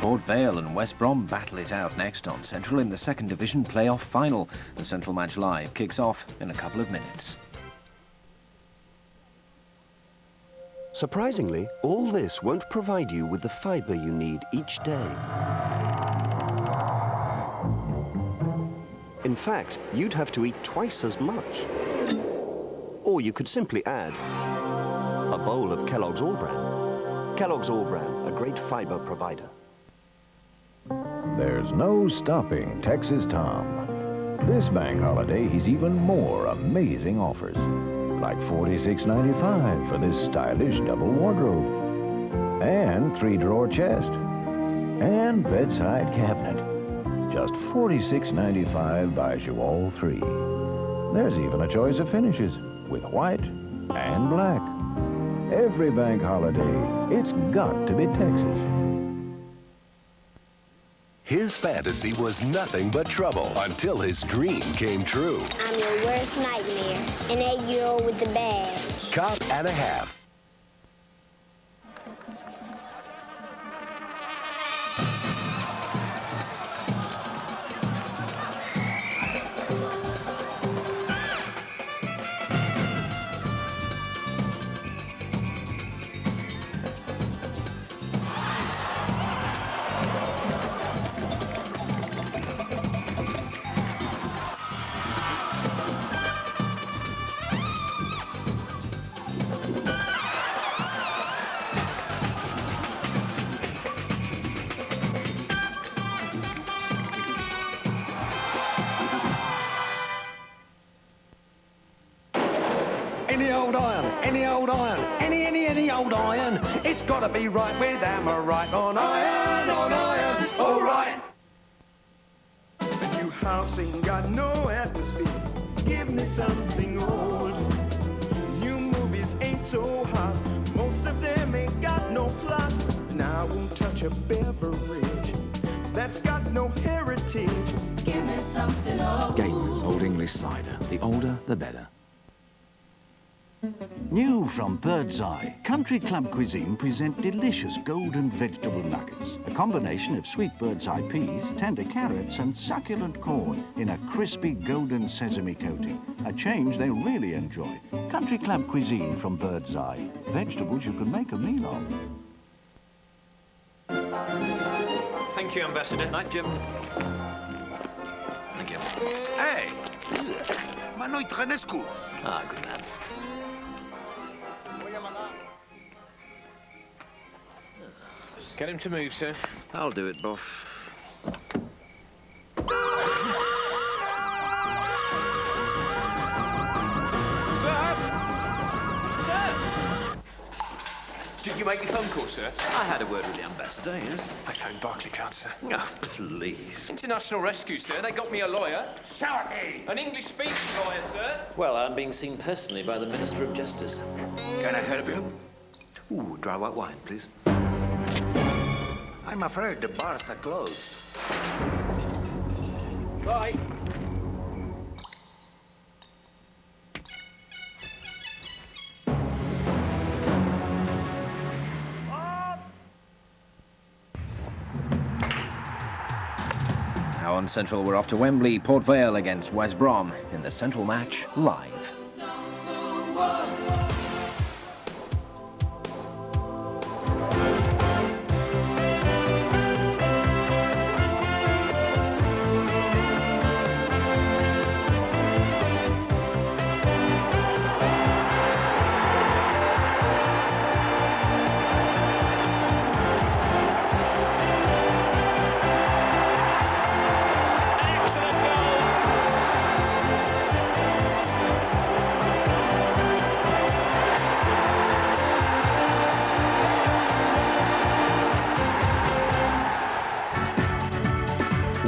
Port Vale and West Brom battle it out next on Central in the Second Division playoff final. The Central Match Live kicks off in a couple of minutes. Surprisingly, all this won't provide you with the fibre you need each day. In fact, you'd have to eat twice as much. Or you could simply add a bowl of Kellogg's All Bran. Kellogg's All Bran, a great fibre provider. There's no stopping Texas Tom. This bank holiday, he's even more amazing offers. Like $46.95 for this stylish double wardrobe. And 3-drawer chest. And bedside cabinet. Just $46.95 buys you all three. There's even a choice of finishes with white and black. Every bank holiday, it's got to be Texas. His fantasy was nothing but trouble until his dream came true. I'm your worst nightmare, an 8-year-old with the badge. Cop and a half. Any old iron, any old iron, any old iron. It's gotta be right with hammer right on iron, all right. The new house ain't got no atmosphere. Give me something old. New movies ain't so hot. Most of them ain't got no plot. And I won't touch a beverage that's got no heritage. Give me something old. Gamer's Old English Cider. The older, the better. New from Bird's Eye, Country Club Cuisine present delicious golden vegetable nuggets. A combination of sweet bird's eye peas, tender carrots and succulent corn in a crispy golden sesame coating. A change they really enjoy. Country Club Cuisine from Bird's Eye. Vegetables you can make a meal of. Thank you, Ambassador. Night, Jim. Thank you. Hey! Ma noi Trănescu. Ah, good man. Get him to move, sir. I'll do it, boss. Did you make your phone call, sir? I had a word with the ambassador, yes? I phoned Barclaycard, sir. Oh, please. International Rescue, sir. They got me a lawyer. Shouty! An English-speaking lawyer, sir. Well, I'm being seen personally by the Minister of Justice. Can I help you? Ooh, dry white wine, please. I'm afraid the bars are closed. Bye. Now on Central, we're off to Wembley, Port Vale against West Brom in the Central Match Live.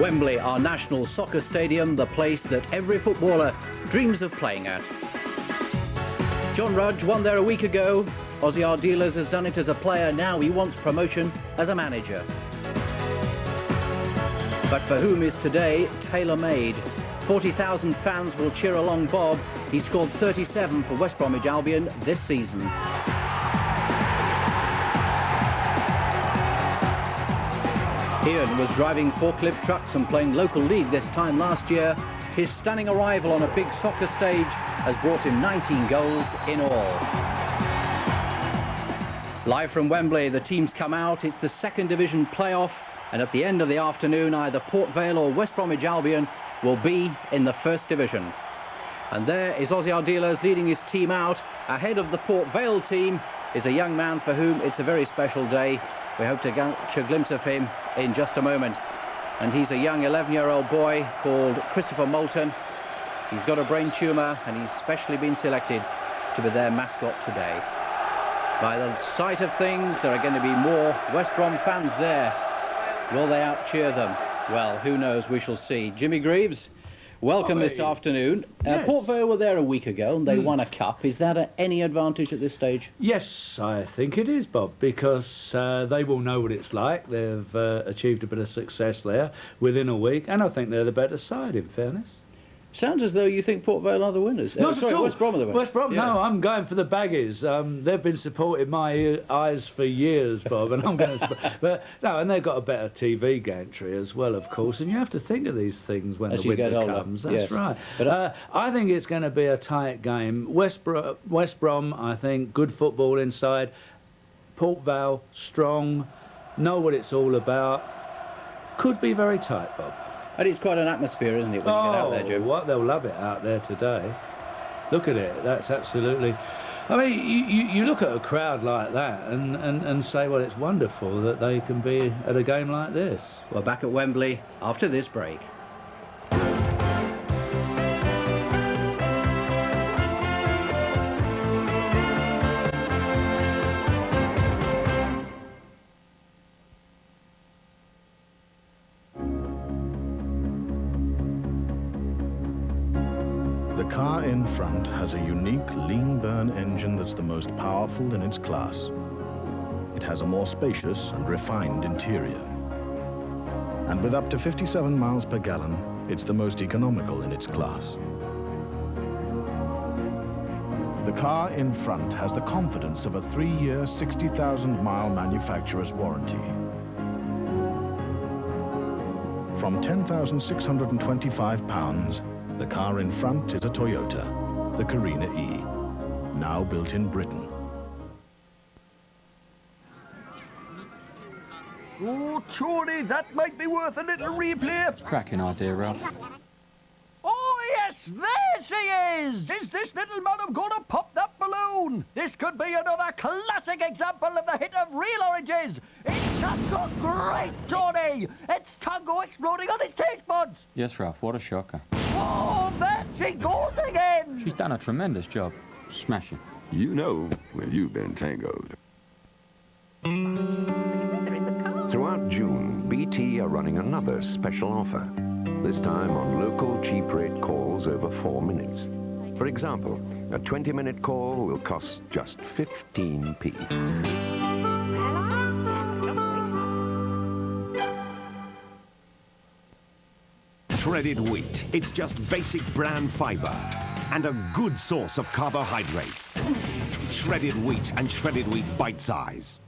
Wembley, our national soccer stadium, the place that every footballer dreams of playing at. John Rudge won there a week ago. Ozzy Ardiles has done it as a player. Now he wants promotion as a manager. But for whom is today tailor-made? 40,000 fans will cheer along Bob. He scored 37 for West Bromwich Albion this season. Ian was driving forklift trucks and playing local league this time last year. His stunning arrival on a big soccer stage has brought him 19 goals in all. Live from Wembley, the teams come out. It's the second division playoff, and at the end of the afternoon, either Port Vale or West Bromwich Albion will be in the first division. And there is Ozzy Ardiles leading his team out. Ahead of the Port Vale team is a young man for whom it's a very special day. We hope to catch a glimpse of him in just a moment. And he's a young 11-year-old boy called Christopher Moulton. He's got a brain tumour and he's specially been selected to be their mascot today. By the sight of things, there are going to be more West Brom fans there. Will they out-cheer them? Well, who knows, we shall see. Jimmy Greaves, welcome this afternoon. Yes. Port Vale were there a week ago and they won a cup. Is that any advantage at this stage? Yes, I think it is, Bob, because they will know what it's like. They've achieved a bit of success there within a week, and I think they're the better side, in fairness. Sounds as though you think Port Vale are the winners. Not at all. West Brom are the winners. West Brom, Yes. no, I'm going for the Baggies. They've been supporting my eyes for years, Bob, and I'm going to support. But no, and they've got a better TV gantry as well, of course, and you have to think of these things when As the you get winter older. comes. That's Yes. right. But I think it's going to be a tight game. West Brom, I think, good football inside. Port Vale, strong, know what it's all about. Could be very tight, Bob. And it's quite an atmosphere, isn't it, when you get out there, Jim? What they'll love it out there today. Look at it. That's absolutely. I mean, you look at a crowd like that and say, well, it's wonderful that they can be at a game like this. We're back at Wembley after this break. The car in front has a unique lean burn engine that's the most powerful in its class. It has a more spacious and refined interior. And with up to 57 miles per gallon, it's the most economical in its class. The car in front has the confidence of a 3-year, 60,000-mile manufacturer's warranty. From £10,625, the car in front is a Toyota, the Carina E, now built in Britain. Oh, Tony, that might be worth a little replay. Cracking idea, Ralph. Oh, yes, there she is! Is this little madam going to pop that balloon? This could be another classic example of the hit of Real Oranges. It's tango great, Tony! It's tango exploding on its taste buds! Yes, Ralph, what a shocker. Oh, there she goes again! She's done a tremendous job. Smashing. You know when you've been tangoed. Throughout June, BT are running another special offer. This time on local cheap rate calls over 4 minutes. For example, a 20-minute call will cost just 15p. Shredded wheat. It's just basic bran fiber and a good source of carbohydrates. Shredded wheat and shredded wheat bite size.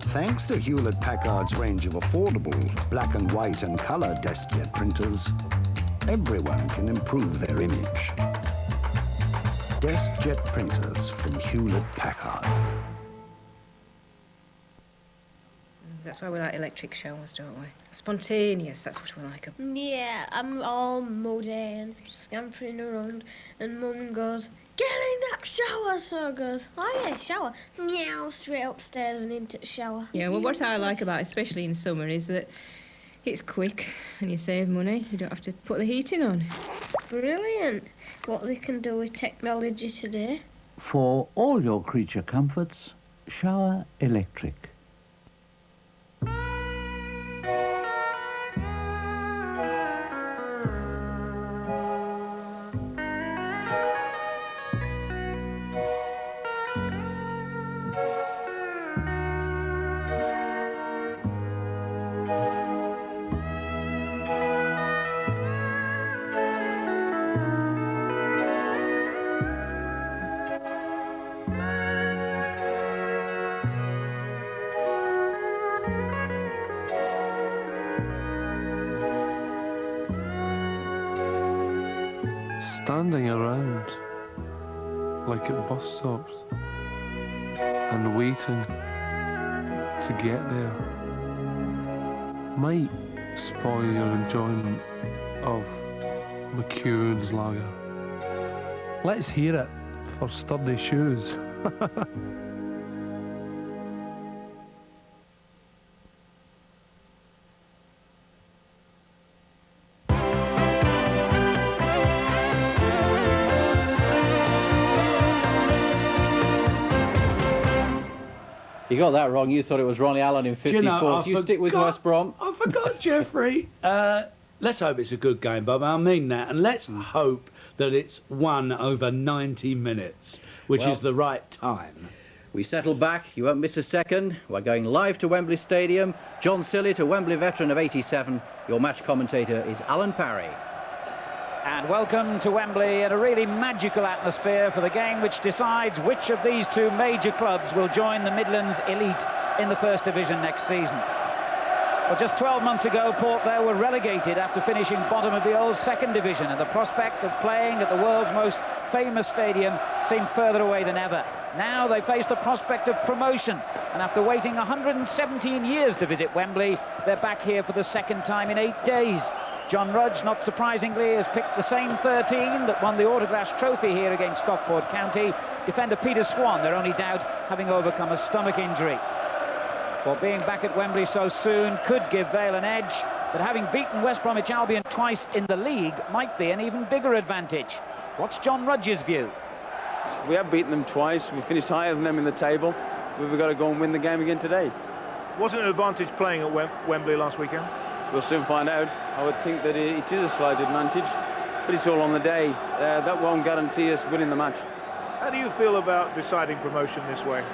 Thanks to Hewlett-Packard's range of affordable black and white and color DeskJet printers, everyone can improve their image. DeskJet printers from Hewlett-Packard. That's why we like electric showers, don't we? Spontaneous, that's what we like. Yeah, I'm all modern, scampering around, and Mum goes, "Get in that shower," so I goes, "Oh yeah, shower." Meow, straight upstairs and into the shower. Yeah, well, what I like about it, especially in summer, is that it's quick and you save money. You don't have to put the heating on. Brilliant. What they can do with technology today. For all your creature comforts, shower electric. standing around like at bus stops and waiting to get there might spoil your enjoyment of McEwen's lager. Let's hear it for sturdy shoes. You got that wrong. You thought it was Ronnie Allen in 54. Do you stick with West Brom? I forgot, Jeffrey. Let's hope it's a good game, Bob. I mean that. And let's hope that it's won over 90 minutes, which is the right time. We settle back. You won't miss a second. We're going live to Wembley Stadium. John Sillett, a Wembley veteran of 87. Your match commentator is Alan Parry. And welcome to Wembley in a really magical atmosphere for the game which decides which of these two major clubs will join the Midlands elite in the First Division next season. Well, just 12 months ago, Port Vale were relegated after finishing bottom of the old Second Division, and the prospect of playing at the world's most famous stadium seemed further away than ever. Now they face the prospect of promotion, and after waiting 117 years to visit Wembley, they're back here for the second time in 8 days. John Rudge, not surprisingly, has picked the same 13 that won the Autoglass Trophy here against Stockport County. Defender Peter Swan, their only doubt, having overcome a stomach injury. Well, being back at Wembley so soon could give Vale an edge, but having beaten West Bromwich Albion twice in the league might be an even bigger advantage. What's John Rudge's view? We have beaten them twice. We finished higher than them in the table. We've got to go and win the game again today. Wasn't it an advantage playing at Wembley last weekend? We'll soon find out. I would think that it is a slight advantage, but it's all on the day. That won't guarantee us winning the match. How do you feel about deciding promotion this way?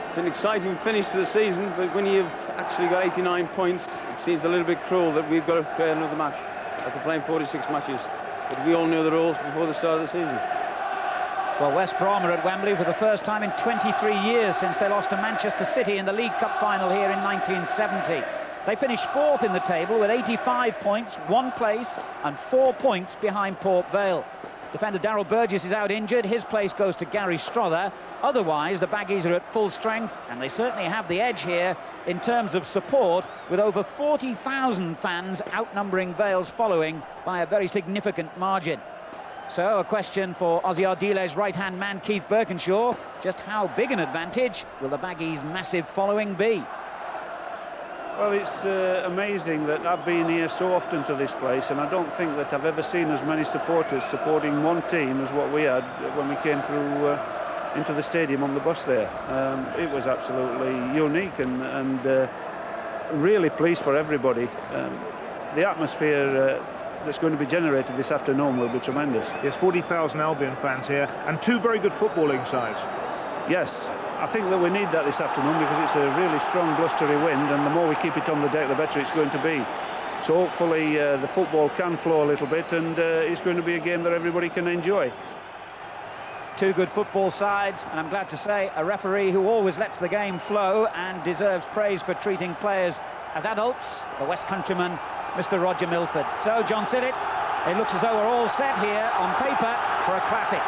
It's an exciting finish to the season, but when you've actually got 89 points, it seems a little bit cruel that we've got to play another match after playing 46 matches. But we all knew the rules before the start of the season. Well, West Brom are at Wembley for the first time in 23 years since they lost to Manchester City in the League Cup final here in 1970. They finished fourth in the table with 85 points, 1 place and 4 points behind Port Vale. Defender Darryl Burgess is out injured. His place goes to Gary Strother. Otherwise, the Baggies are at full strength, and they certainly have the edge here in terms of support, with over 40,000 fans outnumbering Vale's following by a very significant margin. So, a question for Ozzy Ardiles' right-hand man, Keith Birkinshaw. Just how big an advantage will the Baggies' massive following be? Well, it's amazing that I've been here so often to this place, and I don't think that I've ever seen as many supporters supporting one team as what we had when we came through into the stadium on the bus there. It was absolutely unique and really pleased for everybody. The atmosphere that's going to be generated this afternoon will be tremendous. There's 40,000 Albion fans here and 2 very good footballing sides. Yes. I think that we need that this afternoon because it's a really strong blustery wind, and the more we keep it on the deck, the better it's going to be. So hopefully the football can flow a little bit, and it's going to be a game that everybody can enjoy. 2 good football sides, and I'm glad to say a referee who always lets the game flow and deserves praise for treating players as adults, the West Countryman, Mr. Roger Milford. So, John Sillett, it looks as though we're all set here on paper for a classic.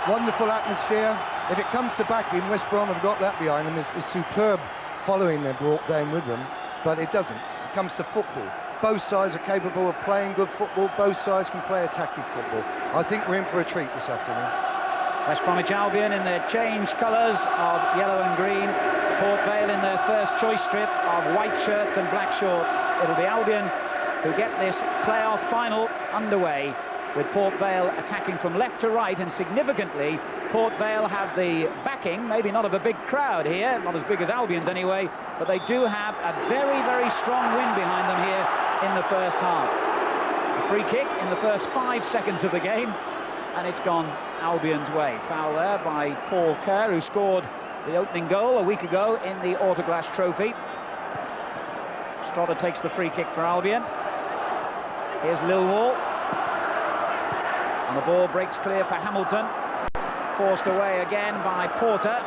Wonderful atmosphere. If it comes to backing, West Brom have got that behind them. It's superb following they've brought down with them, but it doesn't. It comes to football. Both sides are capable of playing good football. Both sides can play attacking football. I think we're in for a treat this afternoon. West Bromwich Albion in their changed colours of yellow and green. Port Vale in their first choice strip of white shirts and black shorts. It'll be Albion who get this playoff final underway, with Port Vale attacking from left to right, and significantly, Port Vale have the backing, maybe not of a big crowd here, not as big as Albion's anyway, but they do have a very, very strong wind behind them here in the first half. A free kick in the first 5 seconds of the game, and it's gone Albion's way. Foul there by Paul Kerr, who scored the opening goal a week ago in the Autoglass Trophy. Strother takes the free kick for Albion. Here's Lilwall. And the ball breaks clear for Hamilton. Forced away again by Porter.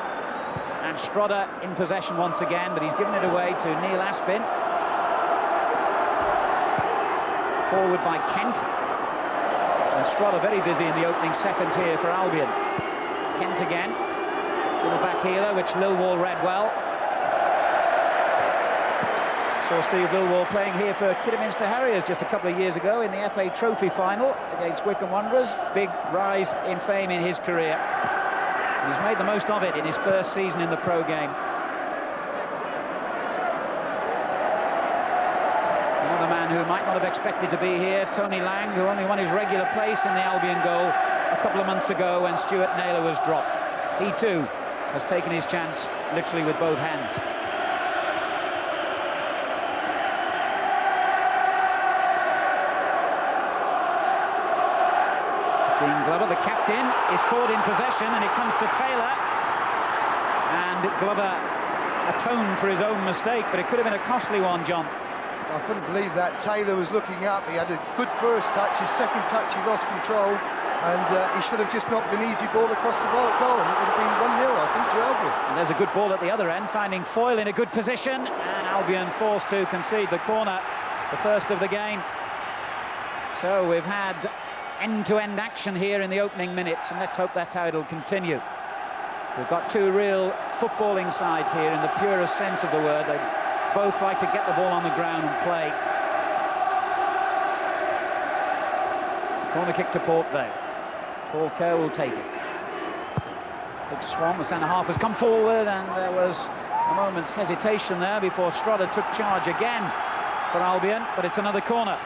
And Strother in possession once again, but he's given it away to Neil Aspin. Forward by Kent. And Strada very busy in the opening seconds here for Albion. Kent again. Little back healer, which Lilwall read well. Saw Steve Lilwall playing here for Kidderminster Harriers just a couple of years ago in the FA Trophy final against Wycombe Wanderers. Big rise in fame in his career. And he's made the most of it in his first season in the pro game. Another man who might not have expected to be here, Tony Lang, who only won his regular place in the Albion goal a couple of months ago when Stuart Naylor was dropped. He too has taken his chance literally with both hands. Dean Glover, the captain, is caught in possession, and it comes to Taylor. And Glover atoned for his own mistake, but it could have been a costly one, John. I couldn't believe that. Taylor was looking up. He had a good first touch. His second touch, he lost control. And he should have just knocked an easy ball across the goal, and it would have been 1-0, I think, to Albion. And there's a good ball at the other end, finding Foyle in a good position. And Albion forced to concede the corner, the first of the game. So we've had end-to-end action here in the opening minutes, and let's hope that's how it'll continue. We've got two real footballing sides here in the purest sense of the word. They both like to get the ball on the ground and play. Corner kick to Port Vale. Paul Kerr will take it. Big Swan, the centre-half, has come forward, and there was a moment's hesitation there before Strada took charge again for Albion, but it's another corner.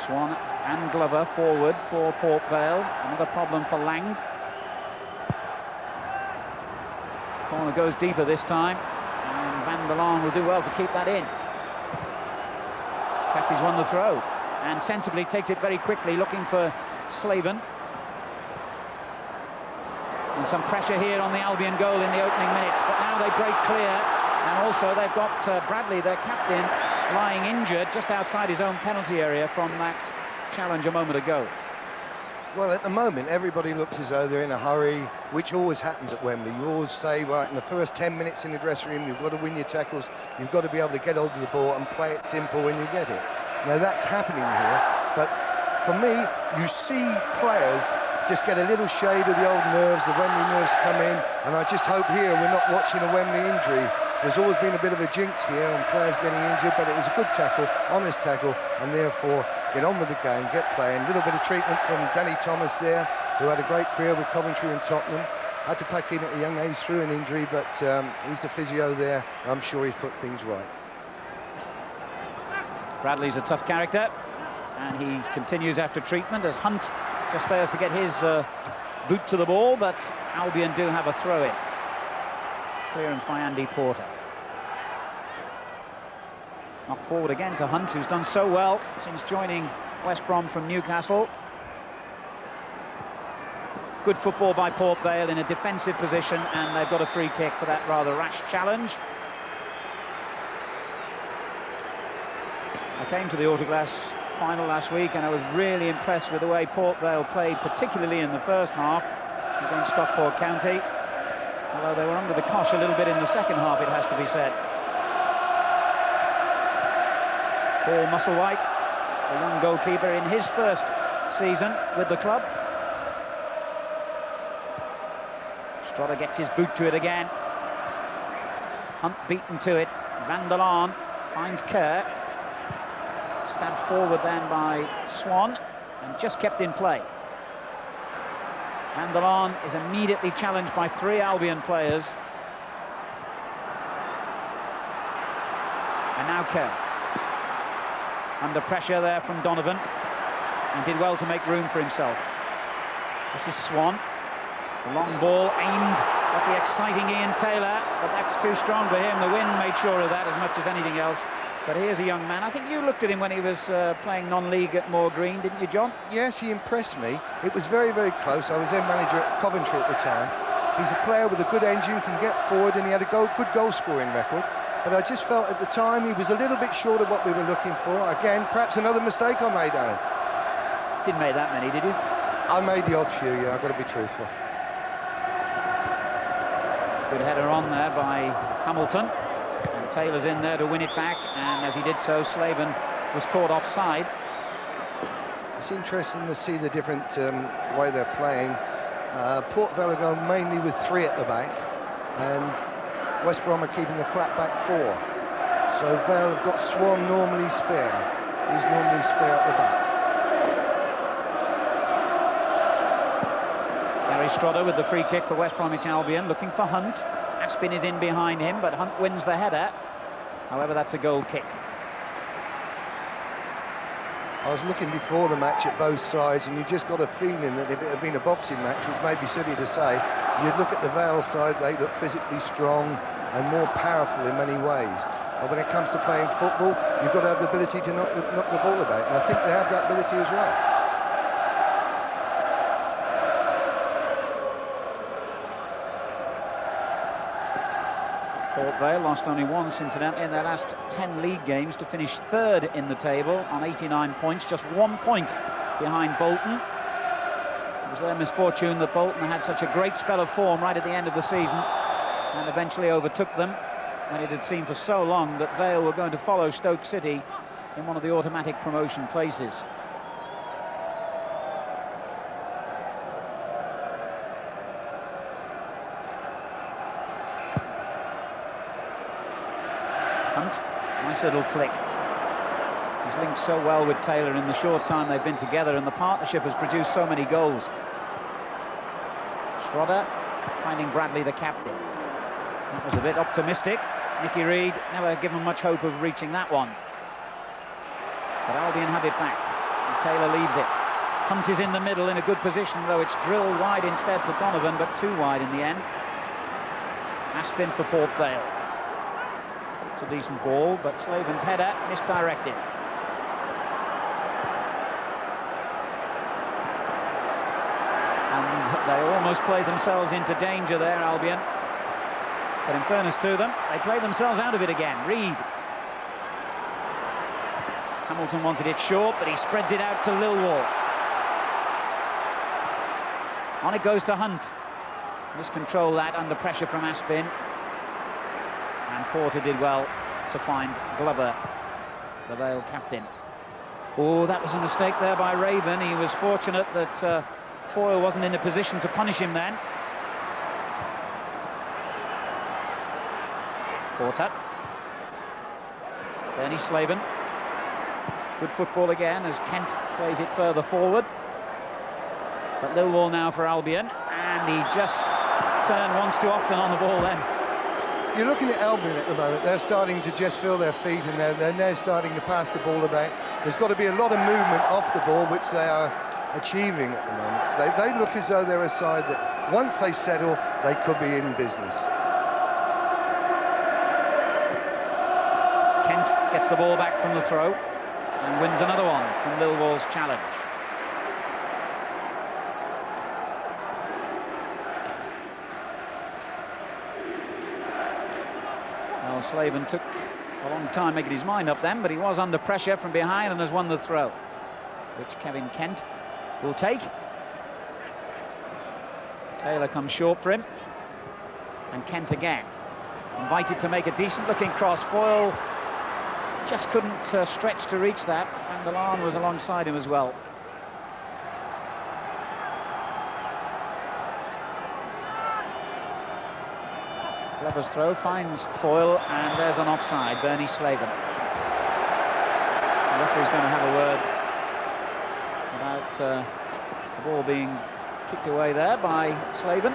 Swan and Glover forward for Port Vale. Another problem for Lang. Corner goes deeper this time, and Van der Laan will do well to keep that in. In fact, he's won the throw, and sensibly takes it very quickly, looking for Slaven. And some pressure here on the Albion goal in the opening minutes, but now they break clear, and also they've got Bradley, their captain, lying injured just outside his own penalty area from that challenge a moment ago. Well, at the moment, everybody looks as though they're in a hurry, which always happens at Wembley. You always say, right, in the first 10 minutes in the dressing room, you've got to win your tackles, you've got to be able to get hold of the ball and play it simple when you get it. Now, that's happening here, but for me, you see players just get a little shade of the old nerves, the Wembley nerves come in, and I just hope here we're not watching a Wembley injury. There's always been a bit of a jinx here on players getting injured, but it was a good tackle, honest tackle, and therefore get on with the game, get playing. A little bit of treatment from Danny Thomas there, who had a great career with Coventry and Tottenham. Had to pack in at a young age through an injury, but he's the physio there, and I'm sure he's put things right. Bradley's a tough character, and he continues after treatment as Hunt just fails to get his boot to the ball, but Albion do have a throw-in. Clearance by Andy Porter. Knocked forward again to Hunt, who's done so well since joining West Brom from Newcastle. Good football by Port Vale in a defensive position, and they've got a free kick for that rather rash challenge. I came to the Autoglass final last week, and I was really impressed with the way Port Vale played, particularly in the first half against Stockport County. Although they were under the cosh a little bit in the second half, it has to be said. Paul Musselwhite, the young goalkeeper in his first season with the club. Strada gets his boot to it again. Hunt beaten to it. Van der Laan finds Kerr. Stabbed forward then by Swan, and just kept in play. Van der Laan is immediately challenged by three Albion players. And now Kerr. Under pressure there from Donovan, and did well to make room for himself. This is Swan. The long ball aimed at the exciting Ian Taylor, but that's too strong for him. The wind made sure of that as much as anything else. But here's a young man. I think you looked at him when he was playing non-league at Moor Green, didn't you, John? Yes, he impressed me. It was very, very close. I was their manager at Coventry at the time. He's a player with a good engine, can get forward, and he had a good goal-scoring record. But I just felt at the time he was a little bit short of what we were looking for. Again, perhaps another mistake I made, Alan. Didn't make that many, did you? I made the odd few, yeah, I've got to be truthful. Good header on there by Hamilton. And Taylor's in there to win it back, and as he did so, Slaven was caught offside. It's interesting to see the different way they're playing. Port Vale are going mainly with 3 at the back, and West Brom are keeping a flat back 4. So Vale have got Swan normally spare. He's normally spare at the back. Gary Strodder with the free kick for West Bromwich Albion, looking for Hunt. Aspin is in behind him, but Hunt wins the header. However, that's a goal kick. I was looking before the match at both sides, and you just got a feeling that if it had been a boxing match, which may be silly to say, you'd look at the Vale side, they look physically strong and more powerful in many ways. But when it comes to playing football, you've got to have the ability to knock the ball about, and I think they have that ability as well. Port Vale lost only once, incidentally, in their last 10 league games to finish 3rd in the table on 89 points, just 1 point behind Bolton. It was their misfortune that Bolton had such a great spell of form right at the end of the season and eventually overtook them, when it had seemed for so long that Vale were going to follow Stoke City in one of the automatic promotion places. Hunt, nice little flick. He's linked so well with Taylor in the short time they've been together, and the partnership has produced so many goals. Strodder finding Bradley the captain. That was a bit optimistic. Nicky Reed never given much hope of reaching that one. But Albion have it back, and Taylor leaves it. Hunt is in the middle in a good position, though it's drilled wide instead to Donovan, but too wide in the end. Aspin for Port Vale. It's a decent ball, but Slaven's header misdirected. And they almost played themselves into danger there, Albion. But in fairness to them, they played themselves out of it again. Reed. Hamilton wanted it short, but he spreads it out to Lilwall. On it goes to Hunt. Miscontrol that under pressure from Aspin. And Porter did well to find Glover, the Vale captain. Oh, that was a mistake there by Raven. He was fortunate that Foyle wasn't in a position to punish him then. Porter. Bernie Slaven. Good football again as Kent plays it further forward. But Lilwall now for Albion, and he just turned once too often on the ball then. You're looking at Albion at the moment. They're starting to just feel their feet, and they're starting to pass the ball about. There's got to be a lot of movement off the ball, which they are achieving at the moment. They look as though they're a side that once they settle, they could be in business. Kent gets the ball back from the throw and wins another one from Lilwall's challenge. Well, Slaven took a long time making his mind up then, but he was under pressure from behind and has won the throw, which Kevin Kent will take. Taylor comes short for him, and Kent again. Invited to make a decent-looking cross. Foyle just couldn't stretch to reach that, and Milan was alongside him as well. Clever's throw finds Foyle, and there's an offside. Bernie Slaven. The referee's going to have a word about the ball being kicked away there by Slaven.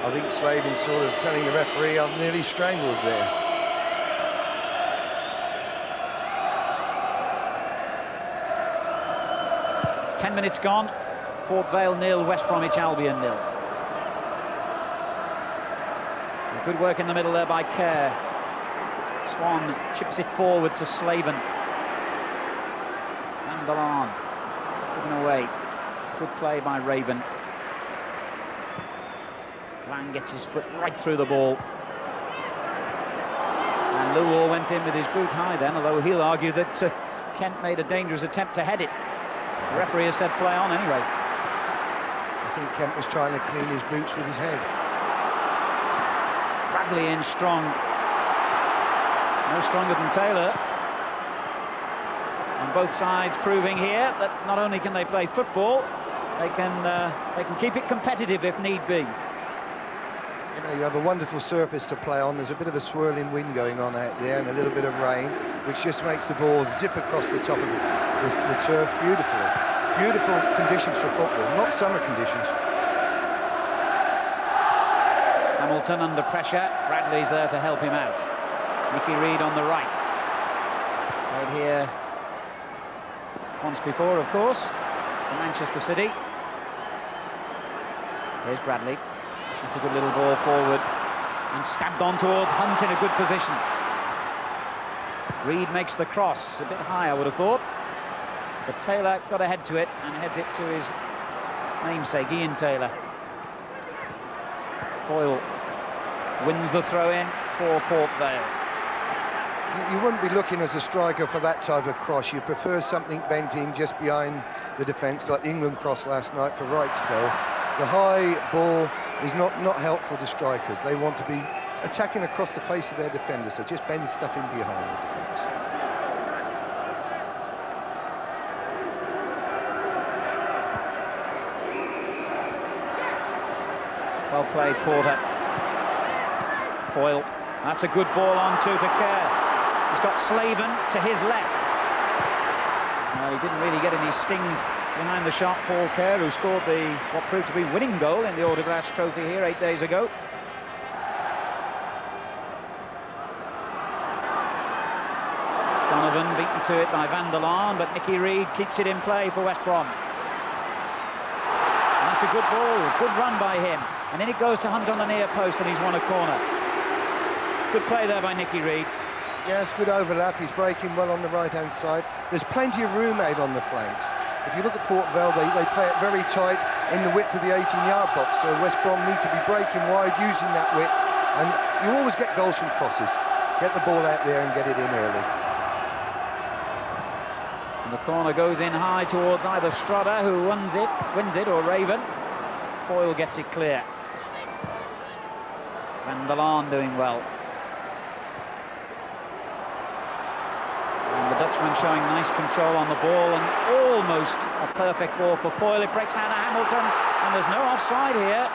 I think Slaven's sort of telling the referee, I'm nearly strangled there. Ten minutes gone. Port Vale 0, West Bromwich Albion 0. Good work in the middle there by Kerr. Swan chips it forward to Slaven. And Milan given away. Good play by Raven. Lang gets his foot right through the ball. And Lilwall went in with his boot high then, although he'll argue that Kent made a dangerous attempt to head it. The referee has said play on anyway. I think Kent was trying to clean his boots with his head. Bradley in strong. No stronger than Taylor. On both sides proving here that not only can they play football, they can keep it competitive if need be. You know, you have a wonderful surface to play on. There's a bit of a swirling wind going on out there and a little bit of rain, which just makes the ball zip across the top of the turf beautifully. Beautiful conditions for football, not summer conditions. Hamilton under pressure. Bradley's there to help him out. Nicky Reed on the right. Played here once before, of course, in Manchester City. Here's Bradley. That's a good little ball forward. And stabbed on towards Hunt in a good position. Reed makes the cross. A bit high, I would have thought. But Taylor got ahead to it and heads it to his namesake, Ian Taylor. Foyle wins the throw-in for Port Vale. You wouldn't be looking as a striker for that type of cross. You prefer something bent in just behind the defence, like the England cross last night for Wright's goal. The high ball is not helpful to strikers. They want to be attacking across the face of their defenders, so just bend stuff in behind the defence. Well played, Porter. Foyle. That's a good ball on to Kerr. He's got Slaven to his left. Well, he didn't really get any sting behind the shot, Paul Kerr, who scored what proved to be winning goal in the Autograss Trophy here 8 days ago. Donovan beaten to it by Van der Laan, but Nicky Reed keeps it in play for West Brom. And that's a good ball, good run by him. And then it goes to Hunt on the near post and he's won a corner. Good play there by Nicky Reed. Yes, good overlap. He's breaking well on the right-hand side. There's plenty of room out on the flanks. If you look at Port Vale, they play it very tight in the width of the 18-yard box, so West Brom need to be breaking wide using that width, and you always get goals from crosses. Get the ball out there and get it in early. And the corner goes in high towards either Strada, who wins it, or Raven. Foyle gets it clear. Van der Laan doing well. And the Dutchman showing nice control on the ball and almost a perfect ball for Foyle. It breaks out of Hamilton and there's no offside here.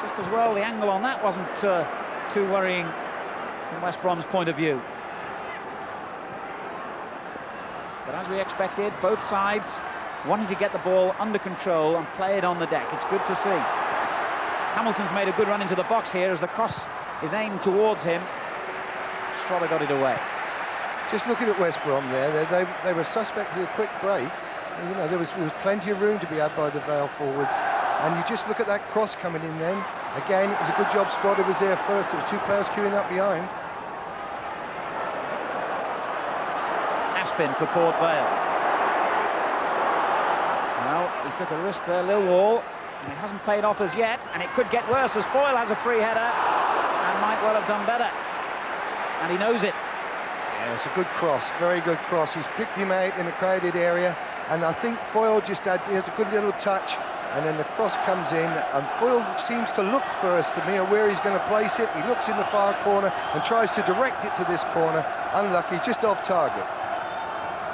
Just as well the angle on that wasn't too worrying from West Brom's point of view. But as we expected, both sides wanting to get the ball under control and play it on the deck. It's good to see. Hamilton's made a good run into the box here as the cross is aimed towards him. Strada got it away. Just looking at West Brom there, they were suspect of a quick break. You know, there was plenty of room to be had by the Vale forwards. And you just look at that cross coming in then. Again, it was a good job Strada was there first. There were two players queuing up behind. Aspin for Port Vale. Well, he took a risk there, Lilwall, and it hasn't paid off as yet, and it could get worse as Foyle has a free header and might well have done better. And he knows it. Yeah, it's a good cross, very good cross. He's picked him out in a crowded area, and I think Foyle just has a good little touch, and then the cross comes in, and Foyle seems to look first to me at where he's going to place it. He looks in the far corner and tries to direct it to this corner. Unlucky, just off target.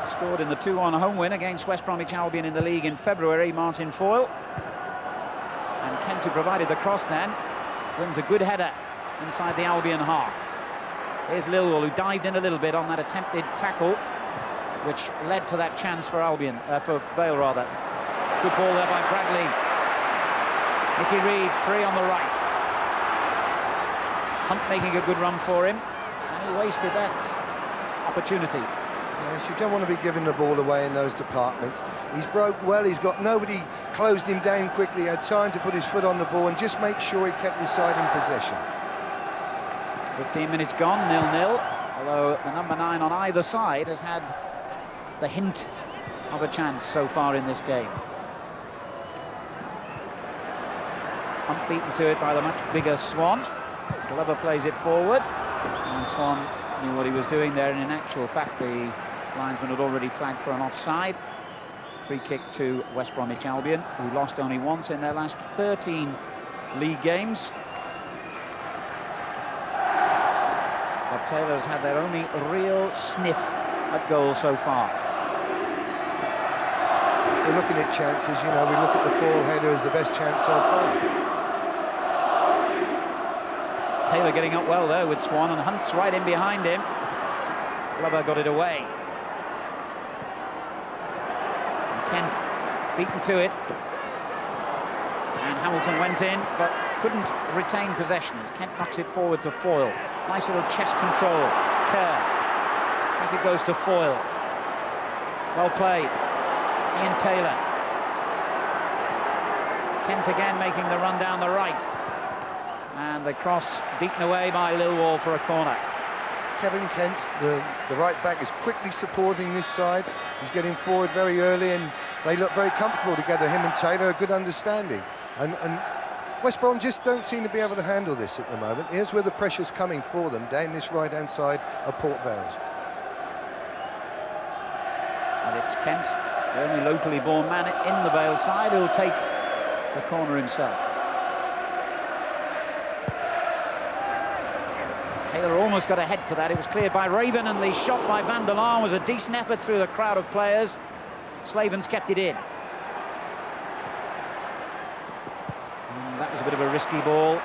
Scored in the 2-1 home win against West Bromwich Albion in the league in February, Martin Foyle. And Kent, who provided the cross then, wins a good header inside the Albion half. Here's Lilwall, who dived in a little bit on that attempted tackle, which led to that chance for Albion, for Vale rather. Good ball there by Bradley. Nicky Reed free on the right. Hunt making a good run for him, and he wasted that opportunity. Yes, you don't want to be giving the ball away in those departments. He's broke well, he's got nobody closed him down quickly, he had time to put his foot on the ball and just make sure he kept his side in possession. 15 minutes gone, 0-0, although the number 9 on either side has had the hint of a chance so far in this game. Hunt beaten to it by the much bigger Swan. Glover plays it forward, and Swan knew what he was doing there, and in actual fact the linesman had already flagged for an offside. Free kick to West Bromwich Albion, who lost only once in their last 13 league games. But Taylor's had their only real sniff at goal so far. We're looking at chances, you know, we look at the fall header as the best chance so far. Taylor getting up well there with Swan, and Hunt's right in behind him. Glover got it away. And Kent beaten to it. And Hamilton went in, but couldn't retain possession as Kent knocks it forward to Foyle. Nice little chest control. Kerr. Back it goes to Foyle. Well played. Ian Taylor. Kent again making the run down the right. And the cross beaten away by Lilwall for a corner. Kevin Kent, the right back, is quickly supporting this side. He's getting forward very early, and they look very comfortable together, him and Taylor, a good understanding. And West Brom just don't seem to be able to handle this at the moment. Here's where the pressure's coming for them, down this right-hand side of Port Vale. And it's Kent, the only locally born man in the Vale side, who'll take the corner himself. Taylor almost got ahead to that. It was cleared by Raven, and the shot by Van der Laan was a decent effort through the crowd of players. Slaven's kept it in. And that was a bit of a risky ball.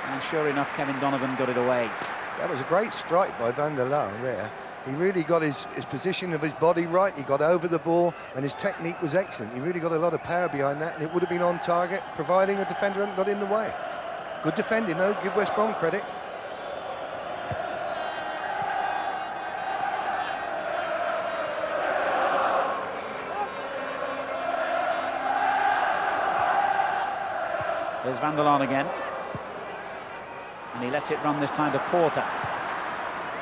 And sure enough, Kevin Donovan got it away. That was a great strike by Van der Laan there. He really got his position of his body right. He got over the ball, and his technique was excellent. He really got a lot of power behind that, and it would have been on target, providing a defender hadn't got in the way. Good defending, though. Give West Brom credit. There's Van der Laan again. And he lets it run this time to Porter.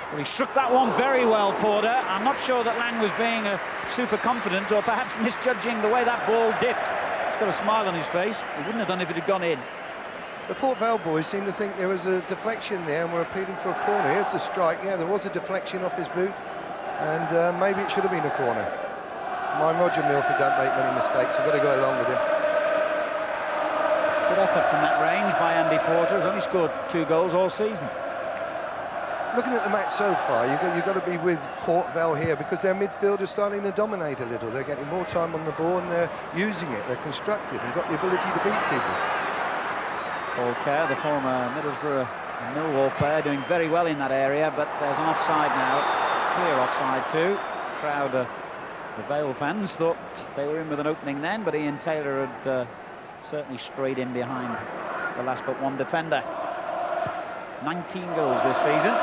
Well, he struck that one very well, Porter. I'm not sure that Lang was being super confident, or perhaps misjudging the way that ball dipped. He's got a smile on his face. He wouldn't have done if it had gone in. The Port Vale boys seem to think there was a deflection there, and we're appealing for a corner. Here's the strike. Yeah, there was a deflection off his boot, and maybe it should have been a corner. Mind Roger Milford don't make many mistakes. We've got to go along with him. Good effort from that range by Andy Porter. He's only scored 2 goals all season. Looking at the match so far, you've got to be with Port Vale here, because their midfield is starting to dominate a little. They're getting more time on the ball, and they're using it. They're constructive and got the ability to beat people. Paul Kerr, the former Middlesbrough and Millwall player, doing very well in that area, but there's an offside now. Clear offside too. Crowd, the Vale fans thought they were in with an opening then, but Ian Taylor had certainly strayed in behind the last but one defender. 19 goals this season.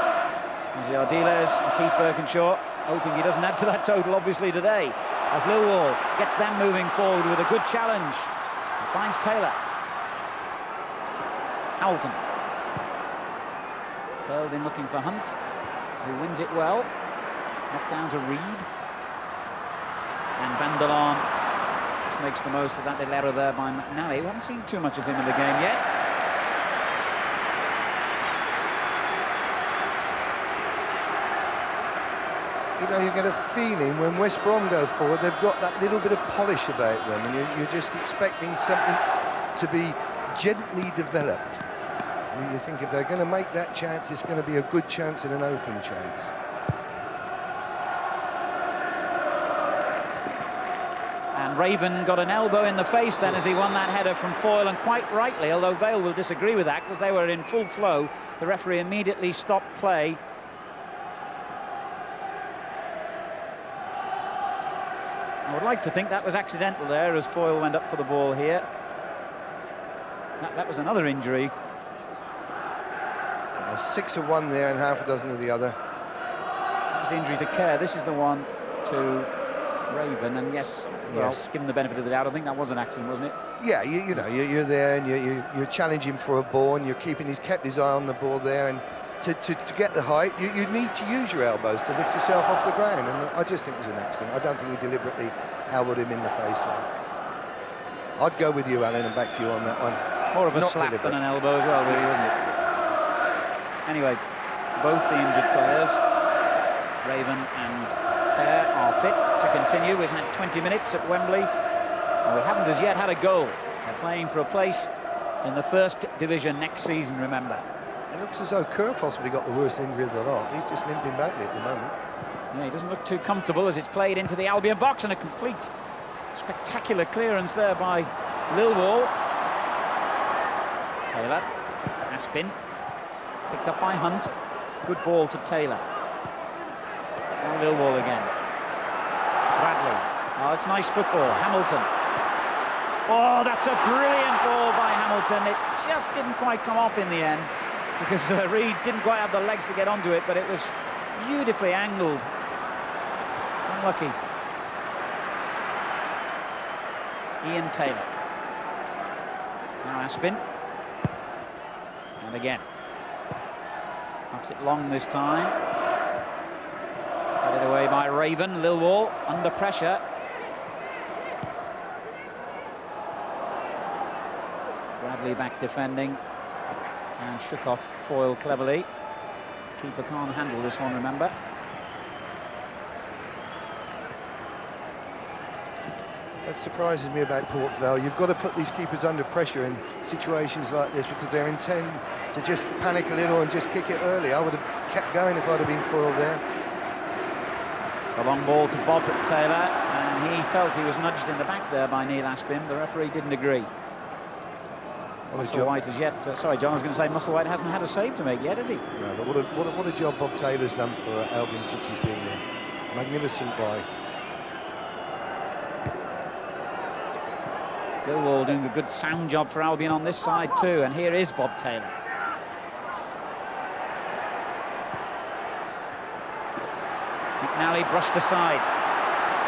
Ozzy Ardiles and Keith Birkinshaw, hoping he doesn't add to that total obviously today, as Lilwall gets them moving forward with a good challenge. He finds Taylor. Hamilton. Curled in looking for Hunt, who wins it well. Knocked down to Reed. And Van der Laan just makes the most of that little error there by McNally. We haven't seen too much of him in the game yet. You know, you get a feeling when West Brom go forward, they've got that little bit of polish about them, and you're just expecting something to be gently developed. You think if they're going to make that chance, it's going to be a good chance and an open chance. And Raven got an elbow in the face then as he won that header from Foyle, and quite rightly, although Vale will disagree with that because they were in full flow. The referee immediately stopped play. I would like to think that was accidental there as Foyle went up for the ball here. That was another injury. 6 of one there and half a dozen of the other. That was the injury to Kerr. This is the one to Raven, and yes, well, given the benefit of the doubt, I think that was an accident, wasn't it? Yeah, you know, you're there and you're challenging for a ball, and he's kept his eye on the ball there, and to get the height, you need to use your elbows to lift yourself off the ground, and I just think it was an accident. I don't think he deliberately elbowed him in the face there. I'd go with you, Alan, and back you on that one. More of a slap than an elbow as well, really, wasn't it? Anyway, both the injured players, Raven and Kerr, are fit to continue. We've had 20 minutes at Wembley, and we haven't as yet had a goal. They're playing for a place in the first division next season, remember. It looks as though Kerr possibly got the worst injury of the lot. He's just limping badly at the moment. Yeah, he doesn't look too comfortable as it's played into the Albion box, and a complete spectacular clearance there by Lilwall. Taylor, Aspin, picked up by Hunt. Good ball to Taylor. Now Lilwall again. Bradley. Oh, it's nice football. Hamilton. Oh, that's a brilliant ball by Hamilton. It just didn't quite come off in the end because Reed didn't quite have the legs to get onto it, but it was beautifully angled. Unlucky. Ian Taylor. Now Aspin. And again. Knocks it long this time. Headed away by Raven. Lilwall under pressure. Bradley back defending. And shook off foil cleverly. Keeper can't handle this one, remember. That surprises me about Port Vale. You've got to put these keepers under pressure in situations like this because they intend to just panic a little and just kick it early. I would have kept going if I'd have been foiled there. A long ball to Bob Taylor, and he felt he was nudged in the back there by Neil Aspin. The referee didn't agree. Musselwhite as yet, sorry John, I was going to say Musselwhite hasn't had a save to make yet, has he? No, but what a job Bob Taylor's done for Albion since he's been there. Magnificent by Lilwall doing a good sound job for Albion on this side too, and here is Bob Taylor. McNally brushed aside.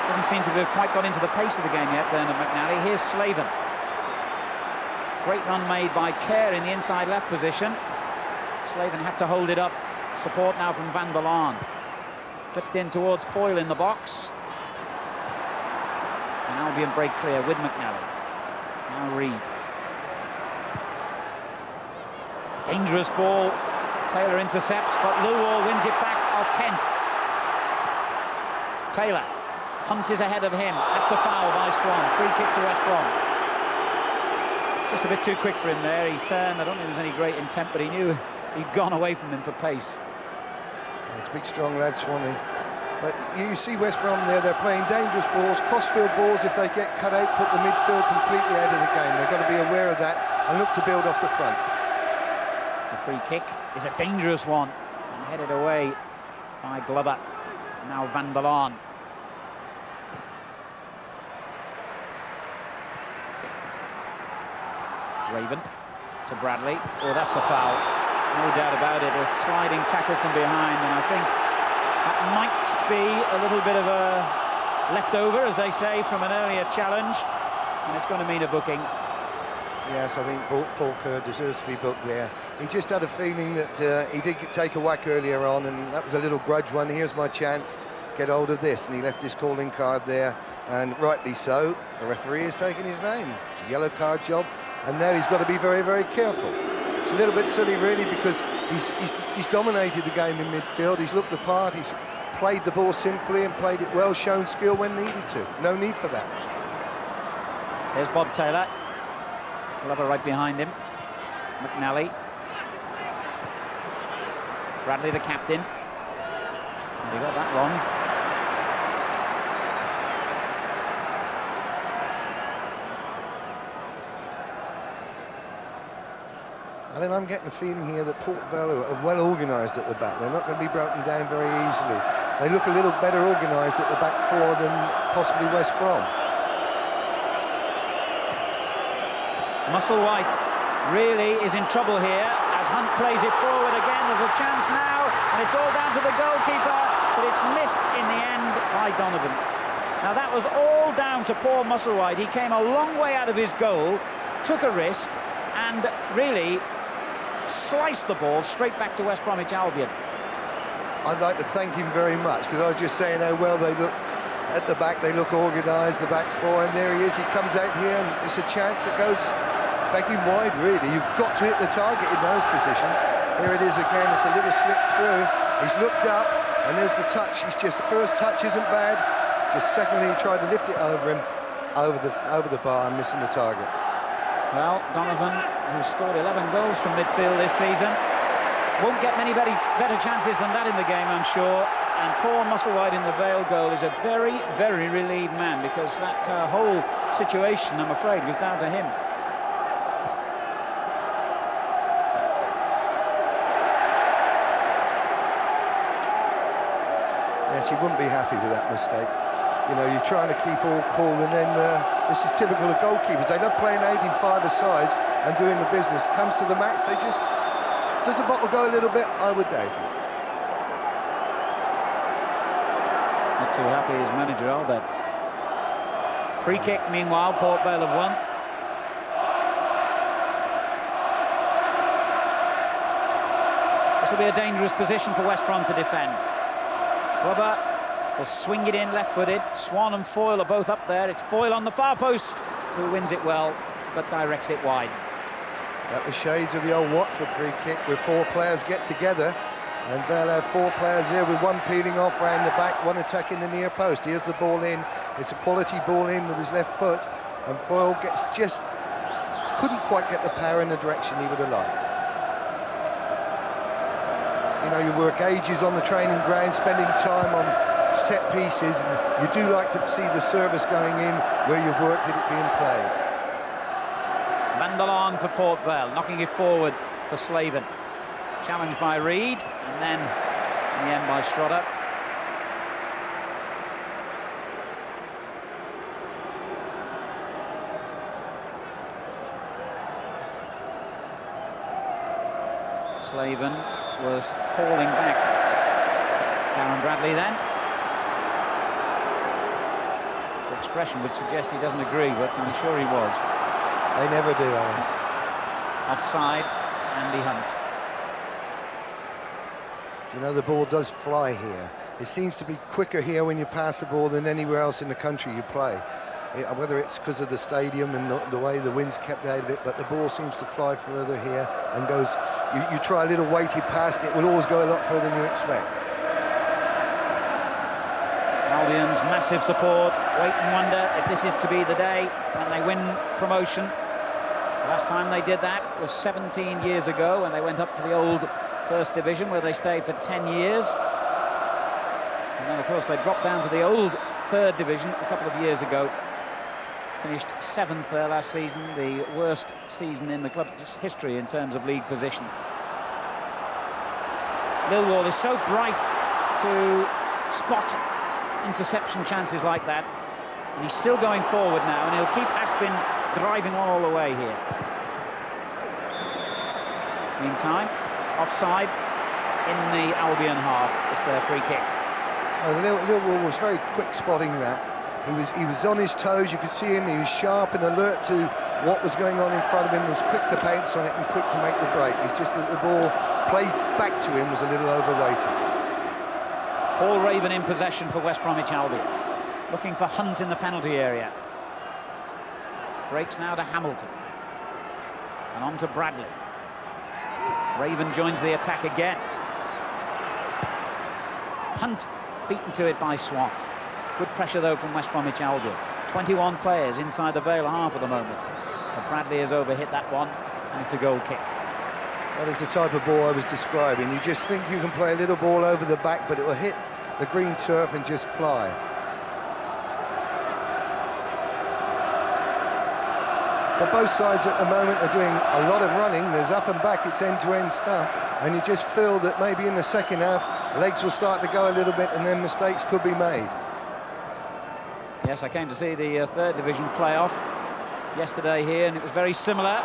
Doesn't seem to have quite got into the pace of the game yet, Bernard McNally. Here's Slaven. Great run made by Kerr in the inside left position. Slaven had to hold it up. Support now from Van der Laan. Flipped in towards Foyle in the box. And Albion break clear with McNally. Now Reed. Dangerous ball. Taylor intercepts, but Lilwall wins it back off Kent. Taylor. Hunt is ahead of him. That's a foul by Swan. Free kick to West Brom. Just a bit too quick for him there. He turned. I don't think there was any great intent, but he knew he'd gone away from him for pace. It's big, strong lad, Swanee. But you see West Brom there, they're playing dangerous balls, crossfield balls. If they get cut out, put the midfield completely out of the game. They've got to be aware of that and look to build off the front. The free kick is a dangerous one and headed away by Glover. Now Van der Laan. Raven to Bradley. Oh, that's a foul. No doubt about it. A sliding tackle from behind, and I think that might be a little bit of a leftover, as they say, from an earlier challenge, and it's going to mean a booking. Yes, I think Paul Kerr deserves to be booked there. He just had a feeling that he did take a whack earlier on, and that was a little grudge one. Here's my chance, get hold of this, and he left his calling card there, and rightly so. The referee has taken his name. It's a yellow card job. And now he's got to be very, very careful. It's a little bit silly, really, because he's dominated the game in midfield. He's looked the part. He's played the ball simply and played it well, shown skill when needed to. No need for that. There's Bob Taylor. Glover right behind him. McNally. Bradley, the captain. And he got that wrong. I mean, I'm getting a feeling here that Port Vale are well organised at the back. They're not going to be broken down very easily. They look a little better organised at the back four than possibly West Brom. Musselwhite really is in trouble here as Hunt plays it forward again. There's a chance now, and it's all down to the goalkeeper, but it's missed in the end by Donovan. Now that was all down to poor Musselwhite. He came a long way out of his goal, took a risk, and really sliced the ball straight back to West Bromwich Albion. I'd like to thank him very much, because I was just saying how well they look at the back. They look organised, the back four, and there he is. He comes out here, and it's a chance that goes back in wide, really. You've got to hit the target in those positions. Here it is again. It's a little slip through. He's looked up, and there's the touch. He's just, the first touch isn't bad. Just secondly, he tried to lift it over him, over the bar, and missing the target. Well, Donovan, who scored 11 goals from midfield this season, won't get many better chances than that in the game, I'm sure. And poor Musselwhite in the Vale goal is a very, very relieved man, because that whole situation, I'm afraid, was down to him. Yes, he wouldn't be happy with that mistake. You know, you're trying to keep all cool, and then this is typical of goalkeepers. They love playing 85-a-sides and doing the business. Comes to the match, they just... Does the bottle go a little bit? I would doubt it. Not too happy as manager, are they? Free kick, meanwhile, Port Vale have won. This will be a dangerous position for West Brom to defend. Clubber will swing it in left-footed. Swan and Foyle are both up there. It's Foyle on the far post, who wins it well, but directs it wide. That was shades of the old Watford free kick, where 4 players get together, and Vale have 4 players here, with one peeling off round the back, one attacking the near post. Here's the ball in. It's a quality ball in with his left foot, and Foyle couldn't quite get the power in the direction he would have liked. You know, you work ages on the training ground, spending time on set pieces, and you do like to see the service going in where you've worked it being played. Vandelon for Port Vale, knocking it forward for Slaven. Challenged by Reed, and then in the end by Strotter. Slaven was hauling back Darren Bradley then. The expression would suggest he doesn't agree, but I'm sure he was. They never do, Alan. Offside, Andy Hunt. You know, the ball does fly here. It seems to be quicker here when you pass the ball than anywhere else in the country you play. Whether it's because of the stadium and the way the wind's kept out of it, but the ball seems to fly further here and goes... You try a little weighty pass, and it will always go a lot further than you expect. Albion's massive support. Wait and wonder if this is to be the day when they win promotion. The last time they did that was 17 years ago, when they went up to the old First Division, where they stayed for 10 years. And then, of course, they dropped down to the old Third Division a couple of years ago. Finished 7th there last season, the worst season in the club's history in terms of league position. Millwall is so bright to spot interception chances like that, and he's still going forward now, and he'll keep Aspin driving all the way here. Meantime, offside in the Albion half. It's their free kick. Millwall was very quick spotting that. He was on his toes, you could see him, he was sharp and alert to what was going on in front of him, was quick to pounce on it and quick to make the break. It's just that the ball played back to him was a little overweighted. Paul Raven in possession for West Bromwich Albion, looking for Hunt in the penalty area. Breaks now to Hamilton, and on to Bradley. Raven joins the attack again. Hunt beaten to it by Swan. Good pressure, though, from West Bromwich Albion. 21 players inside the Vale half at the moment. But Bradley has overhit that one, and it's a goal kick. That is the type of ball I was describing. You just think you can play a little ball over the back, but it will hit the green turf and just fly. But both sides at the moment are doing a lot of running. There's up and back, it's end-to-end stuff. And you just feel that maybe in the second half, legs will start to go a little bit, and then mistakes could be made. Yes, I came to see the Third Division playoff yesterday here, and it was very similar.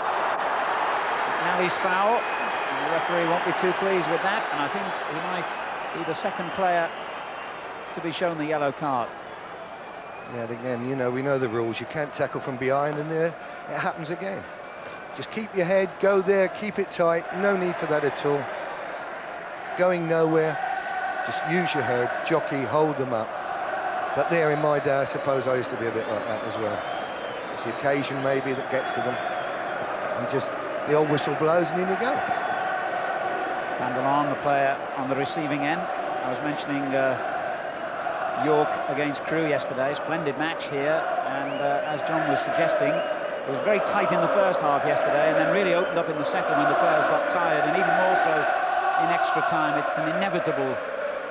Nally's foul, and the referee won't be too pleased with that, and I think he might be the second player to be shown the yellow card. Yeah, again, you know, we know the rules. You can't tackle from behind, and there it happens again. Just keep your head, go there, keep it tight. No need for that at all. Going nowhere. Just use your head, jockey, hold them up. But there in my day, I suppose I used to be a bit like that as well. It's the occasion maybe that gets to them. And just the old whistle blows and in you go. Vandelon, the player on the receiving end. I was mentioning York against Crewe yesterday. Splendid match here. And as John was suggesting, it was very tight in the first half yesterday, and then really opened up in the second when the players got tired, and even more so in extra time. It's an inevitable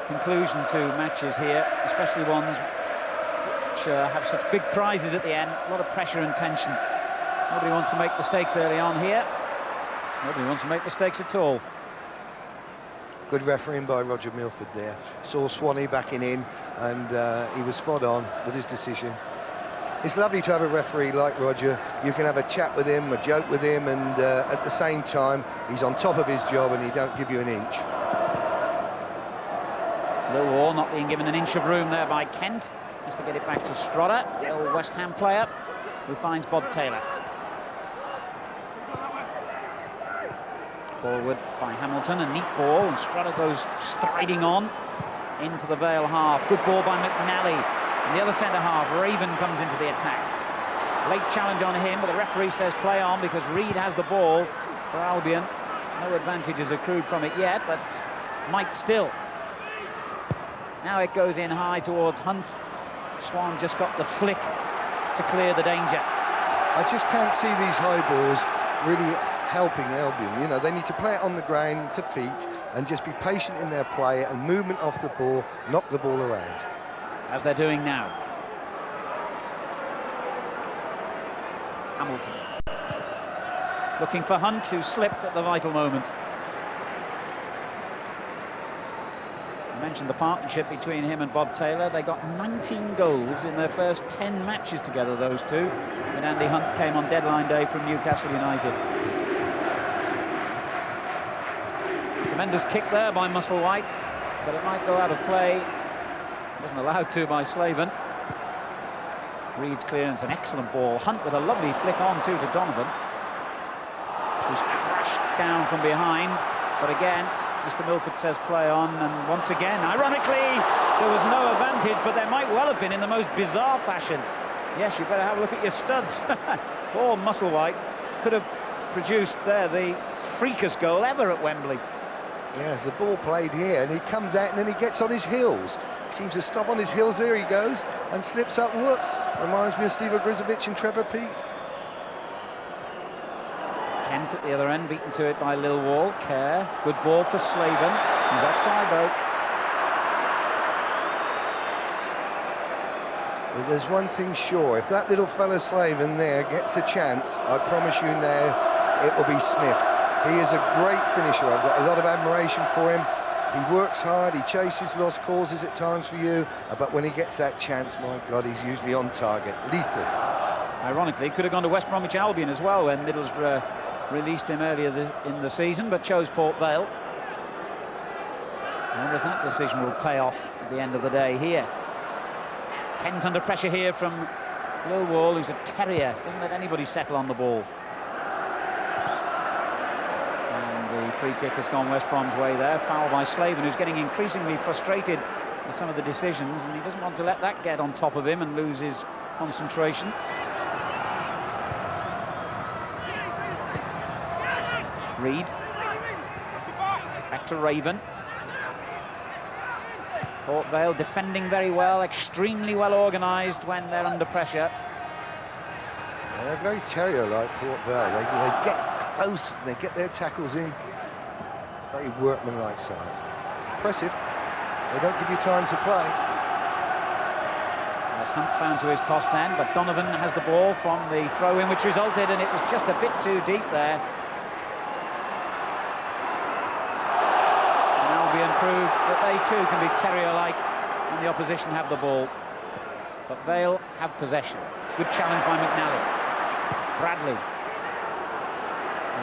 conclusion to matches here, especially ones which have such big prizes at the end. A lot of pressure and tension. Nobody wants to make mistakes early on here. Nobody wants to make mistakes at all. Good refereeing by Roger Milford there. Saw Swanee backing in, and he was spot on with his decision. It's lovely to have a referee like Roger. You can have a chat with him, a joke with him, and at the same time, he's on top of his job and he don't give you an inch. Millwall not being given an inch of room there by Kent. Has to get it back to Strodder, the old West Ham player, who finds Bob Taylor. Forward by Hamilton, a neat ball, and Strodder goes striding on into the Vale half. Good ball by McNally. And the other centre-half, Raven, comes into the attack. Late challenge on him, but the referee says play on because Reid has the ball for Albion. No advantages accrued from it yet, but might still. Now it goes in high towards Hunt. Swan just got the flick to clear the danger. I just can't see these high balls really helping Albion. You know, they need to play it on the ground to feet and just be patient in their play and movement off the ball, knock the ball around. As they're doing now. Hamilton. Looking for Hunt, who slipped at the vital moment. I mentioned the partnership between him and Bob Taylor. They got 19 goals in their first 10 matches together, those two, when Andy Hunt came on deadline day from Newcastle United. Tremendous kick there by Musselwhite, but it might go out of play. Wasn't allowed to by Slaven. Reid's clearance, an excellent ball. Hunt with a lovely flick on too to Donovan, who's crashed down from behind. But again, Mr. Milford says play on, and once again, ironically, there was no advantage, but there might well have been in the most bizarre fashion. Yes, you better have a look at your studs. Poor Musselwhite could have produced there the freakest goal ever at Wembley. Yes, the ball played here, and he comes out and then he gets on his heels. Seems to stop on his heels, there he goes, and slips up and whoops. Reminds me of Steve Ogrizovic and Trevor Peake. Kent at the other end, beaten to it by Lilwall. Kerr, good ball for Slaven. He's offside though. But there's one thing sure, if that little fella Slaven there gets a chance, I promise you now, it will be sniffed. He is a great finisher. I've got a lot of admiration for him. He works hard, he chases lost causes at times for you, but when he gets that chance, my God, he's usually on target, lethal. Ironically, could have gone to West Bromwich Albion as well when Middlesbrough released him earlier in the season, but chose Port Vale. I wonder if that decision will pay off at the end of the day here. Kent under pressure here from Lilwall, who's a terrier, doesn't let anybody settle on the ball. Free kick has gone West Brom's way there. Foul by Slaven, who's getting increasingly frustrated with some of the decisions, and he doesn't want to let that get on top of him and lose his concentration. Reid. Back to Raven. Port Vale defending very well, extremely well organised when they're under pressure. They're very terrier-like, Port Vale. They get close, they get their tackles in. Very workmanlike side. Impressive. They don't give you time to play. As Hunt found to his cost then, but Donovan has the ball from the throw-in, which resulted, and it was just a bit too deep there. And Albion proved that they too can be terrier-like when the opposition have the ball. But Vale have possession. Good challenge by McNally. Bradley. A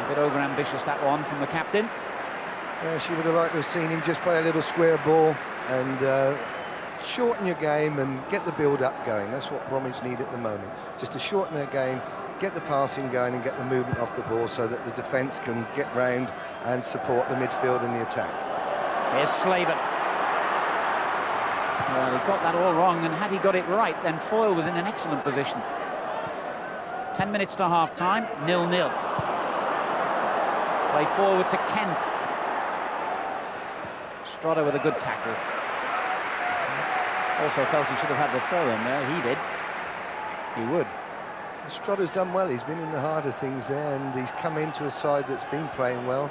bit over-ambitious, that one, from the captain. Yeah, she would have liked to have seen him just play a little square ball and shorten your game and get the build-up going. That's what Bromwich need at the moment. Just to shorten their game, get the passing going and get the movement off the ball so that the defence can get round and support the midfield and the attack. Here's Slaven. Well, he got that all wrong, and had he got it right, then Foyle was in an excellent position. 10 minutes to half-time, 0-0. Play forward to Kent. Strodder with a good tackle. Also felt he should have had the throw in there. He did. He would. Strodder's done well. He's been in the heart of things there, and he's come into a side that's been playing well.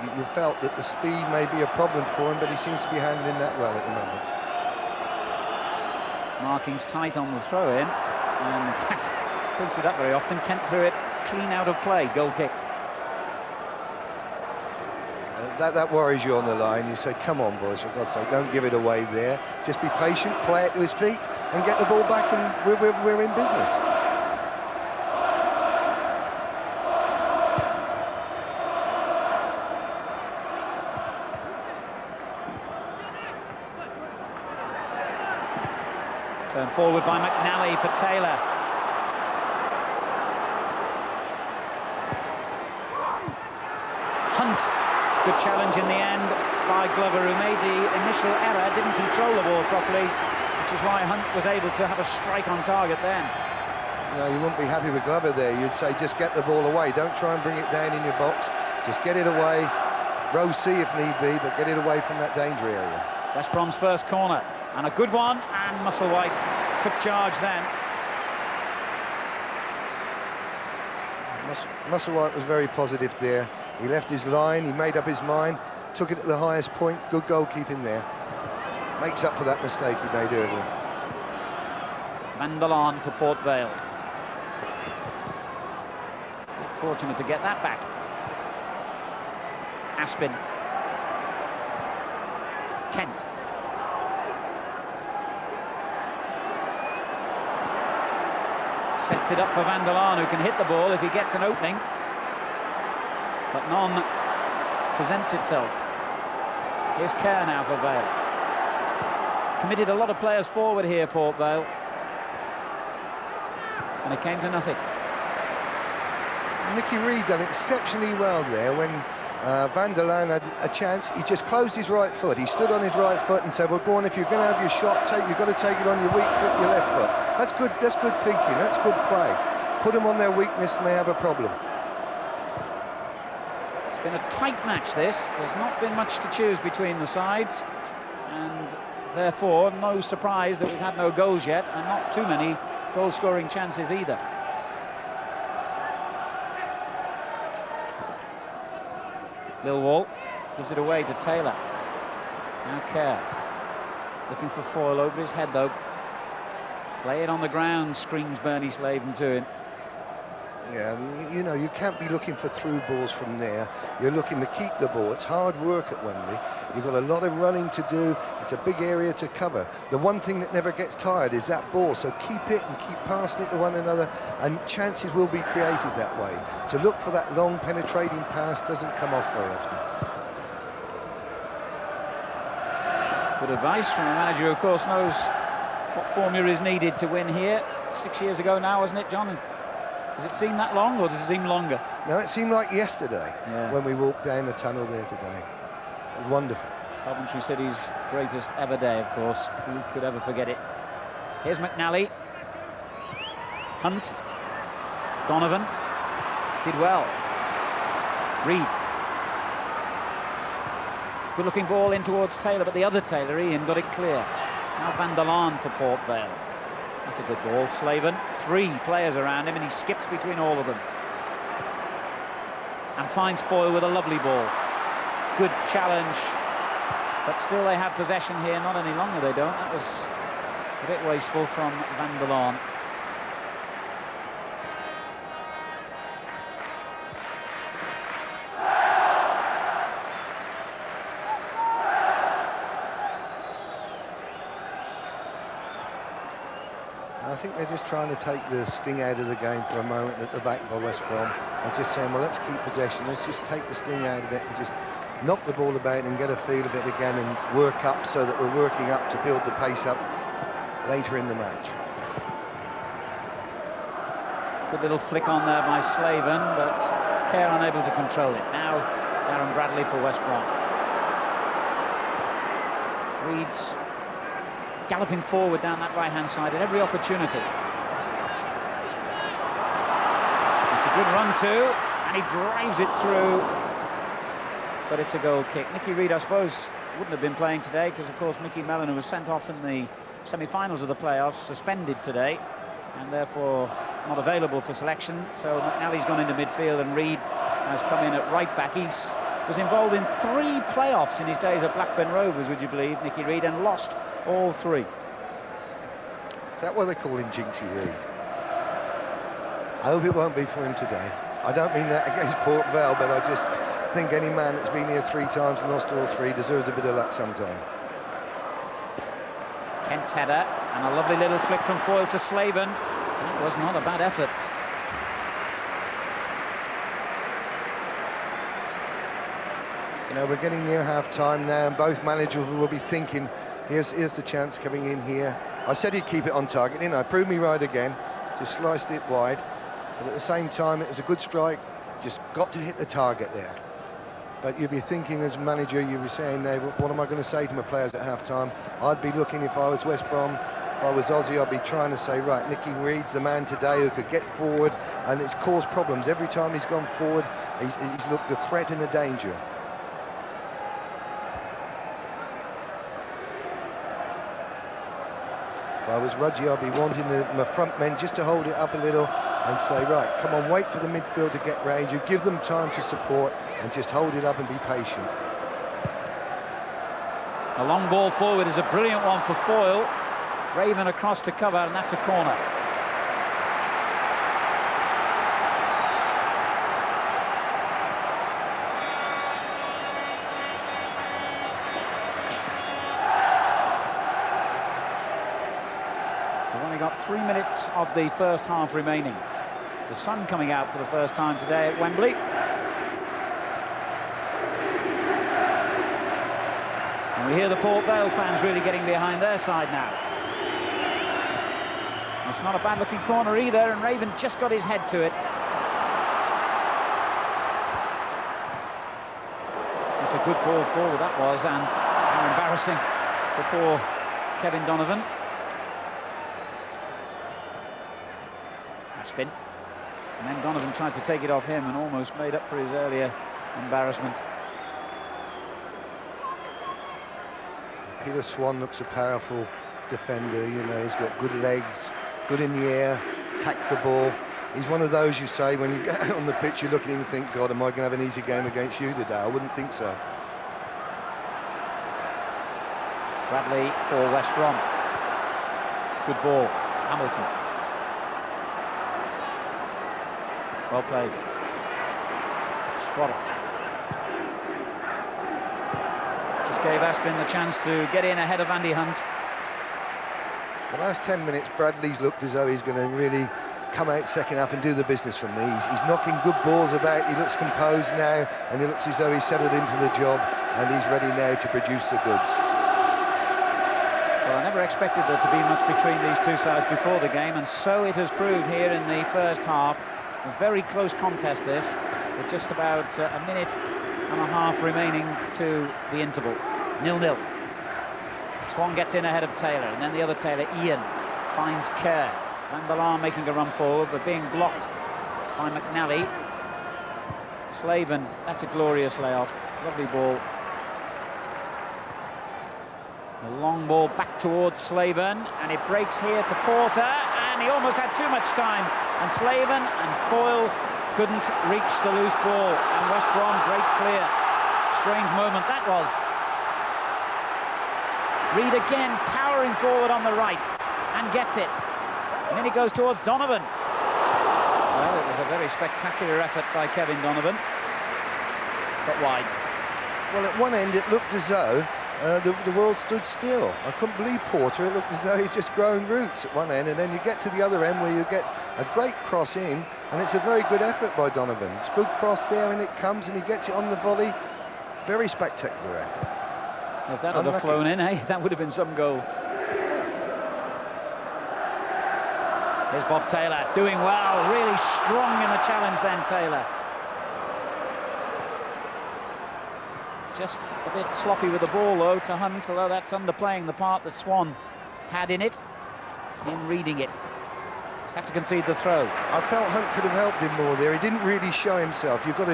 You felt that the speed may be a problem for him, but he seems to be handling that well at the moment. Marking's tight on the throw-in, and in fact, doesn't see that very often. Kent threw it clean out of play, goal kick. That worries you on the line. You say, come on, boys, for God's sake, don't give it away there. Just be patient, play it to his feet, and get the ball back, and we're in business. Turned forward by McNally for Taylor. Hunt. Good challenge in the end by Glover, who made the initial error, didn't control the ball properly, which is why Hunt was able to have a strike on target then. No, you wouldn't be happy with Glover there. You'd say, just get the ball away. Don't try and bring it down in your box. Just get it away. Row C if need be, but get it away from that danger area. West Brom's first corner, and a good one, and Musselwhite took charge then. Musselwhite was very positive there. He left his line, he made up his mind, took it at the highest point. Good goalkeeping there. Makes up for that mistake he made earlier. Vanderlaan for Port Vale. Fortunate to get that back. Aspin. Kent. Sets it up for Vanderlaan, who can hit the ball if he gets an opening. But none presents itself. Here's Kerr now for Vale. Committed a lot of players forward here, Port Vale. And it came to nothing. Nicky Reid done exceptionally well there when Vanderlaan had a chance. He just closed his right foot. He stood on his right foot and said, well, go on, if you're going to have your shot, you've got to take it on your weak foot, your left foot. That's good thinking, that's good play. Put them on their weakness and they have a problem. It's been a tight match, this. There's not been much to choose between the sides, and therefore no surprise that we've had no goals yet, and not too many goal-scoring chances either. Millwall gives it away to Taylor. Now Kerr, looking for foil over his head though. Play it on the ground, screams Bernie Slaven to him. Yeah, you know, you can't be looking for through balls from there. You're looking to keep the ball. It's hard work at Wembley. You've got a lot of running to do. It's a big area to cover. The one thing that never gets tired is that ball, so keep it and keep passing it to one another, and chances will be created that way. To look for that long penetrating pass doesn't come off very often. Good advice from a manager who, of course, knows what formula is needed to win here. 6 years ago now, wasn't it, John? Does it seem that long, or does it seem longer? No, it seemed like yesterday when we walked down the tunnel there today. Wonderful. Coventry City's greatest ever day, of course. Who could ever forget it? Here's McNally. Hunt. Donovan. Did well. Reid. Good looking ball in towards Taylor, but the other Taylor, Ian, got it clear. Now Vanderlaan for Port Vale. That's a good ball. Slaven, 3 players around him, and he skips between all of them. And finds Foyle with a lovely ball. Good challenge, but still they have possession here. Not any longer, they don't. That was a bit wasteful from Vanderlaan. I think they're just trying to take the sting out of the game for a moment at the back by West Brom. They're just saying, well, let's keep possession, let's just take the sting out of it and just knock the ball about and get a feel of it again and work up so that we're working up to build the pace up later in the match. Good little flick on there by Slaven, but Kerr unable to control it. Now Darren Bradley for West Brom. Reid's galloping forward down that right-hand side at every opportunity. It's a good run too, and he drives it through, but it's a goal kick. Nicky Reid, I suppose, wouldn't have been playing today because, of course, Mickey Mellon, who was sent off in the semi-finals of the playoffs, suspended today, and therefore not available for selection. So McNally's gone into midfield, and Reid has come in at right back. He's was involved in 3 playoffs in his days at Blackburn Rovers, would you believe, Nicky Reid, and lost all 3. Is that what they call him, Jinxie Reid? I hope it won't be for him today. I don't mean that against Port Vale, but I just think any man that's been here 3 times and lost all 3 deserves a bit of luck sometime. Kent's header, and a lovely little flick from Foyle to Slaven. That was not a bad effort. You know, we're getting near half-time now, and both managers will be thinking, here's the chance coming in here. I said he'd keep it on target, didn't I? Proved me right again. Just sliced it wide. But at the same time, it was a good strike. Just got to hit the target there. But you'd be thinking as manager, you'd be saying, now, what am I going to say to my players at half-time? I'd be looking, if I was West Brom, if I was Aussie, I'd be trying to say, right, Nicky Reid's the man today who could get forward, and it's caused problems. Every time he's gone forward, he's looked a threat and a danger. If I was Rudgy, I'd be wanting my front men just to hold it up a little and say, right, come on, wait for the midfield to get range. You give them time to support and just hold it up and be patient. A long ball forward is a brilliant one for Foyle. Raven across to cover, and that's a corner. We've only got 3 minutes of the first half remaining. The sun coming out for the first time today at Wembley. And we hear the Port Vale fans really getting behind their side now. It's not a bad-looking corner either, and Raven just got his head to it. It's a good ball forward, that was, and how embarrassing for poor Kevin Donovan. Spin. And then Donovan tried to take it off him and almost made up for his earlier embarrassment. Peter Swan looks a powerful defender, you know, he's got good legs, good in the air, attacks the ball. He's one of those, you say, when you get out on the pitch, you look at him and think, God, am I going to have an easy game against you today? I wouldn't think so. Bradley for West Brom. Good ball. Hamilton. Well played. Squatter. Just gave Aspin the chance to get in ahead of Andy Hunt. The last 10 minutes, Bradley's looked as though he's going to really come out second half and do the business for me. He's knocking good balls about, he looks composed now, and he looks as though he's settled into the job, and he's ready now to produce the goods. Well, I never expected there to be much between these two sides before the game, and so it has proved here in the first half. A very close contest this, with just about a minute and a half remaining to the interval. 0-0. Swan gets in ahead of Taylor, and then the other Taylor, Ian, finds Kerr. Van Balan making a run forward, but being blocked by McNally. Slaven, that's a glorious layoff. Lovely ball. A long ball back towards Slaven, and it breaks here to Porter, and he almost had too much time. And Slaven and Foyle couldn't reach the loose ball, and West Brom break clear. Strange moment that was. Reid again powering forward on the right, and gets it. And then he goes towards Donovan. Well, it was a very spectacular effort by Kevin Donovan, but wide. Well, at one end it looked as though the world stood still. I couldn't believe Porter. It looked as though he'd just grown roots at one end, and then you get to the other end where you get a great cross in, and it's a very good effort by Donovan. It's a good cross there, and it comes, and he gets it on the volley. Very spectacular effort. If that had flown in, that would have been some goal. Here's Bob Taylor doing well, really strong in the challenge then, Taylor. Just a bit sloppy with the ball, though, to Hunt, although that's underplaying the part that Swan had in it, in reading it. Just have to concede the throw. I felt Hunt could have helped him more there. He didn't really show himself. You've got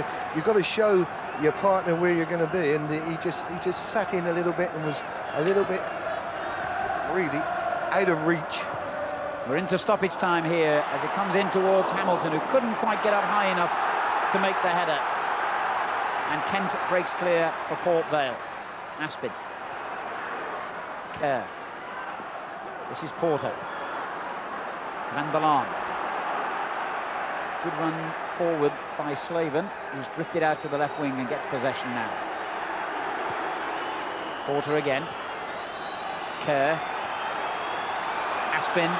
to show your partner where you're going to be, and he just sat in a little bit and was a little bit really out of reach. We're into stoppage time here as it comes in towards Hamilton, who couldn't quite get up high enough to make the header. And Kent breaks clear for Port Vale. Aspin. Kerr. This is Porter. Van der Laan. Good run forward by Slaven, who's drifted out to the left wing and gets possession now. Porter again. Kerr. Aspin.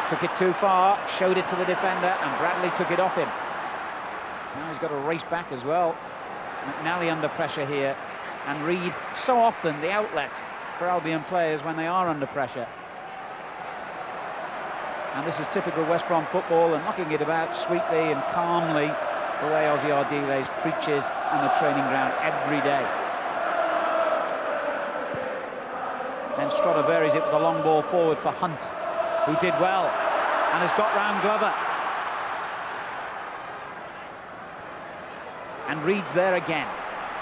Took it too far, showed it to the defender, and Bradley took it off him. Now he's got to race back as well. McNally under pressure here, and Reid so often the outlet for Albion players when they are under pressure. And this is typical West Brom football, and knocking it about sweetly and calmly the way Ozzy Ardiles preaches on the training ground every day. Then Strotter varies it with a long ball forward for Hunt, who did well and has got round Glover. And Reid's there again.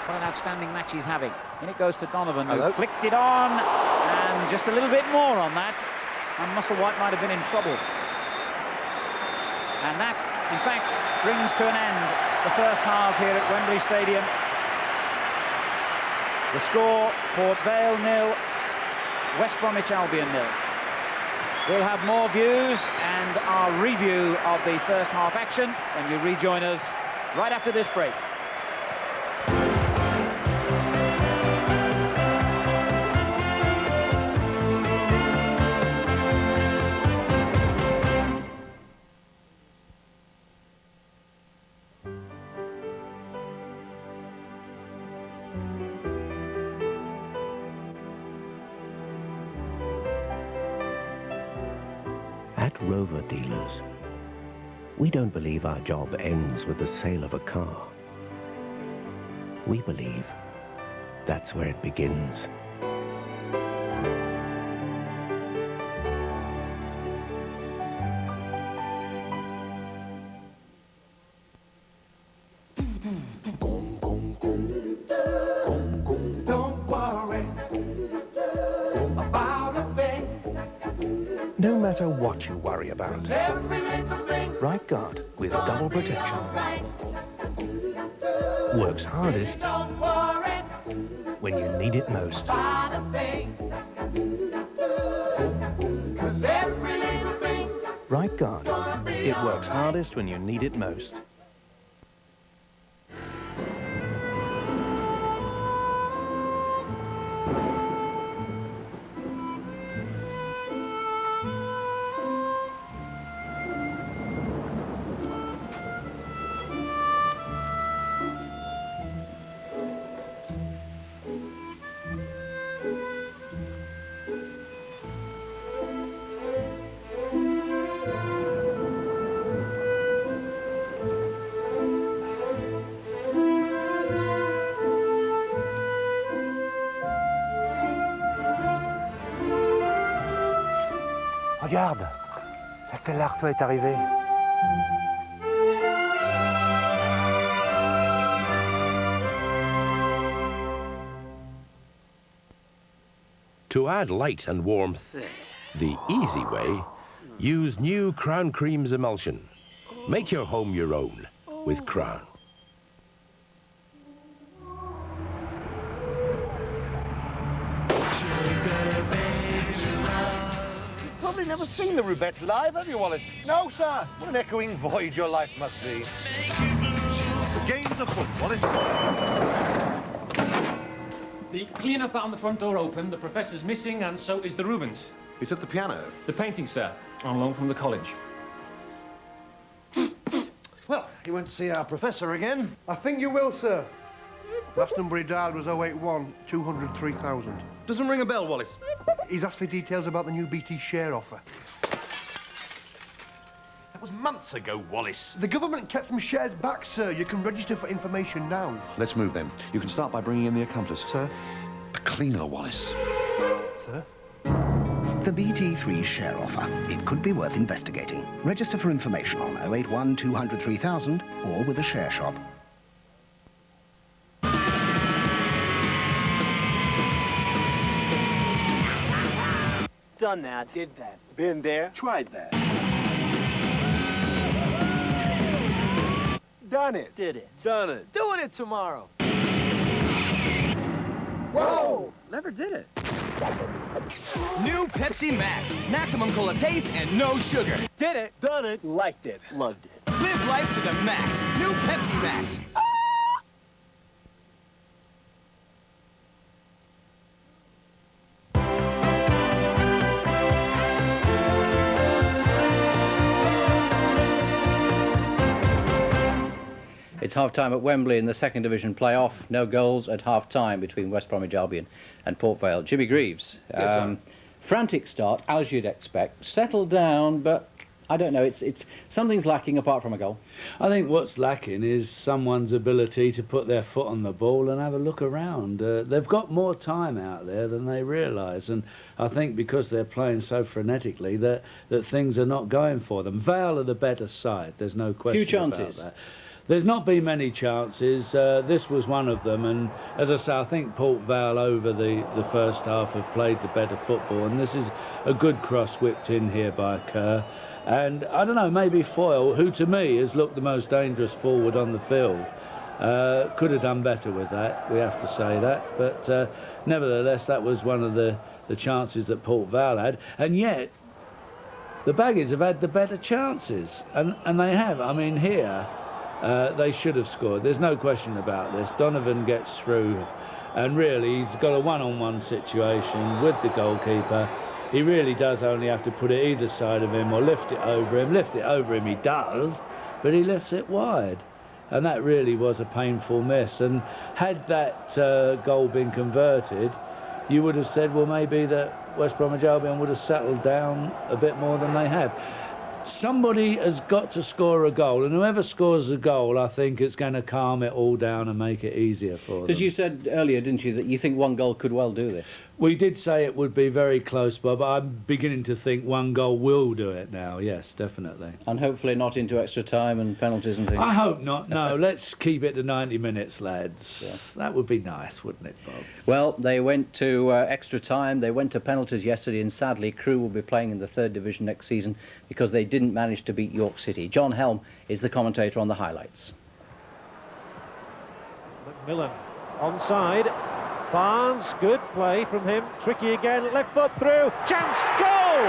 What an outstanding match he's having. In it goes to Donovan, who flicked it on, and just a little bit more on that, and Musselwhite might have been in trouble. And that, in fact, brings to an end the first half here at Wembley Stadium. The score, Port Vale 0, West Bromwich Albion 0. We'll have more views and our review of the first half action when you rejoin us right after this break. At Rover Dealers, we don't believe our job ends with the sale of a car. We believe that's where it begins. Don't worry about a thing. No matter what you worry about, Every little thing Right Guard with double protection works hardest don't worry when you need it most. about a thing. 'Cause every little thing Right Guard, it works hardest when you need it most. Regarde, la Stella Artois est arrivée. To add light and warmth, the easy way, use new Crown Creams emulsion. Make your home your own with Crown. Probably never seen the Rubettes live, have you, Wallace? No, sir. What an echoing void your life must be. The game's afoot, Wallace. The cleaner found the front door open, the professor's missing, and so is the Rubens. He took the piano? The painting, sir, on loan from the college. Well, he went to see our professor again. I think you will, sir. Last number he dialed was 081 203,000. Doesn't ring a bell, Wallace. He's asked for details about the new BT share offer. That was months ago, Wallace. The government kept some shares back, sir. You can register for information now. Let's move then. You can start by bringing in the accomplice. Sir? The cleaner, Wallace. Sir? The BT3 share offer. It could be worth investigating. Register for information on 081 203,000 or with a share shop. Done that, did that. Been there, tried that. Done it. Did it. Done it. Doing it tomorrow. Whoa! Never did it. New Pepsi Max. Maximum cola taste and no sugar. Did it. Done it. Liked it. Loved it. Live life to the max. New Pepsi Max. It's half-time at Wembley in the second division playoff. No goals at half-time between West Bromwich Albion and Port Vale. Jimmy Greaves, Yes, frantic start, as you'd expect. Settled down, but I don't know, it's something's lacking apart from a goal. I think what's lacking is someone's ability to put their foot on the ball and have a look around. They've got more time out there than they realise, and I think because they're playing so frenetically that things are not going for them. Vale are the better side, there's no question Few chances. about that. There's not been many chances. This was one of them, and as I say, I think Port Vale over the first half have played the better football, and this is a good cross whipped in here by Kerr. And I don't know, maybe Foyle, who to me has looked the most dangerous forward on the field, could have done better with that, we have to say that. But nevertheless, that was one of the chances that Port Vale had, and yet the Baggies have had the better chances, and they have. I mean, here they should have scored. There's no question about this. Donovan gets through, and really he's got a one-on-one situation with the goalkeeper. He really does only have to put it either side of him or lift it over him. Lift it over him he does, but he lifts it wide. And that really was a painful miss. And had that goal been converted, you would have said, well, maybe that West Bromwich Albion would have settled down a bit more than they have. Somebody has got to score a goal, and whoever scores a goal, I think it's going to calm it all down and make it easier for them. Because you said earlier, didn't you, that you think one goal could well do this? We did say it would be very close, Bob. I'm beginning to think one goal will do it now, yes, definitely. And hopefully not into extra time and penalties and things? I hope not, no. Let's keep it to 90 minutes, lads. Yeah. That would be nice, wouldn't it, Bob? Well, they went to extra time, they went to penalties yesterday, and sadly Crewe will be playing in the third division next season because they didn't manage to beat York City. John Helm is the commentator on the highlights. Macmillan onside. Barnes, good play from him. Tricky again, left foot through. Chance, goal!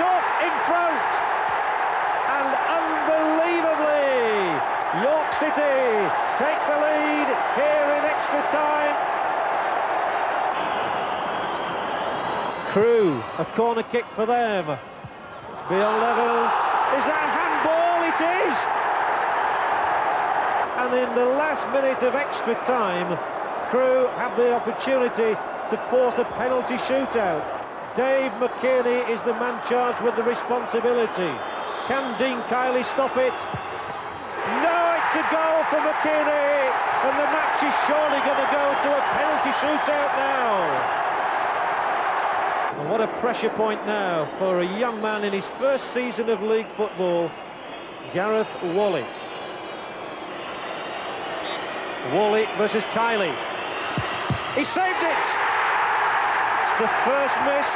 York in front. And unbelievably, York City take the lead here in extra time. Crewe, a corner kick for them. It's beyond levels. Is that handball? It is! And in the last minute of extra time, Crewe have the opportunity to force a penalty shootout. Dave McKinney is the man charged with the responsibility. Can Dean Kiley stop it? No, it's a goal for McKinney, and the match is surely going to go to a penalty shootout now. And what a pressure point now for a young man in his first season of league football, Gareth Whalley. Whalley versus Kiley. He saved it! It's the first miss.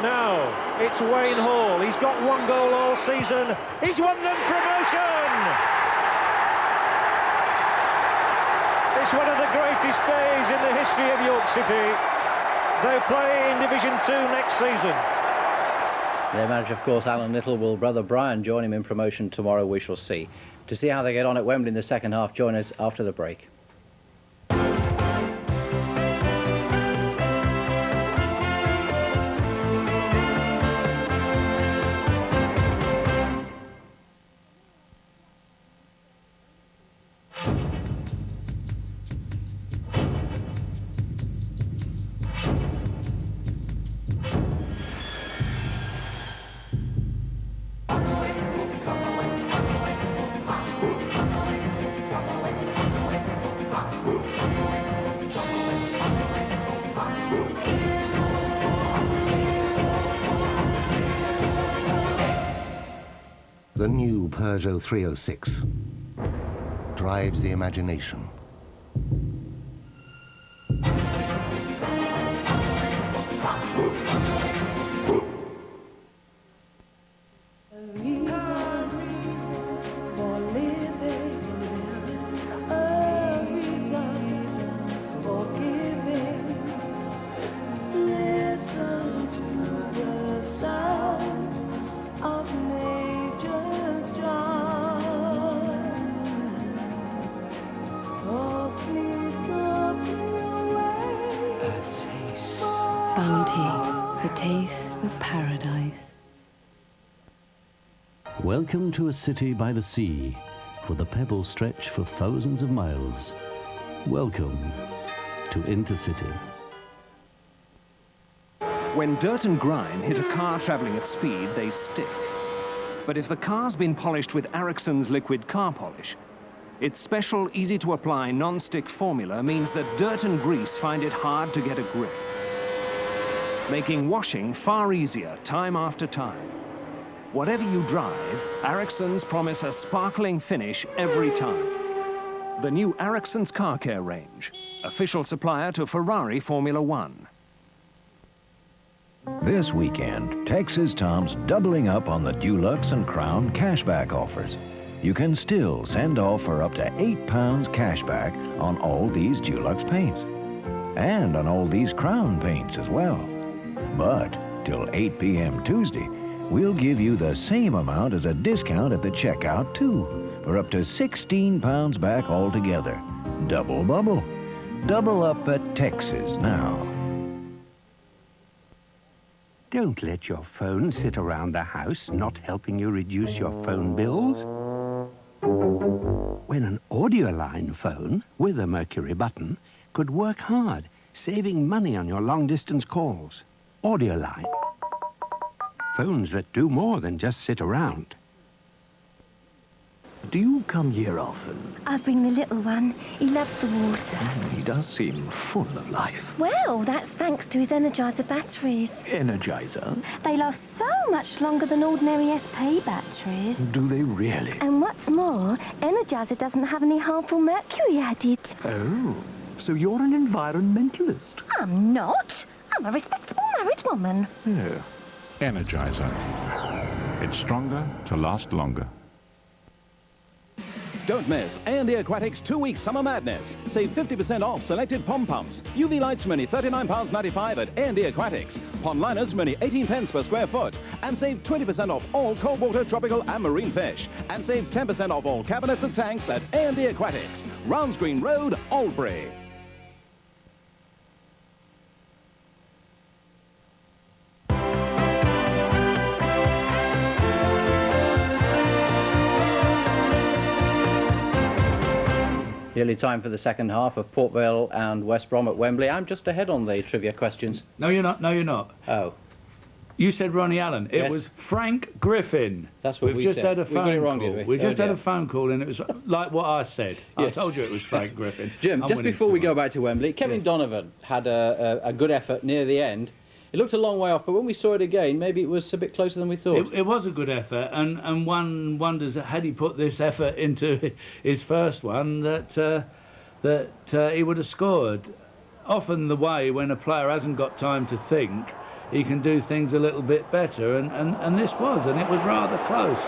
Now, it's Wayne Hall. He's got one goal all season. He's won them promotion! It's one of the greatest days in the history of York City. They'll play in Division 2 next season. Their manager, of course, Alan Little, will brother Brian join him in promotion tomorrow, we shall see. To see how they get on at Wembley in the second half, join us after the break. The new Peugeot 306 drives the imagination. Bounty, the taste of paradise. Welcome to a city by the sea, where the pebbles stretch for thousands of miles. Welcome to Intercity. When dirt and grime hit a car travelling at speed, they stick. But if the car's been polished with Ericsson's liquid car polish, its special, easy-to-apply, non-stick formula means that dirt and grease find it hard to get a grip, making washing far easier time after time. Whatever you drive, Ericsson's promise a sparkling finish every time. The new Ericsson's Car Care range, official supplier to Ferrari Formula One. This weekend, Texas Tom's doubling up on the Dulux and Crown cashback offers. You can still send off for up to £8 cashback on all these Dulux paints. And on all these Crown paints as well. But till 8 p.m. Tuesday, we'll give you the same amount as a discount at the checkout, too, for up to £16 back altogether. Double bubble. Double up at Texas now. Don't let your phone sit around the house, not helping you reduce your phone bills. When an Audioline phone with a Mercury button could work hard, saving money on your long-distance calls. Audioline. Phones that do more than just sit around. Do you come here often? I bring the little one. He loves the water. He does seem full of life. Well, that's thanks to his Energizer batteries. Energizer? They last so much longer than ordinary SP batteries. Do they really? And what's more, Energizer doesn't have any harmful mercury added. Oh, so you're an environmentalist? I'm not. I'm a respectable married woman. Oh. Energizer. It's stronger to last longer. Don't miss A&E Aquatics 2-week summer madness. Save 50% off selected pond pumps. UV lights from only £39.95 at A&E Aquatics. Pond liners from only 18 pence per square foot. And save 20% off all cold water, tropical and marine fish. And save 10% off all cabinets and tanks at A&E Aquatics. Rounds Green Road, Albury. Nearly time for the second half of Port Vale and West Brom at Wembley. I'm just ahead on the trivia questions. No, you're not. No, you're not. Oh. You said Ronnie Allen. It Yes. was Frank Griffin. That's what We've we just said. had a We got phone it wrong, call. did we? We just Oh, had dear. a phone call, and it was like what I said. Yes. I told you it was Frank Griffin. Jim, I'm just winning before we tomorrow. go back to Wembley, Kevin Yes. Donovan had a good effort near the end. It looked a long way off, but when we saw it again, maybe it was a bit closer than we thought. It was a good effort, and one wonders, had he put this effort into his first one, that he would have scored. Often the way when a player hasn't got time to think, he can do things a little bit better, and this was, and it was rather close,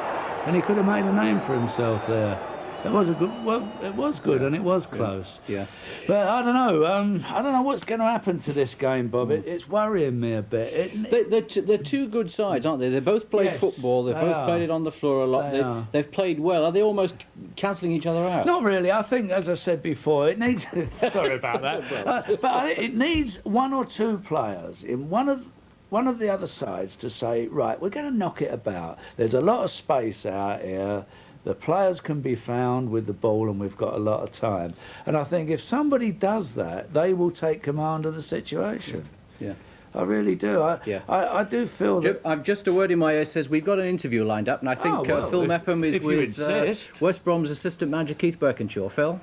and he could have made a name for himself there. It was a good, well, it was good, and it was close. Yeah. But I don't know what's going to happen to this game, Bob. It's worrying me a bit. They're two good sides, aren't they? They both play Yes, football. They've they both are. played it on the floor a lot. They are. They've played well. Are they almost cancelling each other out? Not really. I think, as I said before, it needs... Sorry about that. But it needs one or two players in one of the other sides to say, right, we're going to knock it about. There's a lot of space out here. The players can be found with the ball, and we've got a lot of time. And I think if somebody does that, they will take command of the situation. Yeah. I really do. I do feel that... I've just a word in my ear says we've got an interview lined up, and I think well, Phil Mepham is if you with insist. West Brom's assistant manager Keith Birkinshaw. Phil?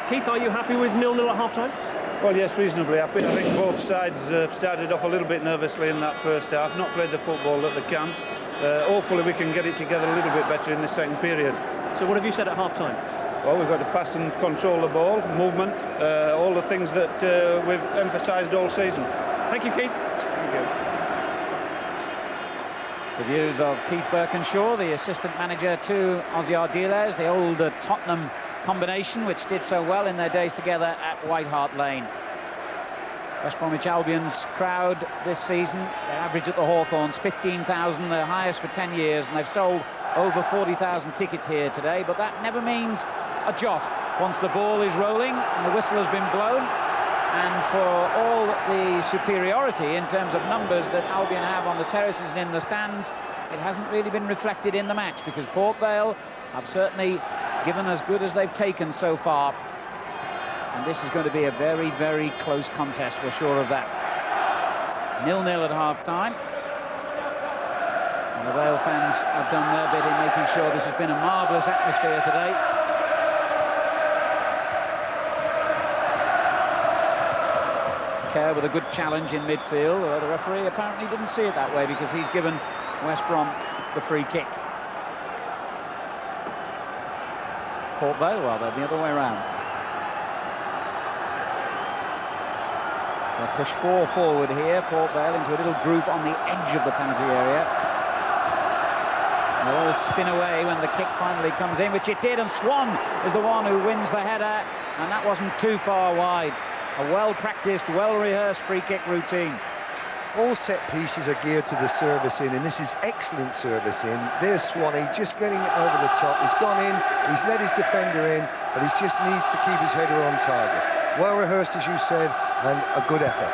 Keith, are you happy with 0-0 at half-time? Well, yes, reasonably happy. I think both sides have started off a little bit nervously in that first half, not played the football that they can. Hopefully we can get it together a little bit better in the second period. So what have you said at half-time? Well, we've got to pass and control the ball, movement, all the things that we've emphasised all season. Thank you, Keith. Thank you. The views of Keith Birkinshaw, the assistant manager to Ozzy Ardiles, the old Tottenham combination which did so well in their days together at White Hart Lane. West Bromwich Albion's crowd this season, their average at the Hawthorns, 15,000, their highest for 10 years, and they've sold over 40,000 tickets here today, but that never means a jot once the ball is rolling and the whistle has been blown And for all the superiority in terms of numbers that Albion have on the terraces and in the stands, it hasn't really been reflected in the match, because Port Vale have certainly given as good as they've taken so far. And this is going to be a very, very close contest, we're sure of that. 0-0 at half-time. And the Vale fans have done their bit in making sure this has been a marvellous atmosphere today. Kerr with a good challenge in midfield, although the referee apparently didn't see it that way, because he's given West Brom the free kick. Port Vale, well, they're the other way around. They'll push 4 forward here, Port Vale, into a little group on the edge of the penalty area. They'll all spin away when the kick finally comes in, which it did, and Swan is the one who wins the header, and that wasn't too far wide. A well-practiced, well-rehearsed free-kick routine. All set pieces are geared to the service in, and this is excellent service in. There's Swanee just getting it over the top. He's gone in, he's let his defender in, but he just needs to keep his header on target. Well-rehearsed, as you said, and a good effort.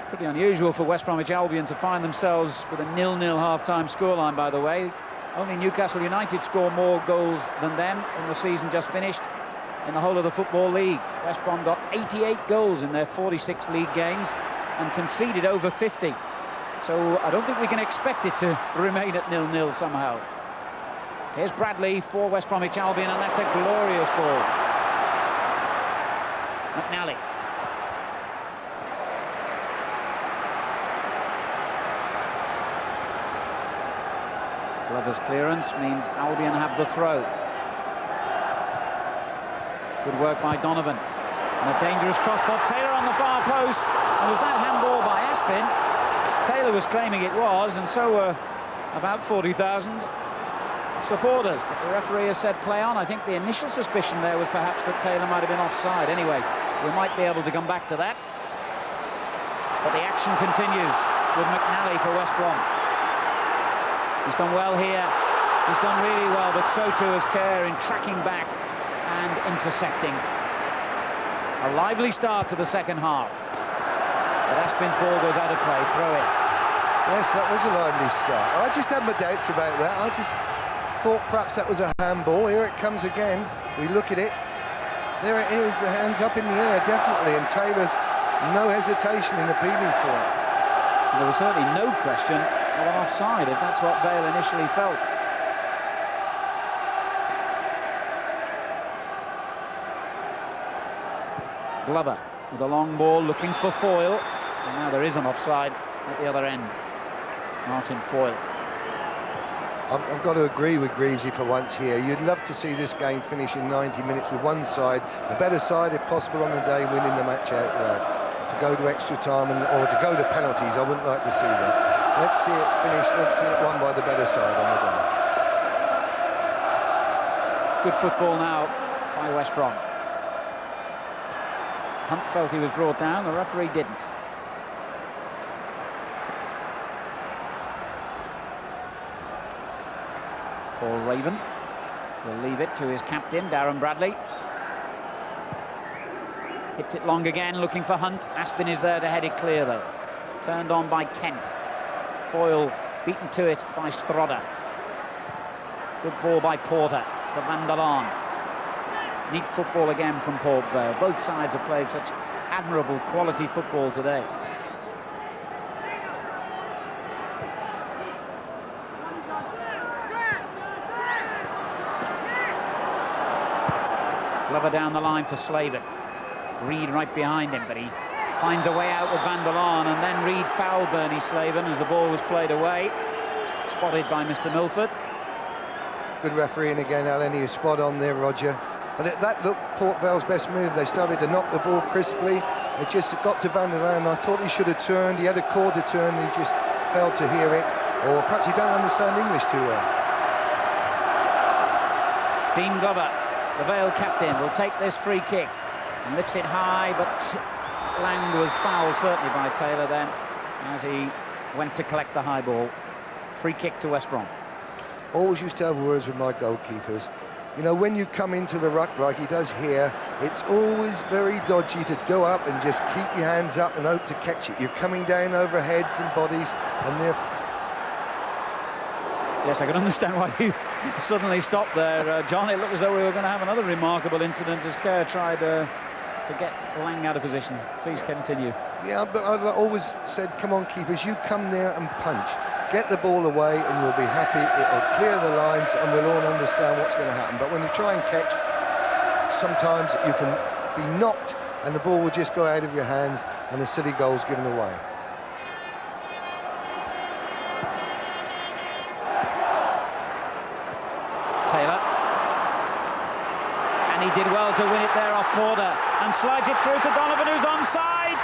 Pretty unusual for West Bromwich Albion to find themselves with a 0-0 half-time scoreline, by the way. Only Newcastle United score more goals than them in the season just finished in the whole of the Football League. West Brom got 88 goals in their 46 league games and conceded over 50. So I don't think we can expect it to remain at 0-0 somehow. Here's Bradley for West Bromwich Albion, and that's a glorious ball. McNally. Glover's clearance means Albion have the throw. Good work by Donovan. And a dangerous cross by Taylor on the far post. And was that handball by Aspin? Taylor was claiming it was, and so were about 40,000 supporters. But the referee has said play on. I think the initial suspicion there was perhaps that Taylor might have been offside. Anyway, we might be able to come back to that. But the action continues with McNally for West Brom. He's done well here. He's done really well, but so too has Kerr in tracking back and intercepting. A lively start to the second half. But Aspin's ball goes out of play. Throw in. Yes, that was a lively start. I just had my doubts about that. I just thought perhaps that was a handball. Here it comes again. We look at it. There it is, the hands up in the air, definitely. And Taylor's no hesitation in appealing for it. And there was certainly no question of an offside, if that's what Vale initially felt. Glover with a long ball looking for Foyle, and now there is an offside at the other end. Martin Foyle. I've got to agree with Greavesy for once here. You'd love to see this game finish in 90 minutes with one side, the better side if possible on the day, winning the match outright. To go to extra time or to go to penalties, I wouldn't like to see that. Let's see it finished, let's see it won by the better side on the day. Good football now by West Brom. Hunt felt he was brought down, the referee didn't. Paul Raven will leave it to his captain, Darren Bradley. Hits it long again, looking for Hunt. Aspin is there to head it clear, though. Turned on by Kent. Foyle beaten to it by Strodder. Good ball by Porter to Van der Laan. Neat football again from Port Vale. Both sides have played such admirable quality football today. Glover down the line for Slaven. Reed right behind him, but he finds a way out with Van der Laan, and then Reed fouled Bernie Slaven as the ball was played away. Spotted by Mr. Milford. Good refereeing again, Alan. He was spot on there, Roger. But that looked Port Vale's best move. They started to knock the ball crisply. It just got to Van der Laan. I thought he should have turned. He had a quarter turn, and he just failed to hear it. Or perhaps he don't understand English too well. Dean Glover, the Vale captain, will take this free kick and lifts it high, but Lang was fouled certainly by Taylor then as he went to collect the high ball. Free kick to West Brom. Always used to have words with my goalkeepers. You know, when you come into the ruck like he does here, it's always very dodgy to go up and just keep your hands up and hope to catch it. You're coming down over heads and bodies, and therefore... Yes, I can understand why you suddenly stopped there, John. It looked as though we were going to have another remarkable incident as Kerr tried to get Lang out of position. Please continue. Yeah, but I always said, come on, keepers, you come there and punch. Get the ball away and you'll be happy. It'll clear the lines and we'll all understand what's going to happen. But when you try and catch, sometimes you can be knocked and the ball will just go out of your hands and a silly goal's given away. Taylor. And he did well to win it there off Porter and slides it through to Donovan, who's onside.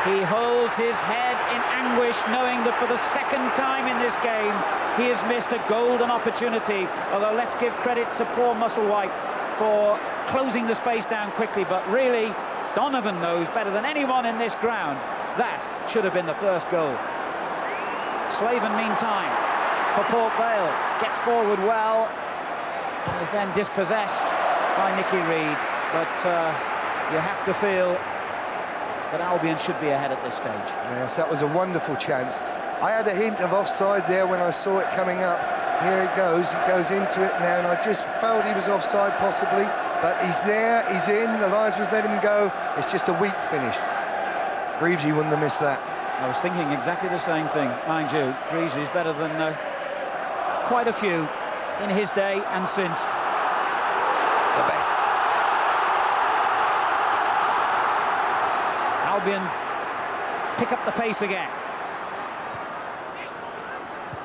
He holds his head in anguish, knowing that for the second time in this game, he has missed a golden opportunity. Although let's give credit to poor Musselwhite for closing the space down quickly. But really, Donovan knows better than anyone in this ground that should have been the first goal. Slaven, meantime, for Port Vale, gets forward well and is then dispossessed by Nicky Reed. But you have to feel that Albion should be ahead at this stage. Yes, that was a wonderful chance. I had a hint of offside there when I saw it coming up. Here it goes, he goes into it now, and I just felt he was offside possibly, but he's there, he's in, the linesman's let him go. It's just a weak finish. Greavesy wouldn't have missed that. I was thinking exactly the same thing, mind you. Greavesy's better than quite a few in his day and since. The best. Albion pick up the pace again.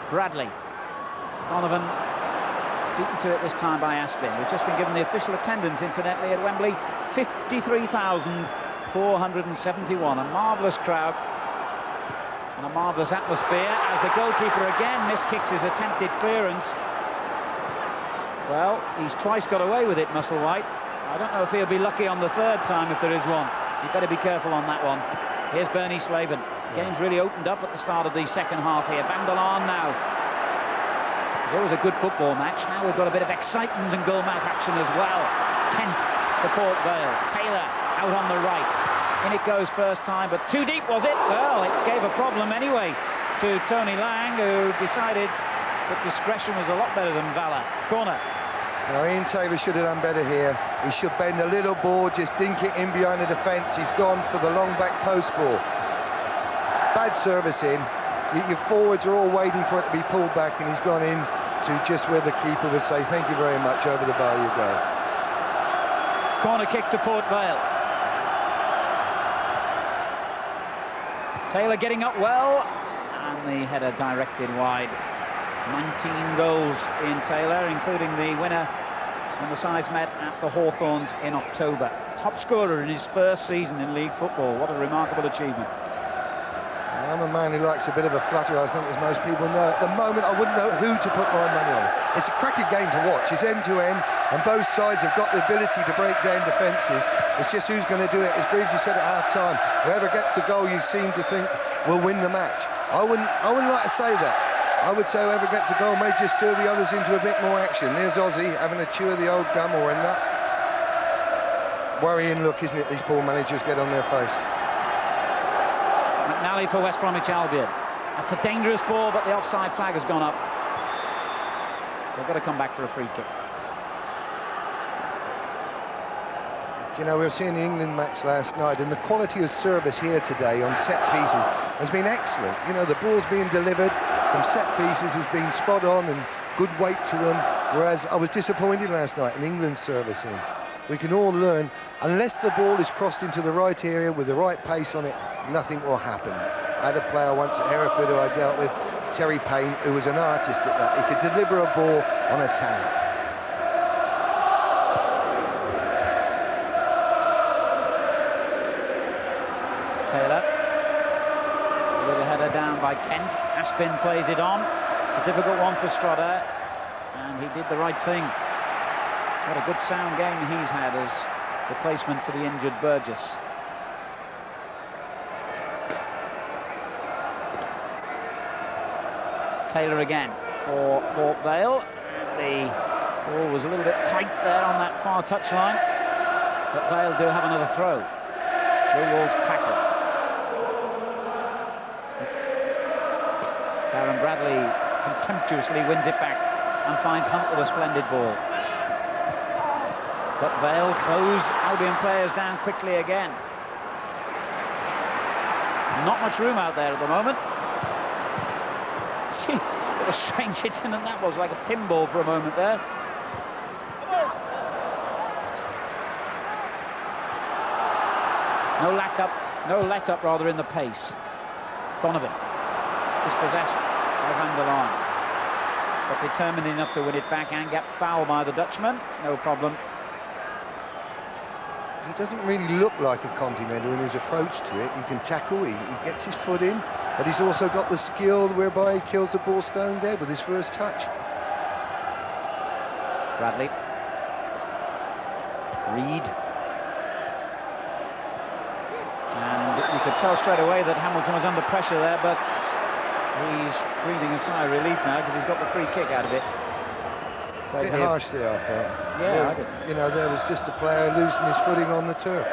Bradley. Donovan beaten to it this time by Aspin. We've just been given the official attendance, incidentally, at Wembley. 53,471. A marvellous crowd and a marvellous atmosphere as the goalkeeper again miskicks his attempted clearance. Well, he's twice got away with it, Musselwhite. I don't know if he'll be lucky on the third time if there is one. You better be careful on that one. Here's Bernie Slaven. The game's really opened up at the start of the second half here. Vandelaan now. It's always a good football match. Now we've got a bit of excitement and goal-mouth action as well. Kent for Port Vale. Taylor out on the right. In it goes first time, but too deep, was it? Well, it gave a problem anyway to Tony Lang, who decided that discretion was a lot better than valour. Corner. Now, Ian Taylor should have done better here. He should bend a little ball, just dink it in behind the defence. He's gone for the long back post ball. Bad service in. Your forwards are all waiting for it to be pulled back, and he's gone in to just where the keeper would say, thank you very much, over the bar you go. Corner kick to Port Vale. Taylor getting up well, and the header directed wide. 19 goals in Taylor, including the winner when the sides met at the Hawthorns in October. Top scorer in his first season in league football. What a remarkable achievement. I'm a man who likes a bit of a flutter, I think, as most people know. At the moment, I wouldn't know who to put my money on. It's a cracking game to watch. It's end-to-end, and both sides have got the ability to break down defences. It's just who's going to do it. As Greavesy said at half-time, whoever gets the goal you seem to think will win the match. I wouldn't like to say that. I would say whoever gets a goal may just stir the others into a bit more action. There's Ozzy having a chew of the old gum or a nut. Worrying look, isn't it? These poor managers get on their face. McNally for West Bromwich Albion. That's a dangerous ball, but the offside flag has gone up. They've got to come back for a free kick. You know, we were seeing the England match last night, and the quality of service here today on set pieces has been excellent. You know, the ball's being delivered from set pieces has been spot on and good weight to them, whereas I was disappointed last night in England's servicing. We can all learn, unless the ball is crossed into the right area with the right pace on it, nothing will happen. I had a player once at Hereford who I dealt with, Terry Payne, who was an artist at that. He could deliver a ball on a talent. Taylor. A little header down by Kent. Aspin plays it on. It's a difficult one for Strodder, and he did the right thing. What a good sound game he's had as replacement for the injured Burgess. Taylor again for Port Vale. the ball was a little bit tight there on that far touchline. But Vale do have another throw. Millwall's tackle. Darren Bradley contemptuously wins it back and finds Hunt with a splendid ball. But Vale close Albion players down quickly again. Not much room out there at the moment. See, what a strange hit in, and that was like a pinball for a moment there. No let up rather in the pace. Donovan dispossessed by Van der Laan, but determined enough to win it back and get fouled by the Dutchman. No problem. He doesn't really look like a continental in his approach to it. He can tackle, he gets his foot in, but he's also got the skill whereby he kills the ball stone dead with his first touch. Bradley. Reed. And you could tell straight away that Hamilton was under pressure there, but he's breathing a sigh of relief now because he's got the free kick out of it. A bit harsh there, I felt. Yeah, you know, there was just a player losing his footing on the turf.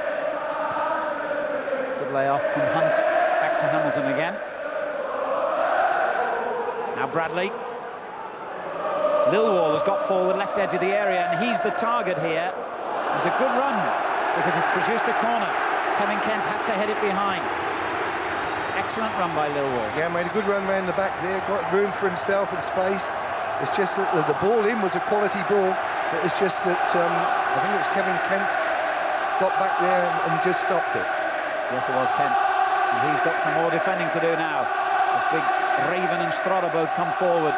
Good layoff from Hunt, back to Hamilton again. Now Bradley. Lilwall has got forward left edge of the area, and he's the target here. It's a good run because it's produced a corner. Kevin Kent had to head it behind. Excellent run by Lilwall. Yeah, made a good run round the back there, got room for himself and space. It's just that the ball in was a quality ball, but it's just that I think it's Kevin Kent got back there and just stopped it. Yes, it was Kent. And he's got some more defending to do now. As big Raven and Strada both come forward.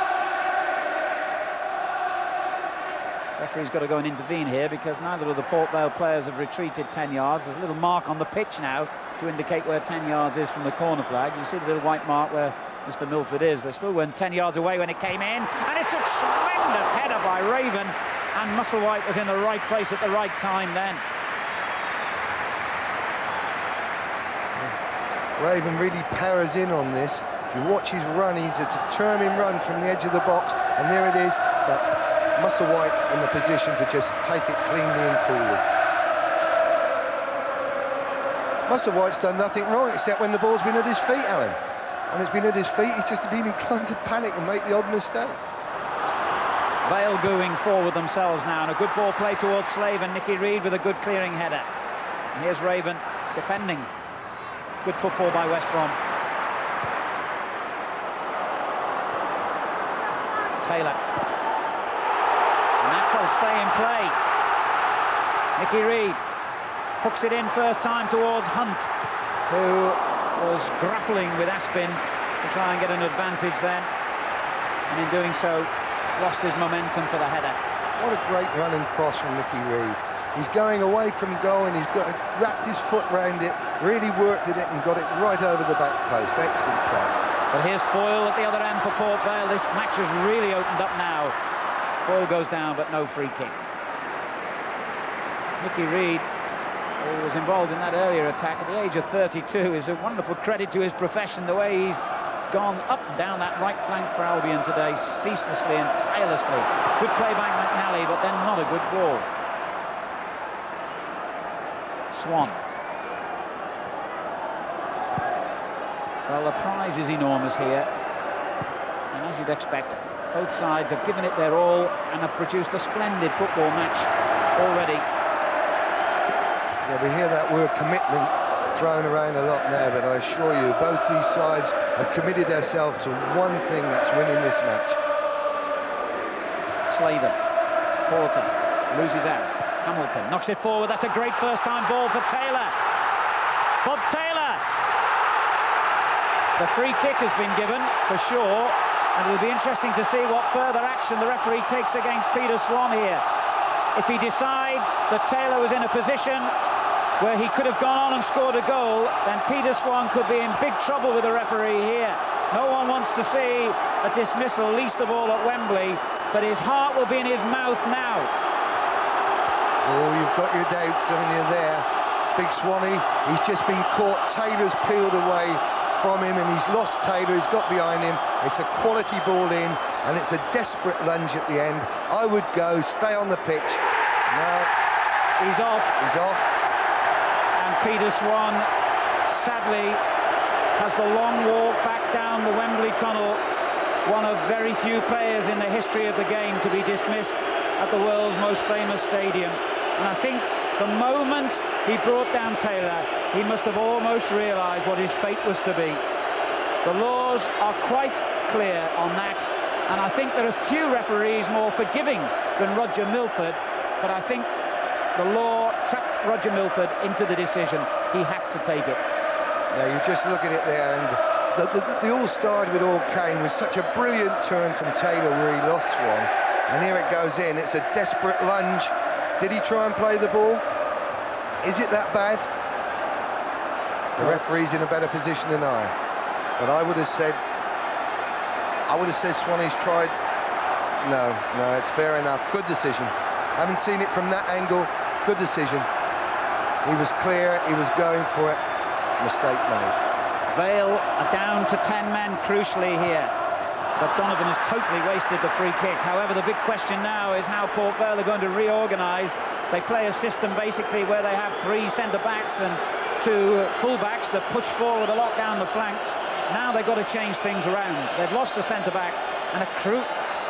Referee's got to go and intervene here because neither of the Port Vale players have retreated 10 yards. There's a little mark on the pitch now to indicate where 10 yards is from the corner flag. You see the little white mark where Mr. Milford is. They still went 10 yards away when it came in, and it's a tremendous header by Raven, and Musselwhite was in the right place at the right time then. Raven really powers in on this. If you watch his run, he's a determined run from the edge of the box, and there it is. But Musselwhite in the position to just take it cleanly and coolly. Musselwhite's done nothing wrong except when the ball's been at his feet, Alan. When it's been at his feet, he's just been inclined to panic and make the odd mistake. Vale going forward themselves now, and a good ball play towards Slave, and Nicky Reed with a good clearing header. And here's Raven defending. Good football by West Brom. Taylor. And that will stay in play. Nicky Reed hooks it in first time towards Hunt, who was grappling with Aspin to try and get an advantage then, and in doing so lost his momentum for the header. What a great running cross from Nicky Reed. He's going away from goal and he's got wrapped his foot round it, really worked at it and got it right over the back post. Excellent play. But here's Foyle at the other end for Port Vale. This match has really opened up now. Foyle goes down, but no free kick. Nicky Reed, who was involved in that earlier attack at the age of 32, is a wonderful credit to his profession, the way he's gone up and down that right flank for Albion today, ceaselessly and tirelessly. Good play by McNally, but then not a good ball. Swan. Well, the prize is enormous here, and as you'd expect, both sides have given it their all and have produced a splendid football match already. Yeah, we hear that word commitment thrown around a lot now, but I assure you, both these sides have committed themselves to one thing, that's winning this match. Slaven, Porter, loses out. Hamilton knocks it forward. That's a great first-time ball for Taylor. Bob Taylor. The free kick has been given, for sure, and it'll be interesting to see what further action the referee takes against Peter Swan here. If he decides that Taylor was in a position where he could have gone on and scored a goal, then Peter Swan could be in big trouble with the referee here. No one wants to see a dismissal, least of all at Wembley, but his heart will be in his mouth now. Oh, you've got your doubts when you're there. Big Swanee, he's just been caught. Taylor's peeled away from him and he's lost Taylor. He's got behind him. It's a quality ball in, and it's a desperate lunge at the end. I would go, stay on the pitch. No. He's off. He's off. And Peter Swan, sadly, has the long walk back down the Wembley tunnel. One of very few players in the history of the game to be dismissed at the world's most famous stadium. And I think the moment he brought down Taylor, he must have almost realised what his fate was to be. The laws are quite clear on that, and I think there are few referees more forgiving than Roger Milford, but I think the law trapped Roger Milford into the decision. He had to take it. Yeah, you just look at it there, and the all started with all came with such a brilliant turn from Taylor where he lost one, and here it goes in. It's a desperate lunge. Did he try and play the ball? Is it that bad? The referee's in a better position than I. But I would have said Swanee's tried. No, it's fair enough. Good decision. Haven't seen it from that angle. Good decision. He was clear, he was going for it. Mistake made. Vale are down to 10 men crucially here. But Donovan has totally wasted the free kick. However, the big question now is how Port Vale are going to reorganise. They play a system basically where they have 3 centre-backs and 2 full-backs that push forward a lot down the flanks. Now they've got to change things around. They've lost a centre-back and a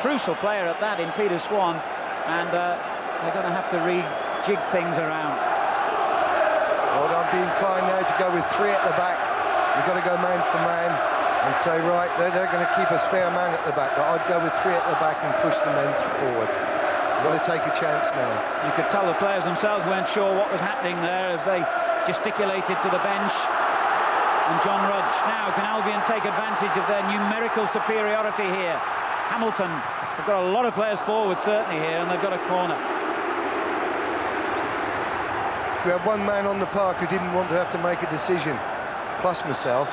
crucial player at that in Peter Swan, and they're going to have to rejig things around. Well, I'd be inclined now to go with 3 at the back. You've got to go man for man and say, right, they're going to keep a spare man at the back, but I'd go with 3 at the back and push the men forward. You've got to take a chance now. You could tell the players themselves weren't sure what was happening there as they gesticulated to the bench. And John Rudge. Now, can Albion take advantage of their numerical superiority here? Hamilton, they've got a lot of players forward certainly here, and they've got a corner. We had one man on the park who didn't want to have to make a decision, plus myself,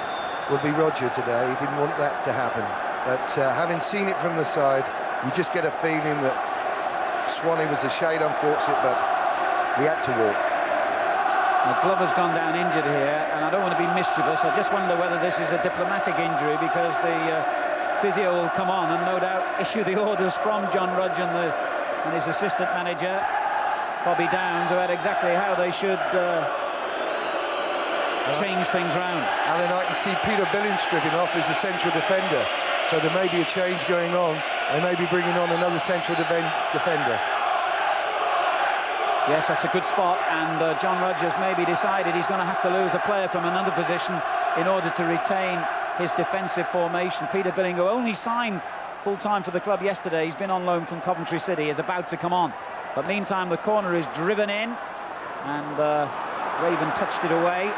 would be Roger today. He didn't want that to happen. But having seen it from the side, you just get a feeling that Swanee was a shade unfortunate, but he had to walk. Now, Glover's gone down injured here, and I don't want to be mischievous. I just wonder whether this is a diplomatic injury, because the physio will come on and no doubt issue the orders from John Rudge and his assistant manager, Bobby Downs, who had exactly how they should change things round. Alan, I can see Peter Billings stripping off as a central defender, so there may be a change going on. They may be bringing on another central defender. Yes, that's a good spot, and John Rudge has maybe decided he's going to have to lose a player from another position in order to retain his defensive formation. Peter Billing, who only signed full-time for the club yesterday, he's been on loan from Coventry City, is about to come on. But meantime, the corner is driven in, and Raven touched it away.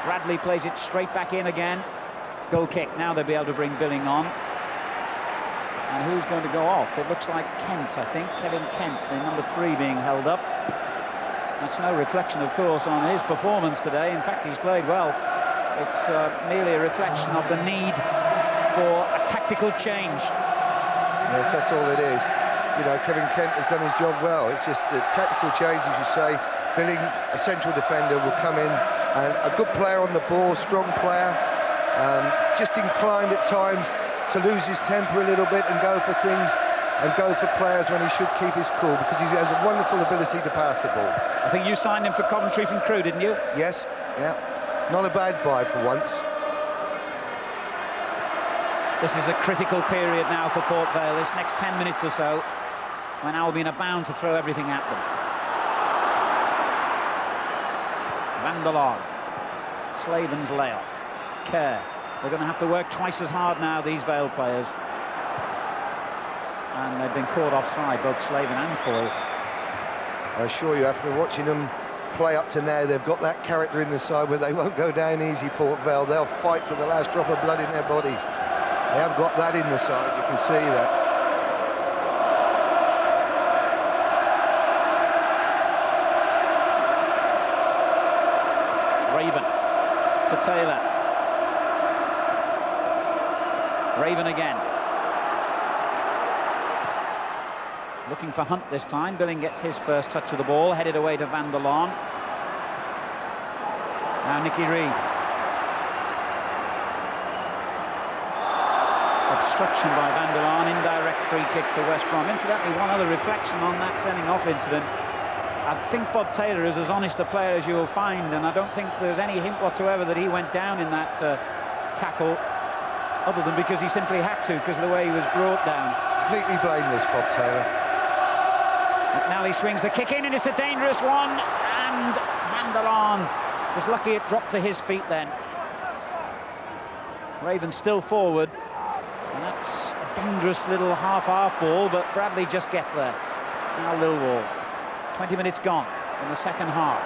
Bradley plays it straight back in again. Goal kick. Now they'll be able to bring Billing on. And who's going to go off? It looks like Kent, I think. Kevin Kent, the number 3 being held up. That's no reflection, of course, on his performance today. In fact, he's played well. It's merely a reflection of the need for a tactical change. Yes, that's all it is. You know, Kevin Kent has done his job well. It's just the tactical change, as you say. Billing, a central defender, will come in, and a good player on the ball, strong player, just inclined at times to lose his temper a little bit and go for things and go for players when he should keep his cool, because he has a wonderful ability to pass the ball. I think you signed him for Coventry from Crewe, didn't you? Yes, yeah. Not a bad buy for once. This is a critical period now for Port Vale, this next 10 minutes or so, when Albion are bound to throw everything at them. Van der Laan, Slaven's layoff, Kerr. They're going to have to work twice as hard now, these Vale players. And they've been caught offside, both Slaven and Foyle. I assure you, after watching them play up to now, they've got that character in the side where they won't go down easy, Port Vale. They'll fight to the last drop of blood in their bodies. They have got that in the side, you can see that. Raven to Taylor. Raven again. Looking for Hunt this time. Billing gets his first touch of the ball, headed away to Van der Laan. Now Nicky Reed. Obstruction by Van der Laan, indirect free kick to West Brom. Incidentally, one other reflection on that sending off incident. I think Bob Taylor is as honest a player as you will find, and I don't think there's any hint whatsoever that he went down in that tackle, other than because he simply had to, because of the way he was brought down. Completely blameless, Bob Taylor. McNally swings the kick in, and it's a dangerous one, and Van der Laan was lucky it dropped to his feet then. Ravens still forward, and that's a dangerous little half-half ball, but Bradley just gets there. Now Lilwall. 20 minutes gone in the second half.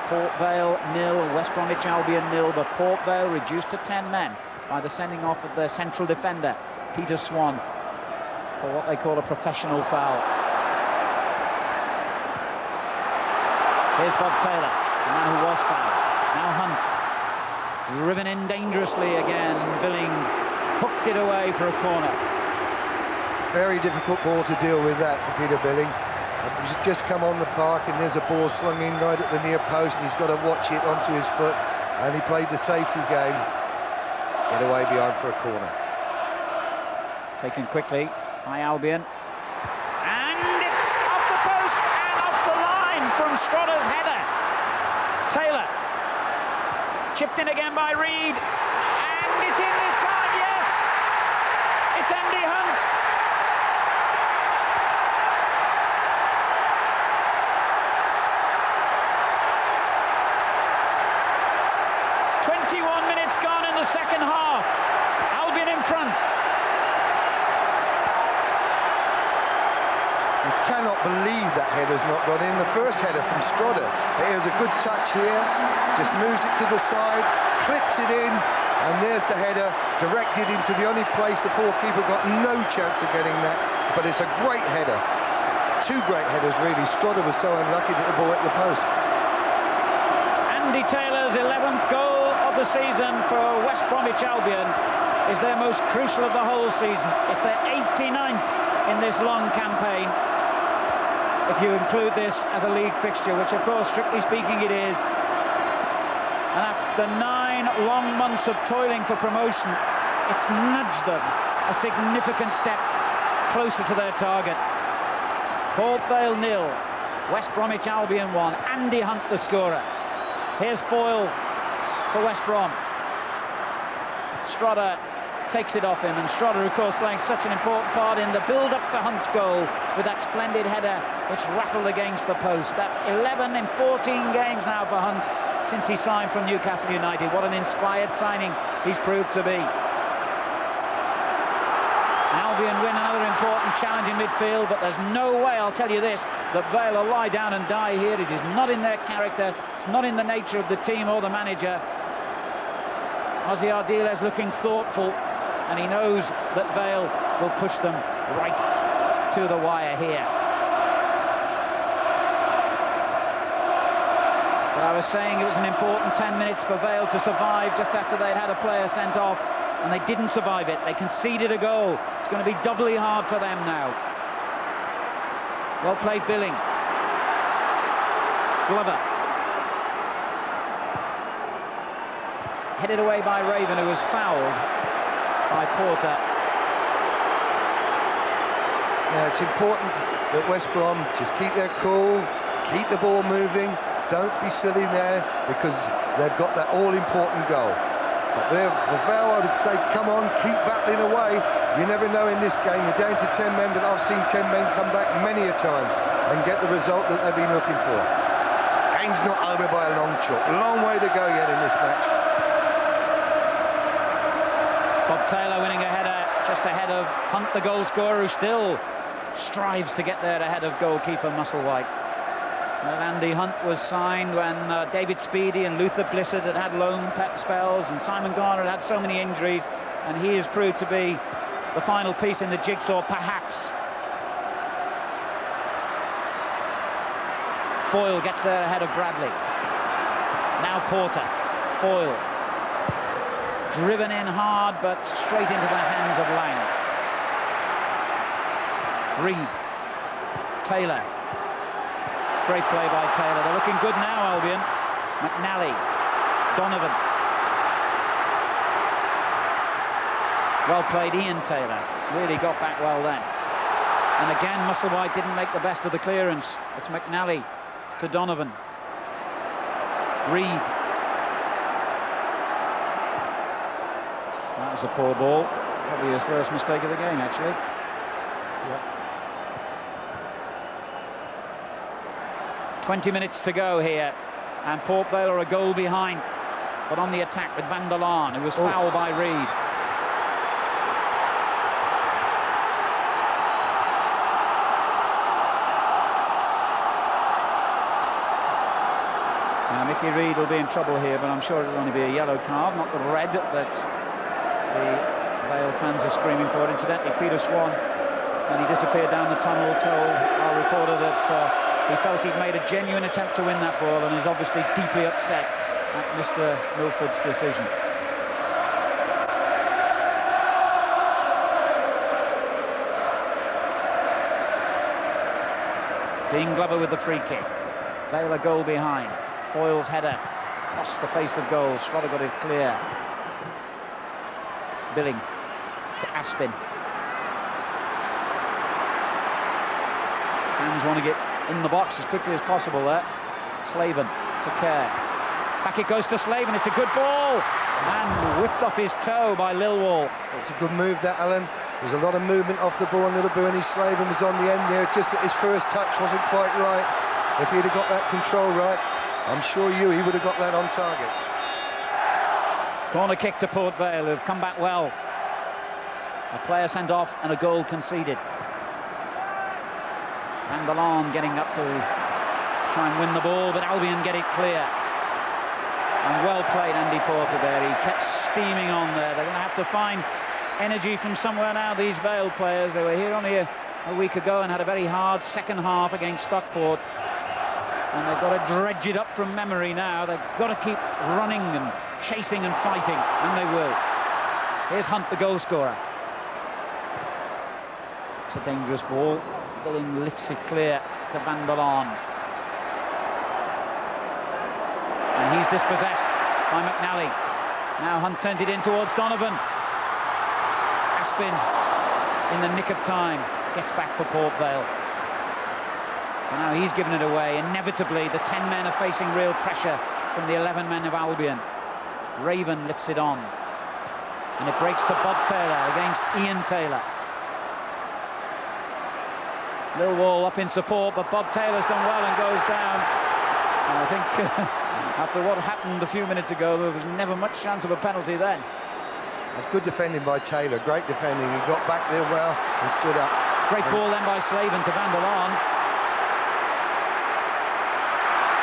Port Vale 0, West Bromwich Albion 0, but Port Vale reduced to 10 men by the sending off of their central defender, Peter Swan, for what they call a professional foul. Here's Bob Taylor, the man who was fouled. Now Hunt, driven in dangerously again. Billing hooked it away for a corner. Very difficult ball to deal with that for Peter Billing. He's just come on the park, and there's a ball slung in right at the near post, and he's got to watch it onto his foot, and he played the safety game. Get away behind for a corner. Taken quickly by Albion. And it's off the post and off the line from Strotter's header. Taylor. Chipped in again by Reed. And it's in this time, yes! It's Andy Hunt. Gone in the second half. Albion in front. You cannot believe that header's not gone in. The first header from Strotter. There's a good touch here. Just moves it to the side, clips it in, and there's the header directed into the only place the poor keeper got no chance of getting that. But it's a great header. Two great headers, really. Strotter was so unlucky that the ball hit the post. Andy Taylor's 11th goal of the season for West Bromwich Albion is their most crucial of the whole season. It's their 89th in this long campaign, if you include this as a league fixture, which of course, strictly speaking, it is. And after 9 long months of toiling for promotion, it's nudged them a significant step closer to their target. Port Vale 0, West Bromwich Albion 1. Andy Hunt the scorer. Here's Foyle for West Brom. Strotter takes it off him, and Strotter, of course, playing such an important part in the build-up to Hunt's goal with that splendid header which rattled against the post. That's 11 in 14 games now for Hunt since he signed from Newcastle United. What an inspired signing he's proved to be. Albion win another important challenge in midfield, but there's no way, I'll tell you this, that Vale will lie down and die here. It is not in their character, it's not in the nature of the team or the manager. Ozzy Ardiles looking thoughtful, and he knows that Vale will push them right to the wire here. But I was saying it was an important 10 minutes for Vale to survive just after they'd had a player sent off, and they didn't survive it. They conceded a goal. It's going to be doubly hard for them now. Well played, Billing. Glover. Headed away by Raven, who was fouled by Porter. Yeah, it's important that West Brom just keep their cool, keep the ball moving, don't be silly there, because they've got that all-important goal. But there, for Vale, I would say, come on, keep battling away. You never know in this game. You're down to 10 men, but I've seen 10 men come back many a times and get the result that they've been looking for. Game's not over by a long chalk. A long way to go yet in this match. Bob Taylor winning a header just ahead of Hunt, the goal scorer, who still strives to get there ahead of goalkeeper Musselwhite. Well, Andy Hunt was signed when David Speedy and Luther Blissett had had loan spells, and Simon Garner had so many injuries, and he has proved to be the final piece in the jigsaw, perhaps. Foyle gets there ahead of Bradley. Now Porter. Foyle. Driven in hard, but straight into the hands of Lang. Reed. Taylor. Great play by Taylor. They're looking good now, Albion. McNally. Donovan. Well played, Ian Taylor. Really got back well then. And again, Musselwhite didn't make the best of the clearance. It's McNally to Donovan. Reed. That was a poor ball. Probably his first mistake of the game, actually. Yep. 20 minutes to go here, and Port Vale are a goal behind, but on the attack with Van der Laan, who was fouled by Reed. Now Mickey Reed will be in trouble here, but I'm sure it'll only be a yellow card, not the red that the Vale fans are screaming for. Incidentally, Peter Swan, when he disappeared down the tunnel, told our reporter that he felt he'd made a genuine attempt to win that ball and is obviously deeply upset at Mr. Milford's decision. Dean Glover with the free kick. Vale a goal behind. Foyle's header across the face of goal. Schroeder got it clear. Billing to Aspin. Fans want to get in the box as quickly as possible there. Slaven to Kerr. Back it goes to Slaven. It's a good ball. And whipped off his toe by Lilwall. It's a good move that, Alan. There's a lot of movement off the ball, and little Bernie Slaven was on the end there. Just that his first touch wasn't quite right. If he'd have got that control right, I'm sure he would have got that on target. Corner kick to Port Vale, who've come back well. A player sent off and a goal conceded. Van der Laan getting up to try and win the ball, but Albion get it clear. And well played, Andy Porter there. He kept steaming on there. They're going to have to find energy from somewhere now, these Vale players. They were here only a week ago and had a very hard second half against Stockport. And they've got to dredge it up from memory now. They've got to keep running and chasing and fighting, and they will. Here's Hunt, the goal scorer. It's a dangerous ball. Billing lifts it clear to Van der Laan. And he's dispossessed by McNally. Now Hunt turns it in towards Donovan. Aspin, in the nick of time, gets back for Port Vale. And now he's given it away. Inevitably, the 10 men are facing real pressure from the 11 men of Albion. Raven lifts it on. And it breaks to Bob Taylor against Ian Taylor. Lilwall up in support, but Bob Taylor's done well and goes down. And I think after what happened a few minutes ago, there was never much chance of a penalty then. That's good defending by Taylor, great defending. He got back there well and stood up. Great ball then by Slaven to Van der Laan.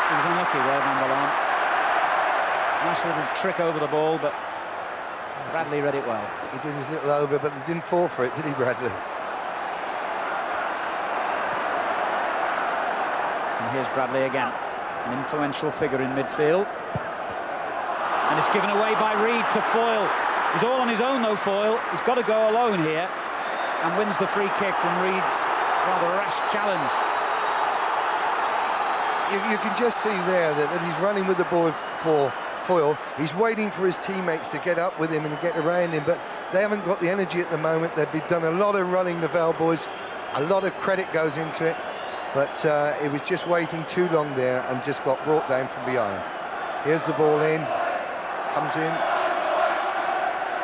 He was unlucky there, Van der Laan. Nice little trick over the ball, but Bradley read it well. He did his little over, but he didn't fall for it, did he, Bradley? And here's Bradley again, an influential figure in midfield. And it's given away by Reed to Foyle. He's all on his own though, Foyle. He's got to go alone here and wins the free kick from Reed's rather rash challenge. You can just see there that he's running with the ball for Foyle. He's waiting for his teammates to get up with him and get around him, but they haven't got the energy at the moment. They've done a lot of running, the Vale boys. A lot of credit goes into it, but it was just waiting too long there and just got brought down from behind. Here's the ball in, comes in.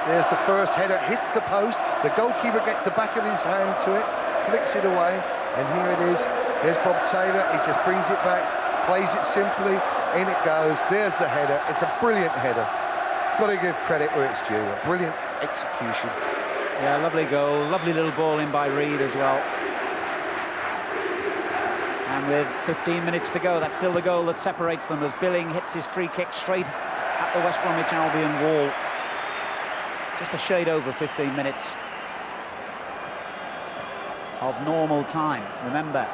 There's the first header, hits the post. The goalkeeper gets the back of his hand to it, flicks it away, and here it is. There's Bob Taylor, he just brings it back, plays it simply, in it goes. There's the header, it's a brilliant header. Got to give credit where it's due, a brilliant execution. Yeah, lovely goal, lovely little ball in by Reed as well. And with 15 minutes to go, that's still the goal that separates them as Billing hits his free kick straight at the West Bromwich Albion wall. Just a shade over 15 minutes of normal time. Remember,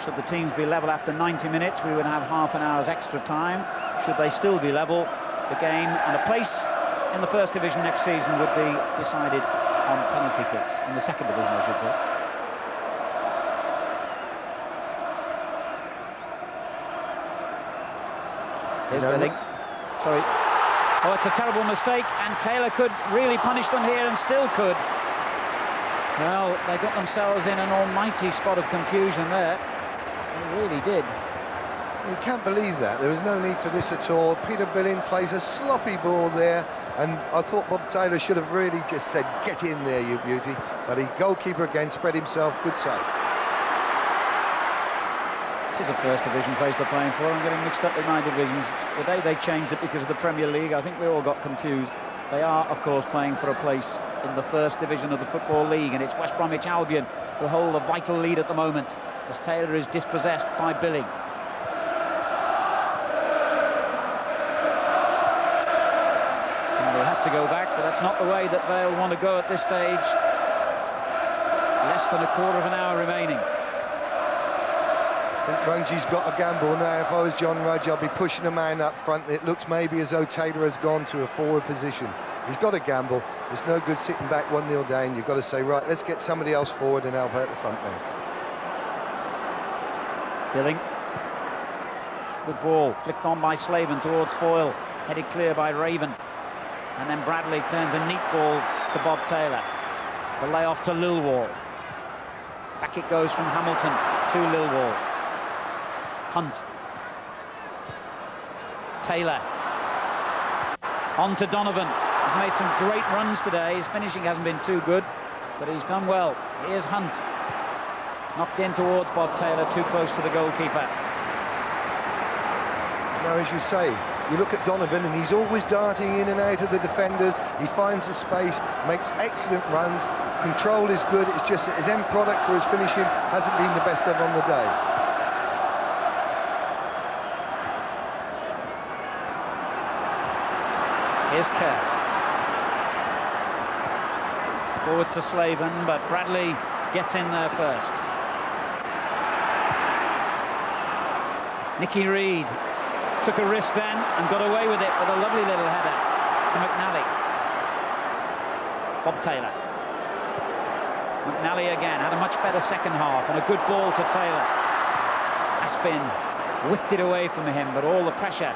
should the teams be level after 90 minutes, we would have half an hour's extra time. Should they still be level, the game and a place in the first division next season would be decided on penalty kicks. In the second division, I should say. Here's Billing. Sorry. Oh, it's a terrible mistake, and Taylor could really punish them here and still could. Well, they got themselves in an almighty spot of confusion there. They really did. You can't believe that. There was no need for this at all. Peter Billing plays a sloppy ball there, and I thought Bob Taylor should have really just said, get in there, you beauty. But the goalkeeper again spread himself. Good save. This is a first division place they're playing for. I'm getting mixed up with my divisions. The day they changed it because of the Premier League, I think we all got confused. They are, of course, playing for a place in the first division of the Football League, and it's West Bromwich Albion who hold the vital lead at the moment as Taylor is dispossessed by Billing. And they had to go back, but that's not the way that Vale want to go at this stage. Less than a quarter of an hour remaining. I think Runge's got a gamble now. If I was John Rudge, I'd be pushing a man up front. It looks maybe as though Taylor has gone to a forward position. He's got a gamble. It's no good sitting back 1-0 down. You've got to say, right, let's get somebody else forward and help out the front man. Billing. Good ball, flicked on by Slaven towards Foyle, headed clear by Raven. And then Bradley turns a neat ball to Bob Taylor. The layoff to Lilwall. Back it goes from Hamilton to Lilwall. Hunt. Taylor. On to Donovan. He's made some great runs today. His finishing hasn't been too good, but he's done well. Here's Hunt. Knocked in towards Bob Taylor, too close to the goalkeeper. Now, as you say, you look at Donovan and he's always darting in and out of the defenders. He finds the space, makes excellent runs. Control is good. It's just that his end product for his finishing hasn't been the best of on the day. Here's Kerr. Forward to Slaven, but Bradley gets in there first. Nicky Reed took a risk then and got away with it with a lovely little header to McNally. Bob Taylor. McNally again had a much better second half and a good ball to Taylor. Aspin whipped it away from him, but all the pressure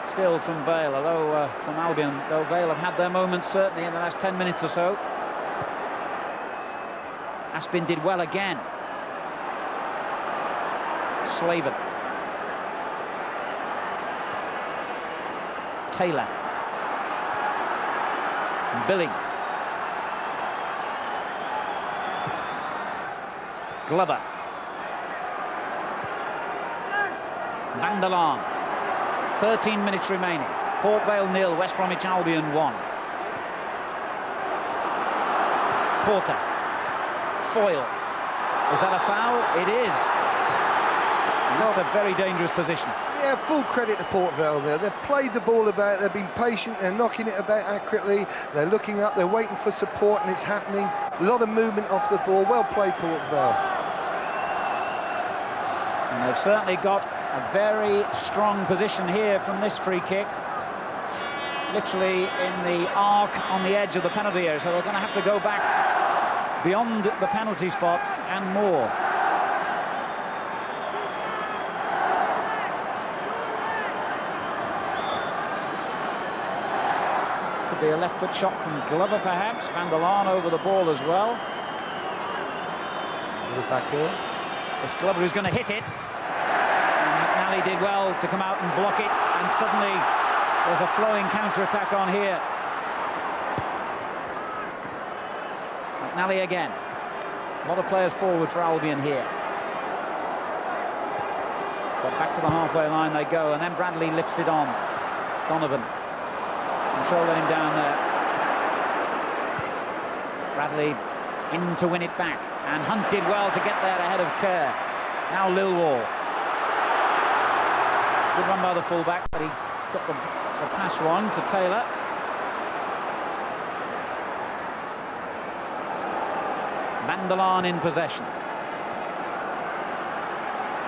still from Vale, although from Albion, though Vale have had their moments certainly in the last 10 minutes or so. Aspin did well again. Slaven. Taylor. And Billing. Glover. Van der Laan. 13 minutes remaining. Port Vale 0, West Bromwich Albion 1. Porter. Foyle. Is that a foul? It is. And that's a very dangerous position. Yeah, full credit to Port Vale there. They've played the ball about, they've been patient, they're knocking it about accurately, they're looking up, they're waiting for support, and it's happening. A lot of movement off the ball. Well played, Port Vale. And they've certainly got a very strong position here from this free kick. Literally in the arc on the edge of the penalty area, so they're going to have to go back beyond the penalty spot and more. Could be a left foot shot from Glover perhaps. Van der Laan over the ball as well. Back here. It's Glover who's going to hit it. McNally did well to come out and block it, and suddenly there's a flowing counter-attack on here. McNally again. A lot of players forward for Albion here. But back to the halfway line they go, and then Bradley lifts it on. Donovan. Control let him down there. Bradley in to win it back, and Hunt did well to get there ahead of Kerr. Now Lilwall. Good run by the fullback, but he got the pass wrong to Taylor. Van der Laan in possession.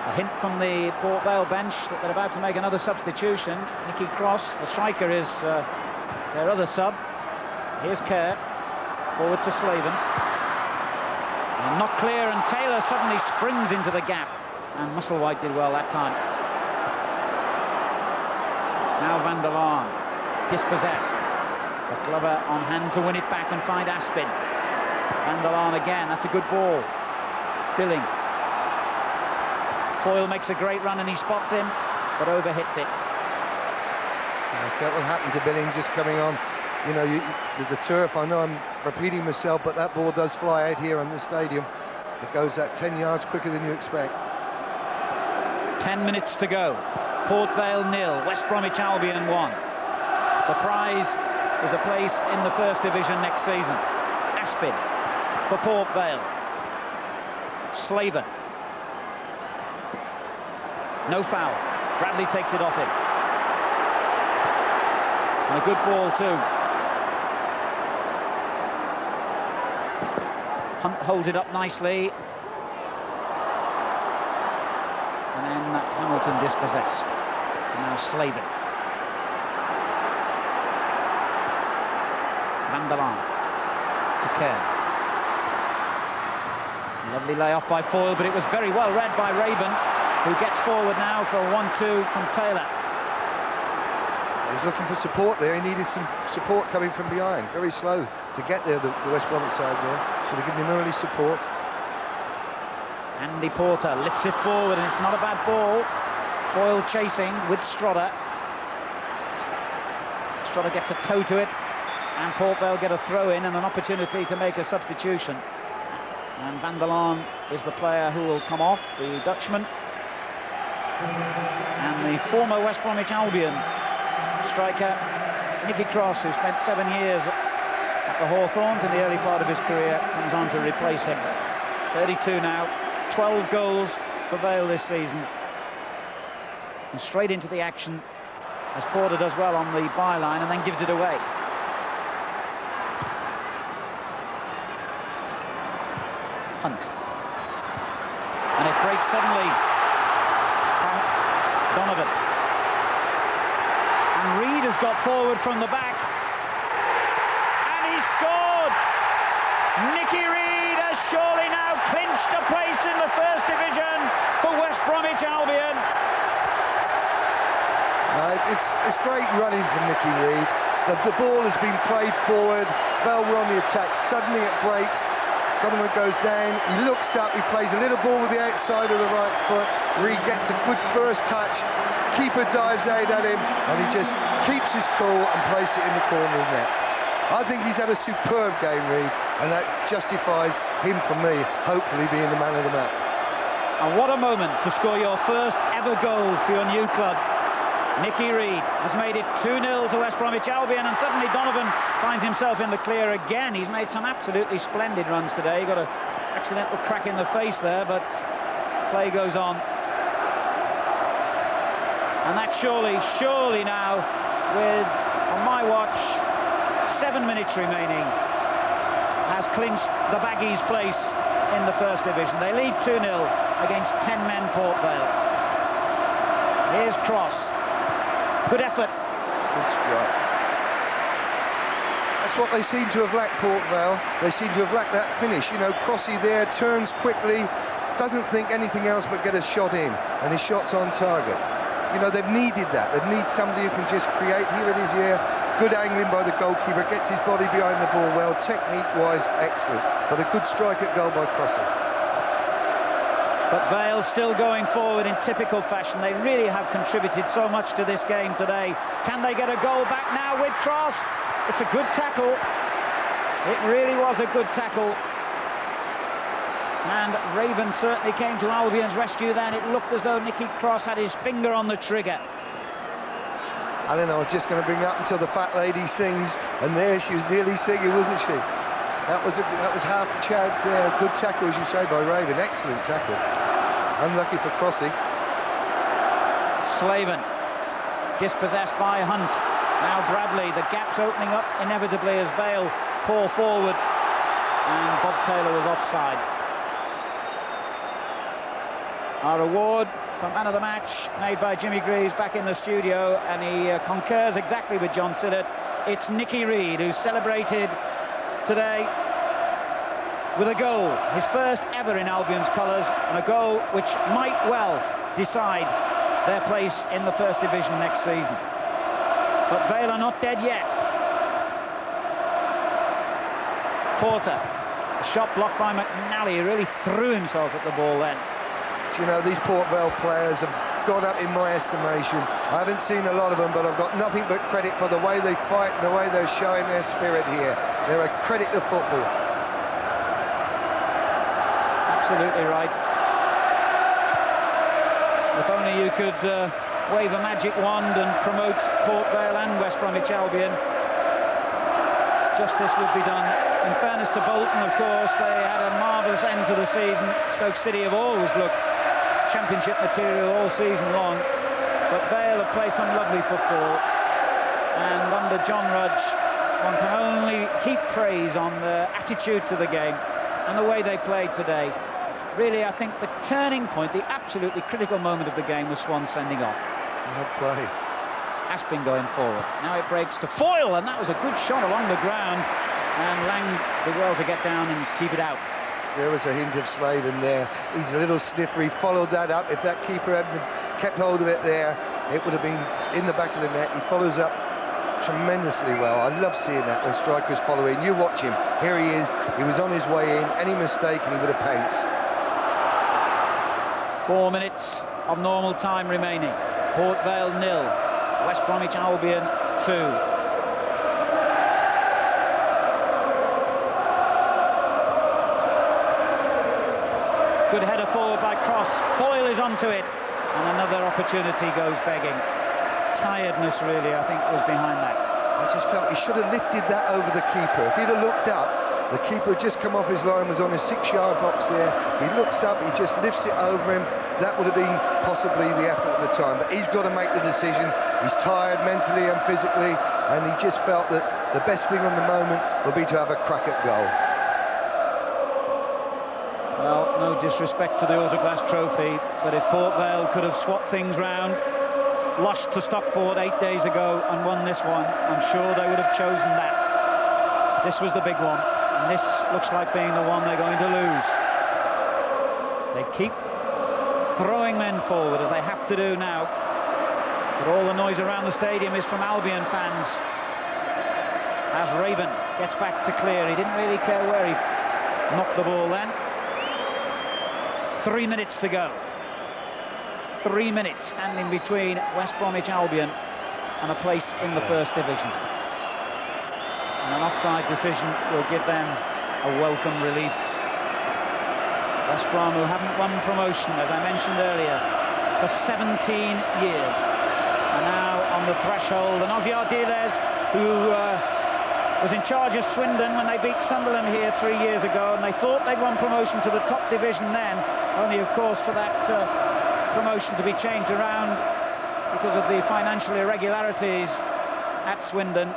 A hint from the Port Vale bench that they're about to make another substitution. Nicky Cross, the striker, is their other sub. Here's Kerr, forward to Slaven. And not clear, and Taylor suddenly springs into the gap. And Musselwhite did well that time. Now Van der Laan. dispossessed. But Glover on hand to win it back and find Aspin. Van der Laan again, that's a good ball. Billing. Foyle makes a great run and he spots him, but overhits it. So that will happen to Billing just coming on. You know, the turf, I know I'm repeating myself, but that ball does fly out here on the stadium. It goes that 10 yards quicker than you expect. 10 minutes to go. Port Vale 0, West Bromwich Albion 1. The prize is a place in the First Division next season. Aspin for Port Vale. Slaven. No foul. Bradley takes it off him. And a good ball too. Hunt holds it up nicely. And then Hamilton dispossessed. And now Slaven. Van der Laan to Kerr. Lovely layoff by Foyle, but it was very well read by Raven, who gets forward now for a 1-2 from Taylor. He was looking for support there. He needed some support coming from behind. Very slow to get there, the West Bromwich side there. Should have given him early support. Andy Porter lifts it forward, and it's not a bad ball. Foyle chasing with Strodder. Strodder gets a toe to it, and Port Vale get a throw in and an opportunity to make a substitution. And Van der Laan is the player who will come off, the Dutchman. And the former West Bromwich Albion striker, Nicky Cross, who spent 7 years at the Hawthorns in the early part of his career, comes on to replace him. 32 now, 12 goals for Vale this season. And straight into the action, as Porter does well on the byline and then gives it away. Hunt. And it breaks suddenly from Donovan. And Reid has got forward from the back. And he scored! Nicky Reid has surely now clinched a place in the First Division for West Bromwich Albion. It's great running from Nicky Reid. The ball has been played forward. Vale were on the attack. Suddenly it breaks. Donovan goes down, he looks up, he plays a little ball with the outside of the right foot. Reid gets a good first touch, keeper dives out at him, and he just keeps his cool and places it in the corner of the net. I think he's had a superb game, Reid, and that justifies him, for me, hopefully being the man of the match. And what a moment to score your first ever goal for your new club. Nicky Reid has made it 2-0 to West Bromwich Albion, and suddenly Donovan finds himself in the clear again. He's made some absolutely splendid runs today. He got an accidental crack in the face there, but play goes on. And that surely now, with, on my watch, 7 minutes remaining, has clinched the Baggies' place in the First Division. They lead 2-0 against 10 men Port Vale. Here's Cross. Good effort. Good strike. That's what they seem to have lacked, Port Vale. They seem to have lacked that finish. You know, Crossy there, turns quickly, doesn't think anything else but get a shot in, and his shot's on target. You know, they've needed that. They need somebody who can just create. Here it is here. Good angling by the goalkeeper, gets his body behind the ball well. Technique-wise, excellent. But a good strike at goal by Crossy. But Vale still going forward in typical fashion. They really have contributed so much to this game today. Can they get a goal back now with Cross? It's a good tackle. It really was a good tackle. And Raven certainly came to Albion's rescue then. It looked as though Nicky Cross had his finger on the trigger. Alan, I was just going to bring up until the fat lady sings, and there she was nearly singing, wasn't she? That was half a chance there. Good tackle, as you say, by Raven. Excellent tackle. Unlucky for Crossy. Slaven, dispossessed by Hunt. Now Bradley, the gap's opening up inevitably as Vale pour forward. And Bob Taylor was offside. Our award for man of the match, made by Jimmy Greaves back in the studio, and he concurs exactly with John Siddott. It's Nicky Reid, who celebrated today with a goal, his first ever in Albion's colours, and a goal which might well decide their place in the First Division next season. But Vale are not dead yet. Porter, a shot blocked by McNally. He really threw himself at the ball then. Do you know, these Port Vale players have gone up in my estimation. I haven't seen a lot of them, but I've got nothing but credit for the way they fight and the way they're showing their spirit here. They're a credit to football. Absolutely right. If only you could wave a magic wand and promote Port Vale and West Bromwich Albion, justice would be done. In fairness to Bolton, of course, they had a marvellous end to the season. Stoke City have always looked championship material all season long, but Vale have played some lovely football, and under John Rudge one can only heap praise on the attitude to the game and the way they played today. Really, I think the turning point, the absolutely critical moment of the game was Swan sending off. Good play. Aspin going forward. Now it breaks to Foyle, and that was a good shot along the ground, and Lang did well to get down and keep it out. There was a hint of Slaven there. He's a little sniffer. He followed that up. If that keeper hadn't kept hold of it there, it would have been in the back of the net. He follows up tremendously well. I love seeing that when strikers follow in. You watch him. Here he is. He was on his way in. Any mistake and he would have pounced. 4 minutes of normal time remaining. Port Vale 0. West Bromwich Albion 2. Good header forward by Cross. Foyle is onto it, and another opportunity goes begging. Tiredness, really, I think, was behind that. I just felt he should have lifted that over the keeper. If he'd have looked up, the keeper had just come off his line, was on his 6-yard box there. He looks up, he just lifts it over him. That would have been possibly the effort at the time, but he's got to make the decision. He's tired mentally and physically, and he just felt that the best thing on the moment would be to have a crack at goal. Well, no disrespect to the Autoglass Trophy, but if Port Vale could have swapped things round, lost to Stockport 8 days ago and won this one, I'm sure they would have chosen that. This was the big one, and this looks like being the one they're going to lose. They keep throwing men forward, as they have to do now, but all the noise around the stadium is from Albion fans. As Raven gets back to clear, he didn't really care where he knocked the ball then. 3 minutes to go. 3 minutes standing between West Bromwich Albion and a place in the First Division. And an offside decision will give them a welcome relief. West Brom, who haven't won promotion, as I mentioned earlier, for 17 years, are now on the threshold. And Ozzy Ardiles, who was in charge of Swindon when they beat Sunderland here 3 years ago, and they thought they'd won promotion to the top division then, only of course for that promotion to be changed around because of the financial irregularities at Swindon.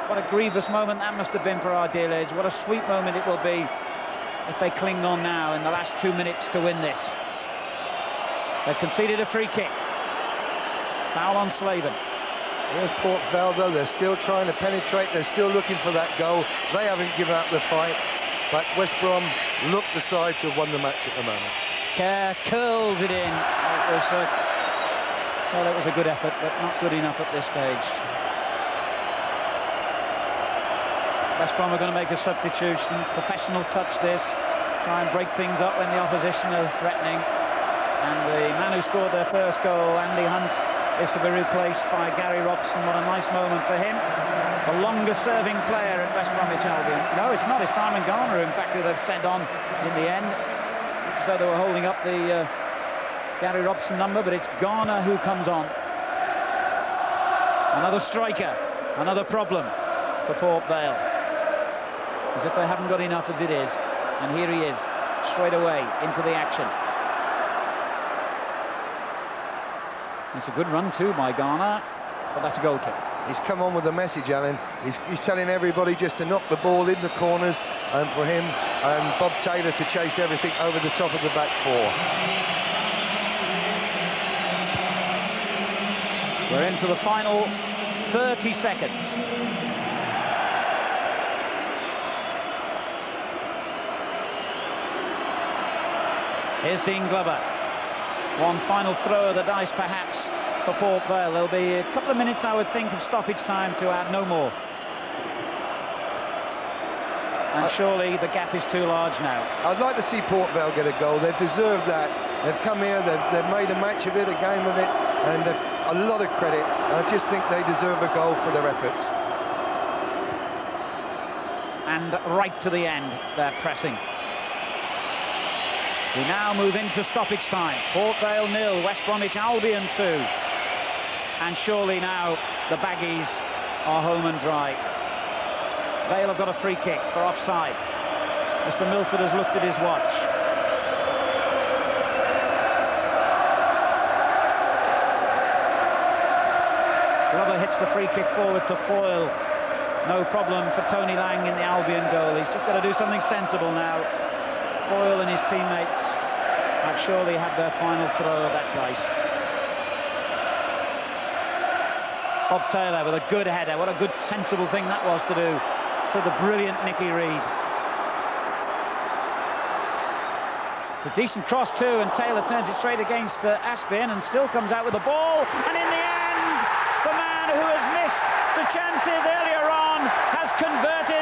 What a grievous moment that must have been for Ardiles. What a sweet moment it will be if they cling on now in the last 2 minutes to win this. They've conceded a free kick. Foul on Slaven. Here's Port Vale, though. They're still trying to penetrate. They're still looking for that goal. They haven't given up the fight. But West Brom look the side to have won the match at the moment. Kerr curls it in. Well, it was a good effort, but not good enough at this stage. West Brom are going to make a substitution. Professional touch this. Try and break things up when the opposition are threatening. And the man who scored their first goal, Andy Hunt, is to be replaced by Gary Robson. What a nice moment for him. The longest serving player at West Bromwich Albion. No, it's not. It's Simon Garner, in fact, who they've sent on in the end. So they were holding up the Gary Robson number, but it's Garner who comes on. Another striker, another problem for Port Vale. As if they haven't got enough as it is. And here he is, straight away into the action. It's a good run too by Garner, but that's a goal kick. He's come on with a message, Alan. He's telling everybody just to knock the ball in the corners, and for him and Bob Taylor to chase everything over the top of the back four. We're into the final 30 seconds. Here's Dean Glover. One final throw of the dice, perhaps, for Port Vale. There'll be a couple of minutes, I would think, of stoppage time to add, no more. And surely the gap is too large now. I'd like to see Port Vale get a goal. They've deserved that. They've come here, they've made a match of it, a game of it, and they've a lot of credit. I just think they deserve a goal for their efforts. And right to the end, they're pressing. We now move into stoppage time. Port Vale 0, West Bromwich Albion 2. And surely now the Baggies are home and dry. Vale have got a free kick for offside. Mr. Milford has looked at his watch. Glover hits the free kick forward to Foyle. No problem for Tony Lang in the Albion goal. He's just got to do something sensible now. Foyle and his teammates have surely had their final throw of that dice. Bob Taylor with a good header. What a good, sensible thing that was to do to the brilliant Nicky Reed. It's a decent cross too, and Taylor turns it straight against Aspin and still comes out with the ball. And in the end, the man who has missed the chances earlier on has converted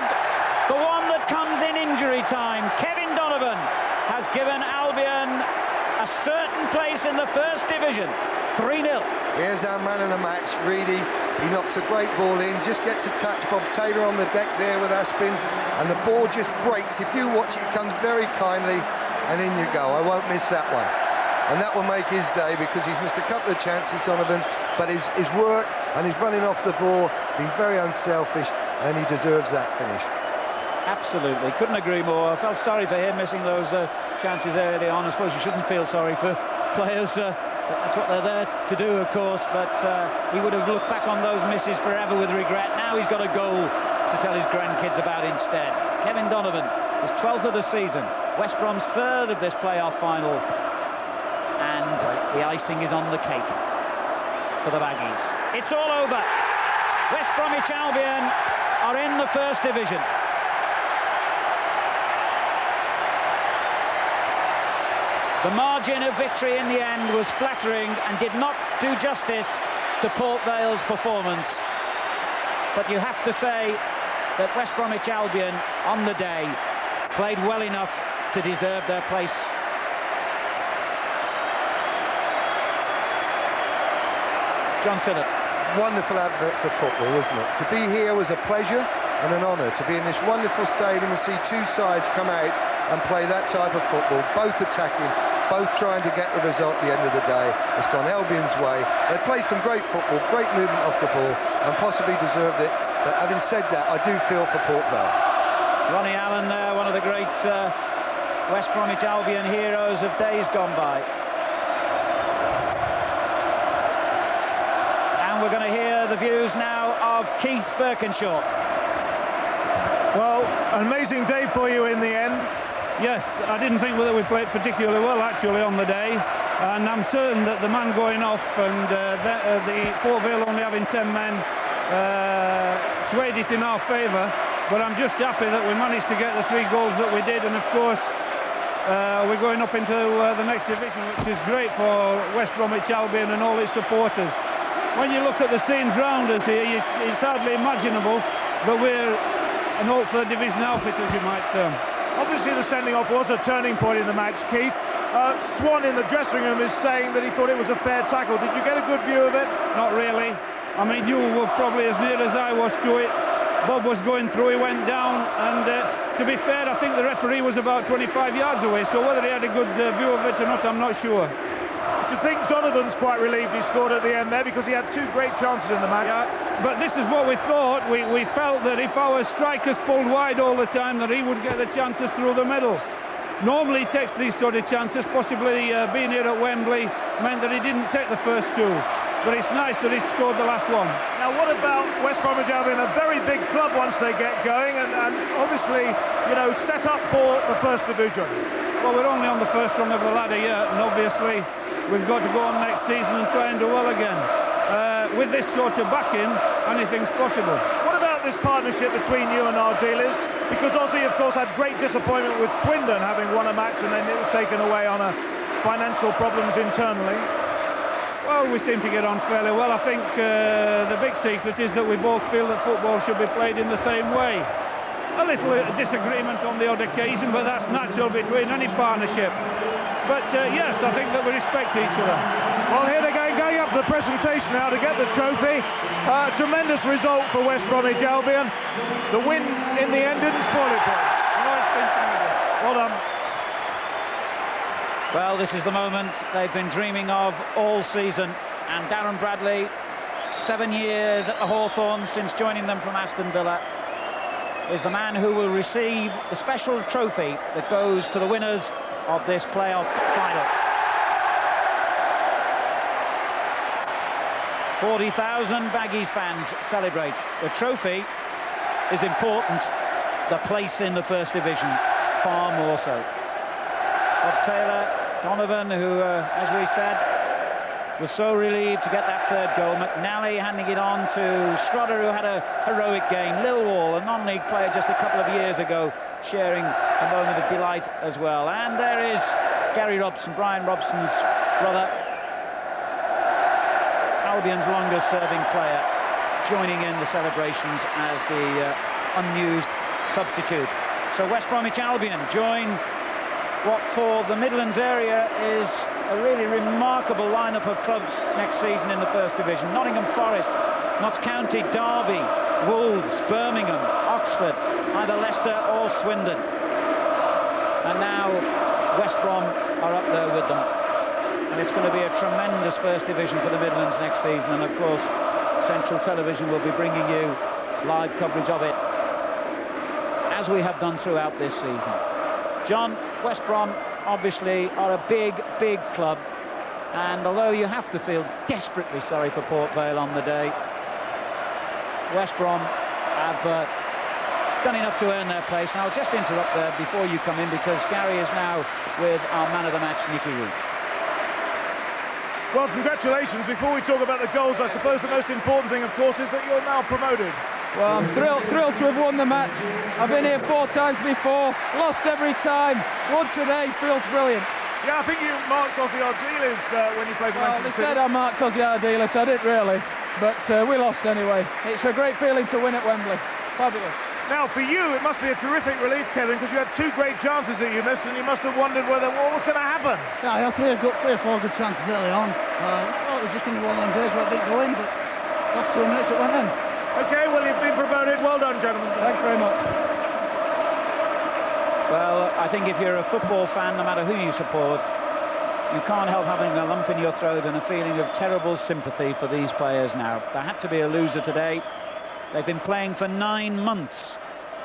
the one that comes in injury time. Kevin Donovan has given Albion a certain place in the first division. 3-0. Here's our man of the match, Reedy. He knocks a great ball in, just gets a touch. Bob Taylor on the deck there with Aspin, and the ball just breaks. If you watch it, it comes very kindly, and in you go. I won't miss that one. And that will make his day, because he's missed a couple of chances, Donovan, but his work and his running off the ball, been very unselfish, and he deserves that finish. Absolutely, couldn't agree more. I felt sorry for him missing those chances early on. I suppose you shouldn't feel sorry for players. That's what they're there to do, of course, but he would have looked back on those misses forever with regret. Now he's got a goal to tell his grandkids about instead. Kevin Donovan, his 12th of the season, West Brom's 3rd of this playoff final, and the icing is on the cake for the Baggies. It's all over. West Bromwich Albion are in the first division. The margin of victory in the end was flattering and did not do justice to Port Vale's performance. But you have to say that West Bromwich Albion, on the day, played well enough to deserve their place. John Sinnott. Wonderful advert for football, wasn't it? To be here was a pleasure and an honour. To be in this wonderful stadium and see two sides come out and play that type of football, both attacking, both trying to get the result at the end of the day. It's gone Albion's way. They played some great football, great movement off the ball, and possibly deserved it. But having said that, I do feel for Port Vale. Ronnie Allen there, one of the great West Bromwich Albion heroes of days gone by. And we're going to hear the views now of Keith Birkinshaw. Well, an amazing day for you in the end. Yes, I didn't think that we played particularly well, actually, on the day. And I'm certain that the man going off and the Port Vale only having 10 men swayed it in our favour. But I'm just happy that we managed to get the 3 goals that we did. And, of course, we're going up into the next division, which is great for West Bromwich Albion and all its supporters. When you look at the scenes round us here, it's hardly imaginable, but we're an old 3rd division outfit, as you might term. Obviously the sending off was a turning point in the match, Keith. Swan in the dressing room is saying that he thought it was a fair tackle. Did you get a good view of it? Not really. I mean, you were probably as near as I was to it. Bob was going through, he went down, and to be fair, I think the referee was about 25 yards away, so whether he had a good view of it or not, I'm not sure. I should think Donovan's quite relieved he scored at the end there, because he had 2 great chances in the match. Yeah, but this is what we thought. We felt that if our strikers pulled wide all the time, that he would get the chances through the middle. Normally he takes these sort of chances, possibly being here at Wembley meant that he didn't take the first 2. But it's nice that he scored the last one. Now, what about West Bromwich Albion? A very big club once they get going, and obviously, you know, set up for the first division. Well, we're only on the first rung of the ladder yet, and obviously we've got to go on next season and try and do well again. With this sort of backing, anything's possible. What about this partnership between you and our dealers? Because Aussie, of course, had great disappointment with Swindon having won a match and then it was taken away on financial problems internally. Well, we seem to get on fairly well. I think the big secret is that we both feel that football should be played in the same way. A little disagreement on the odd occasion, but that's natural between any partnership. But yes, I think that we respect each other. Well, here they go, going up the presentation now to get the trophy. Tremendous result for West Bromwich Albion. The win in the end didn't spoil it for them. No, it's been tremendous. Well done. Well, this is the moment they've been dreaming of all season. And Darren Bradley, 7 years at the Hawthorns since joining them from Aston Villa, is the man who will receive the special trophy that goes to the winners of this playoff final. 40,000 Baggies fans celebrate. The trophy is important, the place in the First Division far more so. Bob Taylor, Donovan, who, as we said, was so relieved to get that third goal. McNally handing it on to Strodder, who had a heroic game. Lilwall, a non-league player just a couple of years ago, sharing a moment of delight as well. And there is Gary Robson, Brian Robson's brother, Albion's longest-serving player, joining in the celebrations as the unused substitute. So West Bromwich Albion join what for the Midlands area is a really remarkable lineup of clubs next season in the First Division. Nottingham Forest, Notts County, Derby, Wolves, Birmingham, Oxford, either Leicester or Swindon. And now West Brom are up there with them. And it's going to be a tremendous First Division for the Midlands next season. And of course, Central Television will be bringing you live coverage of it, as we have done throughout this season. John, West Brom obviously are a big, big club, and although you have to feel desperately sorry for Port Vale on the day, West Brom have done enough to earn their place. And I'll just interrupt there before you come in, because Gary is now with our man of the match, Nicky Reed. Well, congratulations. Before we talk about the goals, I suppose the most important thing, of course, is that you're now promoted. Well, I'm thrilled to have won the match. I've been here 4 times before, lost every time. Won today, feels brilliant. Yeah, I think you marked Ozzy Ardiles when you played for Manchester City. They said I marked Ozzy Ardiles, I didn't really, but we lost anyway. It's a great feeling to win at Wembley. Fabulous. Now, for you, it must be a terrific relief, Kevin, because you had 2 great chances that you missed, and you must have wondered what was going to happen. Yeah, I had 3 or 4 good chances early on. Well, it was just going to be one of them days where it didn't go in, but last 2 minutes it went in. OK, well, you've been promoted. Well done, gentlemen. Thanks very much. Well, I think if you're a football fan, no matter who you support, you can't help having a lump in your throat and a feeling of terrible sympathy for these players now. There had to be a loser today. They've been playing for 9 months,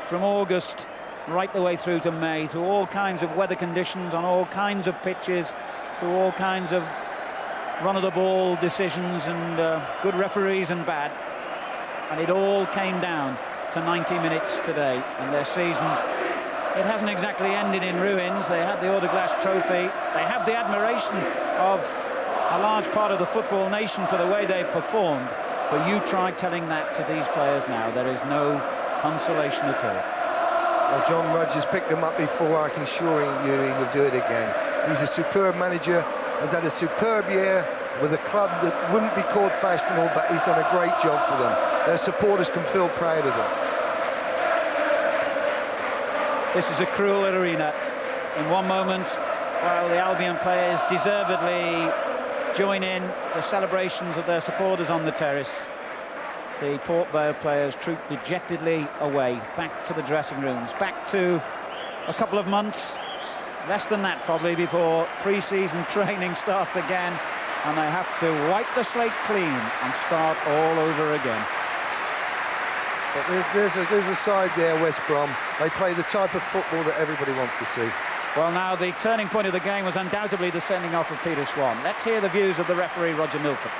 from August right the way through to May, through all kinds of weather conditions, on all kinds of pitches, through all kinds of run-of-the-ball decisions and good referees and bad. And it all came down to 90 minutes today, and their season, it hasn't exactly ended in ruins. They had the Autoglass Trophy. They have the admiration of a large part of the football nation for the way they've performed. But you try telling that to these players now. There is no consolation at all. Well, John Rudge has picked them up before. I can assure you he will do it again. He's a superb manager, has had a superb year with a club that wouldn't be called fashionable, but he's done a great job for them. Their supporters can feel proud of them. This is a cruel arena. In one moment, while the Albion players deservedly join in the celebrations of their supporters on the terrace, the Port Vale players troop dejectedly away, back to the dressing rooms, back to a couple of months, less than that probably, before pre-season training starts again, and they have to wipe the slate clean and start all over again. But there's a side there, West Brom. They play the type of football that everybody wants to see. Well, now the turning point of the game was undoubtedly the sending off of Peter Swan. Let's hear the views of the referee, Roger Milford.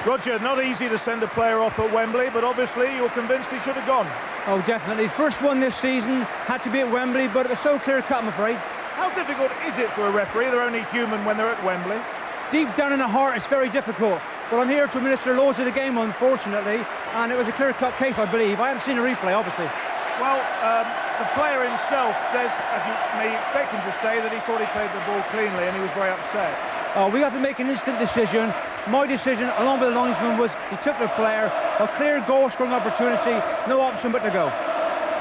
Roger, not easy to send a player off at Wembley, but obviously you're convinced he should have gone. Oh, definitely. First one this season, had to be at Wembley, but it was so clear-cut, I'm afraid. How difficult is it for a referee? They're only human when they're at Wembley. Deep down in the heart, it's very difficult. But I'm here to administer laws of the game, unfortunately, and it was a clear-cut case, I believe. I haven't seen a replay, obviously. Well, the player himself says, as you may expect him to say, that he thought he played the ball cleanly and he was very upset. Oh, we have to make an instant decision. My decision, along with the linesman, was he took the player, a clear goal scoring opportunity, no option but to go.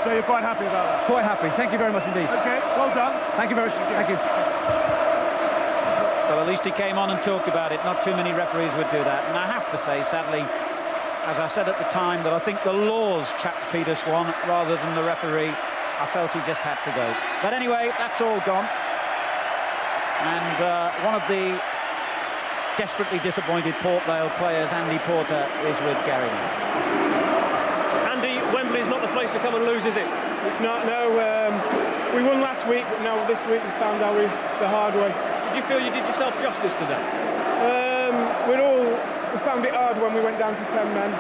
So you're quite happy about that? Quite happy. Thank you very much indeed. Okay, well done. Thank you very much. Thank you. Well, at least he came on and talked about it. Not too many referees would do that. And I have to say, sadly, as I said at the time, that I think the laws chapped Peter Swan rather than the referee. I felt he just had to go. But anyway, that's all gone. And one of the desperately disappointed Port Vale players, Andy Porter, is with Gary. Andy, Wembley's not the place to come and lose, is it? It's not, no. We won last week, but now this week we found out the hard way. Did you feel you did yourself justice today? We found it hard when we went down to 10 men.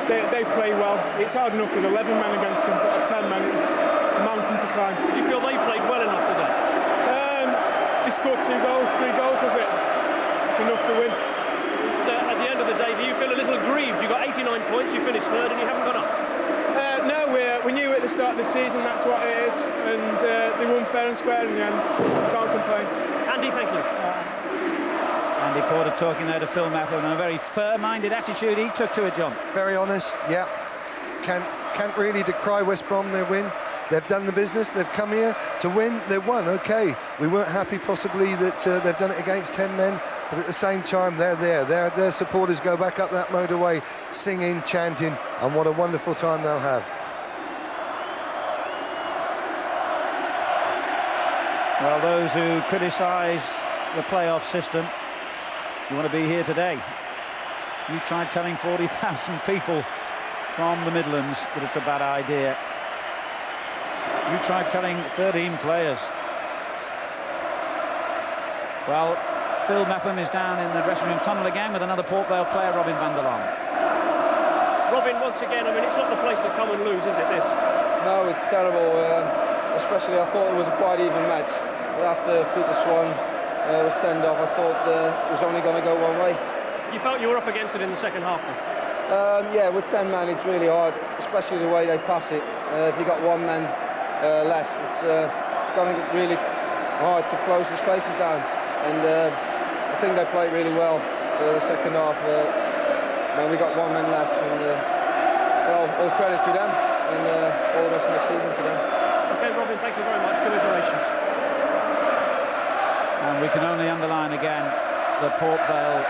They play well. It's hard enough with 11 men against them, but at 10 men it's a mountain to climb. Do you feel they played well enough today? They scored 2 goals, 3 goals, was it? It's enough to win. So at the end of the day, do you feel a little aggrieved? You got 89 points, you finished third, and you haven't gone up. No, we knew at the start of the season that's what it is, and they won fair and square in the end. Can't complain. Andy, thank you. Andy Porter talking there to Phil Mathern, and a very fair-minded attitude he took to it, John. Very honest, yeah. Can't really decry West Brom their win. They've done the business, they've come here to win, they've won, okay. We weren't happy possibly that they've done it against 10 men, but at the same time they're there. Their supporters go back up that motorway singing, chanting, and what a wonderful time they'll have. Well, those who criticise the playoff system, you want to be here today. You tried telling 40,000 people from the Midlands that it's a bad idea. You tried telling 13 players. Well, Phil Mepham is down in the dressing room tunnel again with another Port Vale player, Robin van der Laan. Robin, once again, I mean, it's not the place to come and lose, is it, this? No, it's terrible. Especially, I thought it was a quite even match. But after Peter Swan was sent off, I thought it was only going to go one way. You felt you were up against it in the second half, then? Yeah, with 10 men, it's really hard, especially the way they pass it. If you got 1 man less, it's going to get really hard to close the spaces down. And I think they played really well the second half. When we got 1 man less, and well, all credit to them, and all the best next season to them. Okay, Robin, thank you very much. Commiserations. And we can only underline again that Port Vale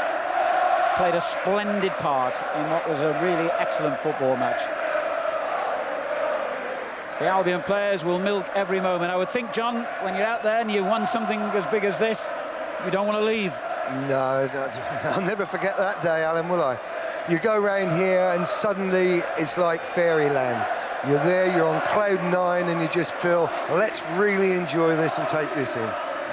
played a splendid part in what was a really excellent football match. The Albion players will milk every moment. I would think, John, when you're out there and you won something as big as this, you don't want to leave. No, I'll never forget that day, Alan, will I? You go round here and suddenly it's like fairyland. You're there, you're on cloud 9, and you just feel, let's really enjoy this and take this in.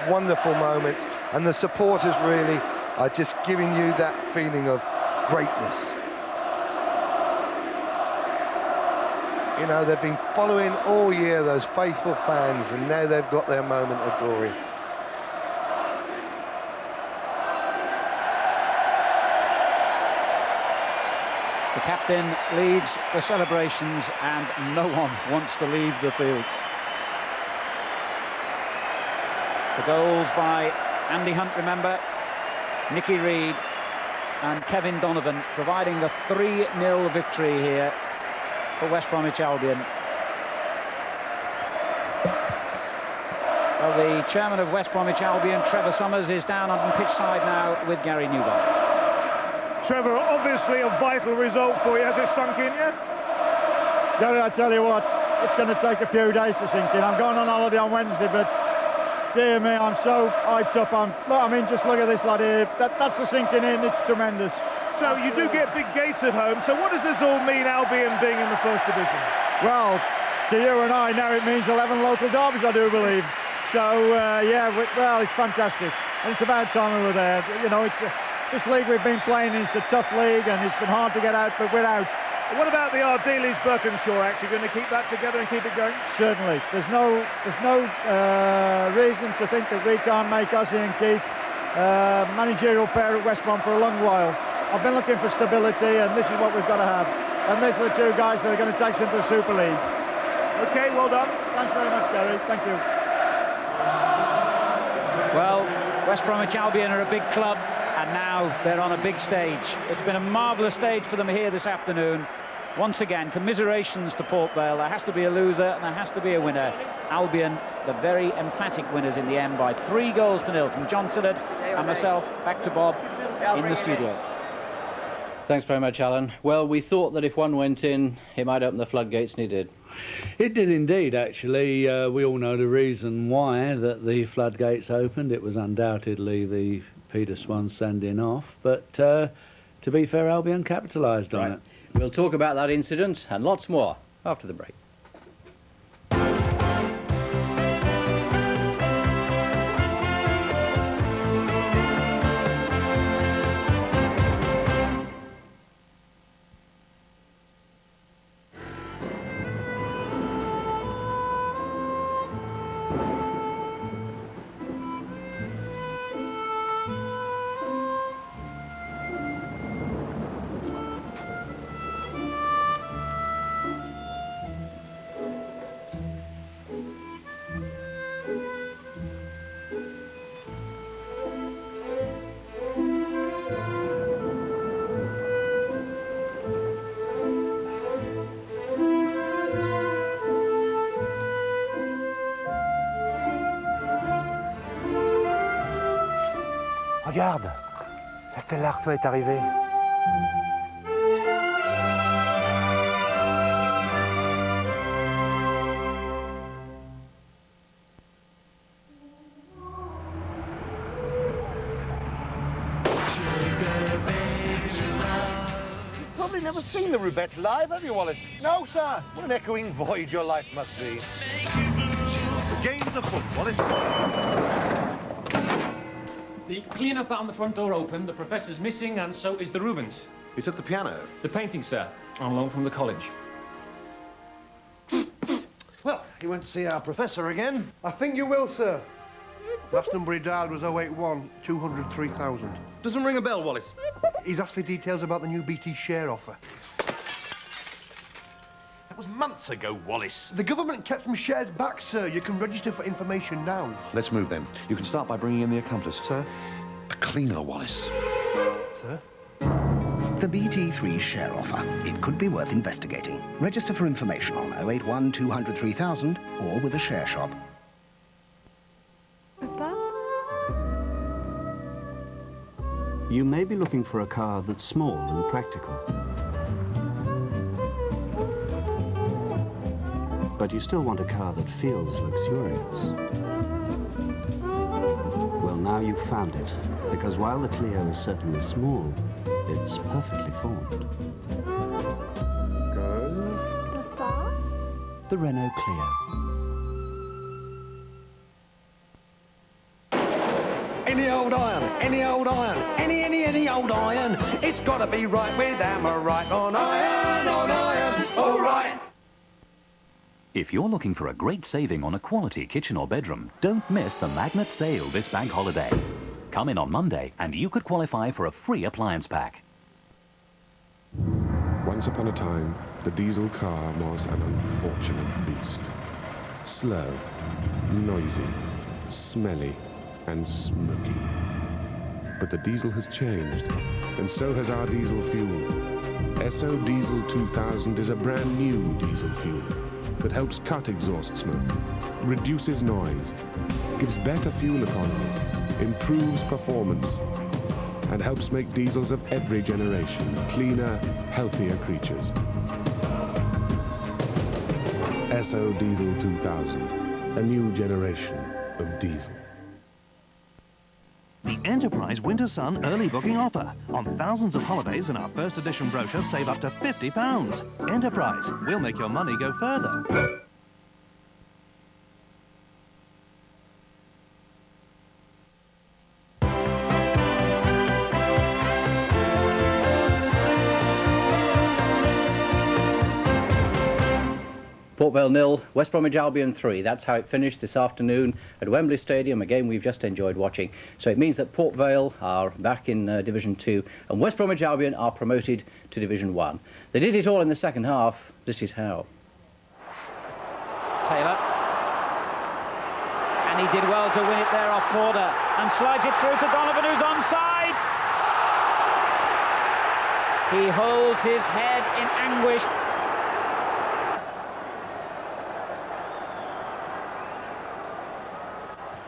Wonderful moments, and the supporters really are just giving you that feeling of greatness. You know, they've been following all year, those faithful fans, and now they've got their moment of glory. The captain leads the celebrations, and no one wants to leave the field. The goals by Andy Hunt, remember, Nicky Reed and Kevin Donovan providing the 3-0 victory here for West Bromwich Albion. Well, the chairman of West Bromwich Albion, Trevor Summers, is down on pitch side now with Gary Newby. Trevor, obviously a vital result for you. Has it sunk in yet? Gary, I tell you what, it's going to take a few days to sink in. I'm going on holiday on Wednesday, but dear me, I'm so hyped up. I mean, just look at this lad here. That's the sinking in. It's tremendous. So you do get big gates at home. So what does this all mean, Albion being in the first division? Well, to you and I, now it means 11 local derbies, I do believe. So, yeah, well, it's fantastic. And it's about time we were there. You know, this league we've been playing is a tough league, and it's been hard to get out, but we're out. What about the Ardelis-Birkenshaw Act? You're going to keep that together and keep it going? Certainly. There's no reason to think that we can't make Ozzy and Keith managerial pair at West Brom for a long while. I've been looking for stability, and this is what we've got to have. And these are the 2 guys that are going to take us into the Super League. OK, well done. Thanks very much, Gary. Thank you. Well, West Bromwich Albion are a big club, and now they're on a big stage. It's been a marvellous stage for them here this afternoon. Once again, commiserations to Port Vale. There has to be a loser and there has to be a winner. Albion, the very emphatic winners in the end by 3-0 from John Sillard and myself. Back to Bob in the studio. Thanks very much, Alan. Well, we thought that if one went in, it might open the floodgates, and it did. It did indeed, actually. We all know the reason why that the floodgates opened. It was undoubtedly the Peter Swan sending off. But to be fair, Albion capitalised on it. We'll talk about that incident and lots more after the break. Regarde, la Stella Artois est arrivée. You've probably never seen the Rubettes live, have you, Wallace? No, sir. What an echoing void your life must be. The game's afoot, Wallace. The clean-up on the front door open, the professor's missing, and so is the Rubens. You took the piano? The painting, sir, on loan from the college. Well, you went to see our professor again? I think you will, sir. Last number he dialed was 081 203,000. Doesn't ring a bell, Wallace. He's asked for details about the new BT share offer. That was months ago, Wallace. The government kept some shares back, sir. You can register for information now. Let's move then. You can start by bringing in the accomplice. Sir? The cleaner, Wallace. Sir? The BT3 share offer. It could be worth investigating. Register for information on 081 203,000 or with a share shop. You may be looking for a car that's small and practical. But you still want a car that feels luxurious. Well, now you've found it, because while the Clio is certainly small, it's perfectly formed. Papa? The Renault Clio. Any old iron, any old iron, any old iron. It's gotta be right with hammer right on iron, all right. If you're looking for a great saving on a quality kitchen or bedroom, don't miss the Magnet sale this bank holiday. Come in on Monday and you could qualify for a free appliance pack. Once upon a time, the diesel car was an unfortunate beast. Slow, noisy, smelly, and smoky. But the diesel has changed, and so has our diesel fuel. SO Diesel 2000 is a brand new diesel fuel that helps cut exhaust smoke, reduces noise, gives better fuel economy, improves performance, and helps make diesels of every generation cleaner, healthier creatures. SO Diesel 2000, a new generation of diesel. The Enterprise Winter Sun early booking offer. On thousands of holidays in our first edition brochure, save up to £50. Enterprise, we'll make your money go further. Port Vale 0, West Bromwich Albion 3. That's how it finished this afternoon at Wembley Stadium, a game we've just enjoyed watching. So it means that Port Vale are back in Division 2 and West Bromwich Albion are promoted to Division 1. They did it all in the second half. This is how. Taylor. And he did well to win it there off Porter and slides it through to Donovan, who's onside. He holds his head in anguish.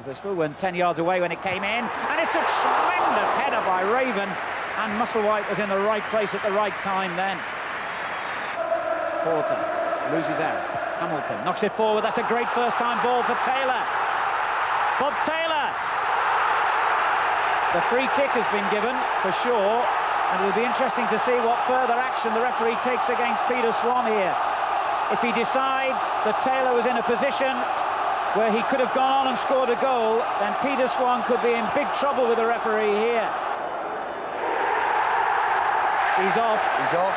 They still weren't 10 yards away when it came in, and it's a tremendous header by Raven, and Musselwhite was in the right place at the right time then. Porter loses out. Hamilton knocks it forward. That's a great first-time ball for Taylor. Bob Taylor. The free kick has been given for sure, and it will be interesting to see what further action the referee takes against Peter Swan here. If he decides that Taylor was in a position where he could have gone on and scored a goal, then Peter Swan could be in big trouble with the referee here. He's off. He's off.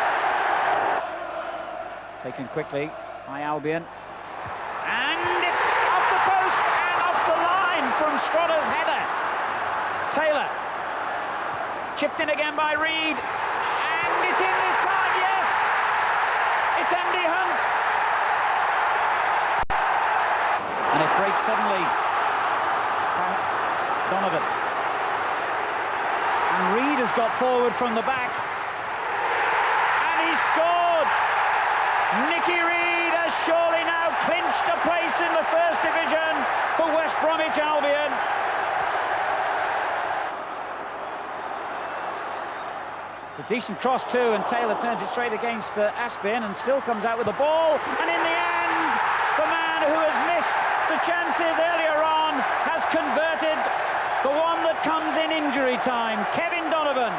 Taken quickly by Albion. And it's off the post and off the line from Strotter's header. Taylor. Chipped in again by Reed. And it's in this time, yes! It's Andy Hunt. And it breaks suddenly. Donovan. And Reed has got forward from the back. And he scored! Nicky Reed has surely now clinched a place in the First Division for West Bromwich Albion. It's a decent cross too, and Taylor turns it straight against Aspin and still comes out with the ball. And in the end, the man who has missed the chances earlier on has converted the one that comes in injury time. Kevin Donovan.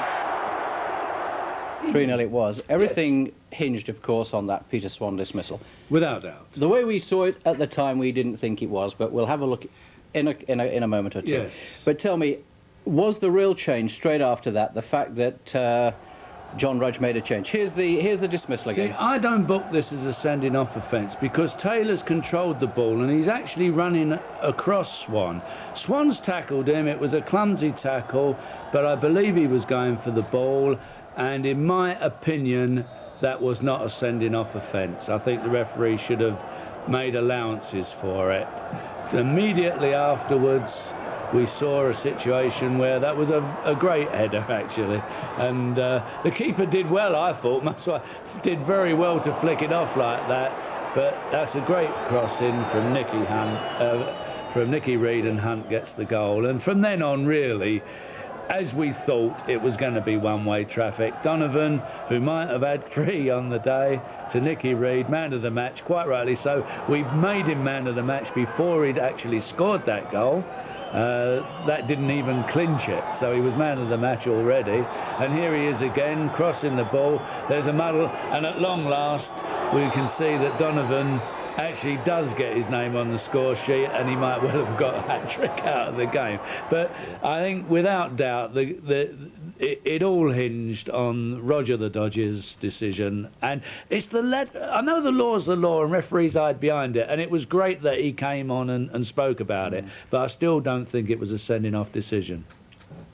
3-0 it was. Everything hinged, of course, on that Peter Swan dismissal. Without doubt. The way we saw it at the time, we didn't think it was, but we'll have a look in a moment or two. Yes. But tell me, was the real change straight after that the fact that John Rudge made a change? Here's the dismissal again. See, I don't book this as a sending off offence because Taylor's controlled the ball and he's actually running across Swan. Swan's tackled him. It was a clumsy tackle, but I believe he was going for the ball. And in my opinion, that was not a sending off offence. I think the referee should have made allowances for it. Immediately afterwards, we saw a situation where that was a great header, actually. And the keeper did well, I thought. Musselwhite did very well to flick it off like that. But that's a great cross-in from Nicky Reed, and Hunt gets the goal. And from then on, really, as we thought, it was going to be one-way traffic. Donovan, who might have had 3 on the day, to Nicky Reed, man of the match, quite rightly so. We made him man of the match before he'd actually scored that goal. That didn't even clinch it, so he was man of the match already. And here he is again, crossing the ball. There's a muddle, and at long last, we can see that Donovan actually does get his name on the score sheet, and he might well have got a hat-trick out of the game. But I think, without doubt, it all hinged on Roger the Dodger's decision. And it's I know the law's the law, and referees hide behind it, and it was great that he came on and spoke about it, but I still don't think it was a sending-off decision.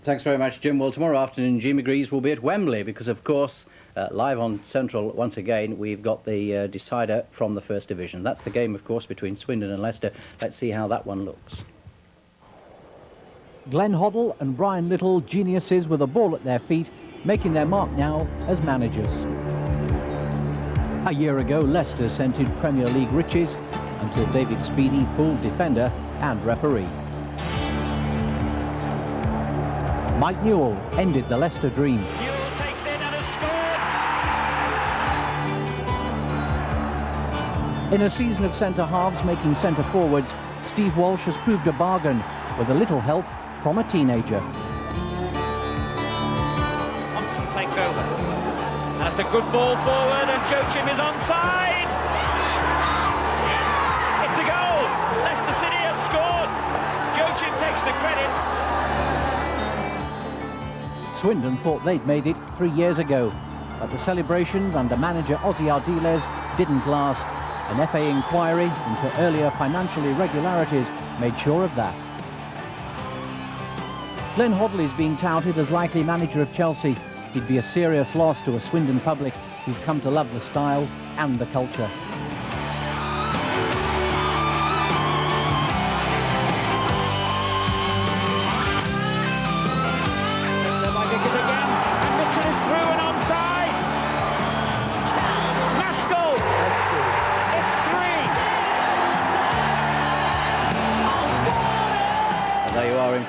Thanks very much, Jim. Well, tomorrow afternoon, Jim agrees will be at Wembley because, of course, live on Central, once again, we've got the decider from the First Division. That's the game, of course, between Swindon and Leicester. Let's see how that one looks. Glenn Hoddle and Brian Little, geniuses with a ball at their feet, making their mark now as managers. A year ago, Leicester scented Premier League riches until David Speedy fooled defender and referee. Mike Newell ended the Leicester dream. Newell takes it and has scored! In a season of centre-halves making centre-forwards, Steve Walsh has proved a bargain with a little help from a teenager. Thompson takes over. That's a good ball forward, and Joachim is onside! It's a goal! Leicester City have scored! Joachim takes the credit. Swindon thought they'd made it 3 years ago, but the celebrations under manager Ozzy Ardiles didn't last. An FA inquiry into earlier financial irregularities made sure of that. Glenn Hoddle is being touted as likely manager of Chelsea. He'd be a serious loss to a Swindon public who've come to love the style and the culture.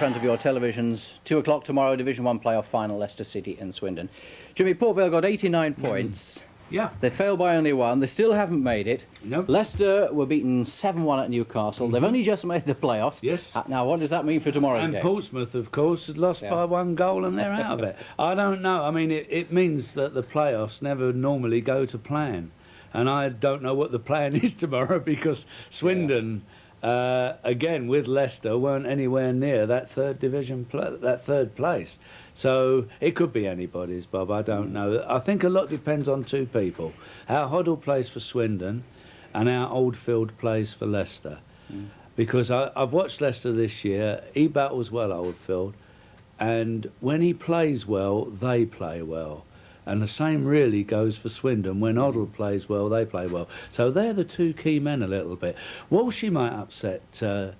front of your televisions. 2 o'clock tomorrow, Division 1 playoff final, Leicester City and Swindon. Jimmy, Port Vale got 89 points. Yeah. They failed by only 1. They still haven't made it. Nope. Leicester were beaten 7-1 at Newcastle. They've only just made the playoffs. Yes. Now, what does that mean for tomorrow's game? And Portsmouth, of course, had lost by 1 goal and they're out of it. I don't know. I mean, it means that the playoffs never normally go to plan. And I don't know what the plan is tomorrow because Swindon, again, with Leicester, weren't anywhere near that third place. So it could be anybody's, Bob. I don't know. I think a lot depends on 2 people. How Hoddle plays for Swindon and how Oldfield plays for Leicester. Because I've watched Leicester this year. He battles well, Oldfield. And when he plays well, they play well. And the same really goes for Swindon. When Hoddle plays well, they play well. So they're the 2 key men a little bit. Walshy might upset Hoddle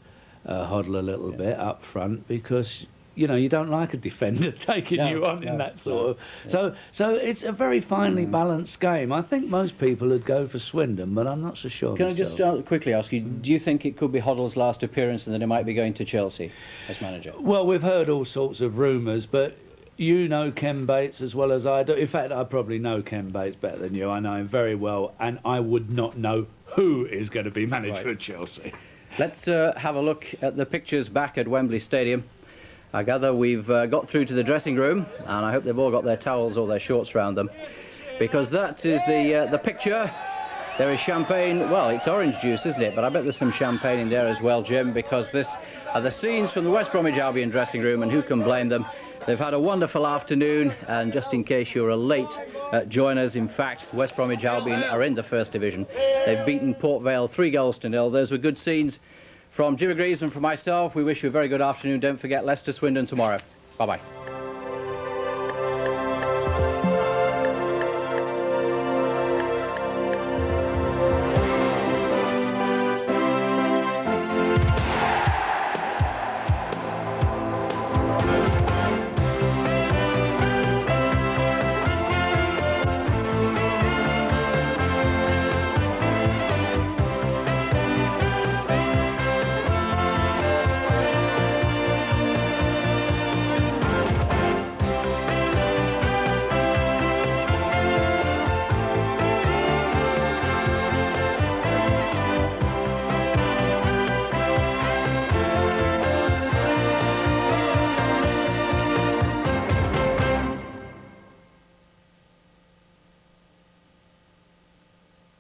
a little bit up front because, you know, you don't like a defender taking you on in that sort of... So it's a very finely balanced game. I think most people would go for Swindon, but I'm not so sure Can myself. I just quickly ask you, do you think it could be Hoddle's last appearance and that he might be going to Chelsea as manager? Well, we've heard all sorts of rumours, but you know Ken Bates as well as I do. In fact, I probably know Ken Bates better than you. I know him very well, and I would not know who is going to be manager at Chelsea. Let's have a look at the pictures back at Wembley Stadium. I gather we've got through to the dressing room, and I hope they've all got their towels or their shorts around them, because that is the picture. There is champagne. Well, it's orange juice, isn't it? But I bet there's some champagne in there as well, Jim, because this are the scenes from the West Bromwich Albion dressing room, and who can blame them? They've had a wonderful afternoon, and just in case you're a late joiners, in fact, West Bromwich Albion are in the First Division. They've beaten Port Vale 3-0. Those were good scenes. From Jimmy Greaves and from myself, we wish you a very good afternoon. Don't forget Leicester Swindon tomorrow. Bye-bye.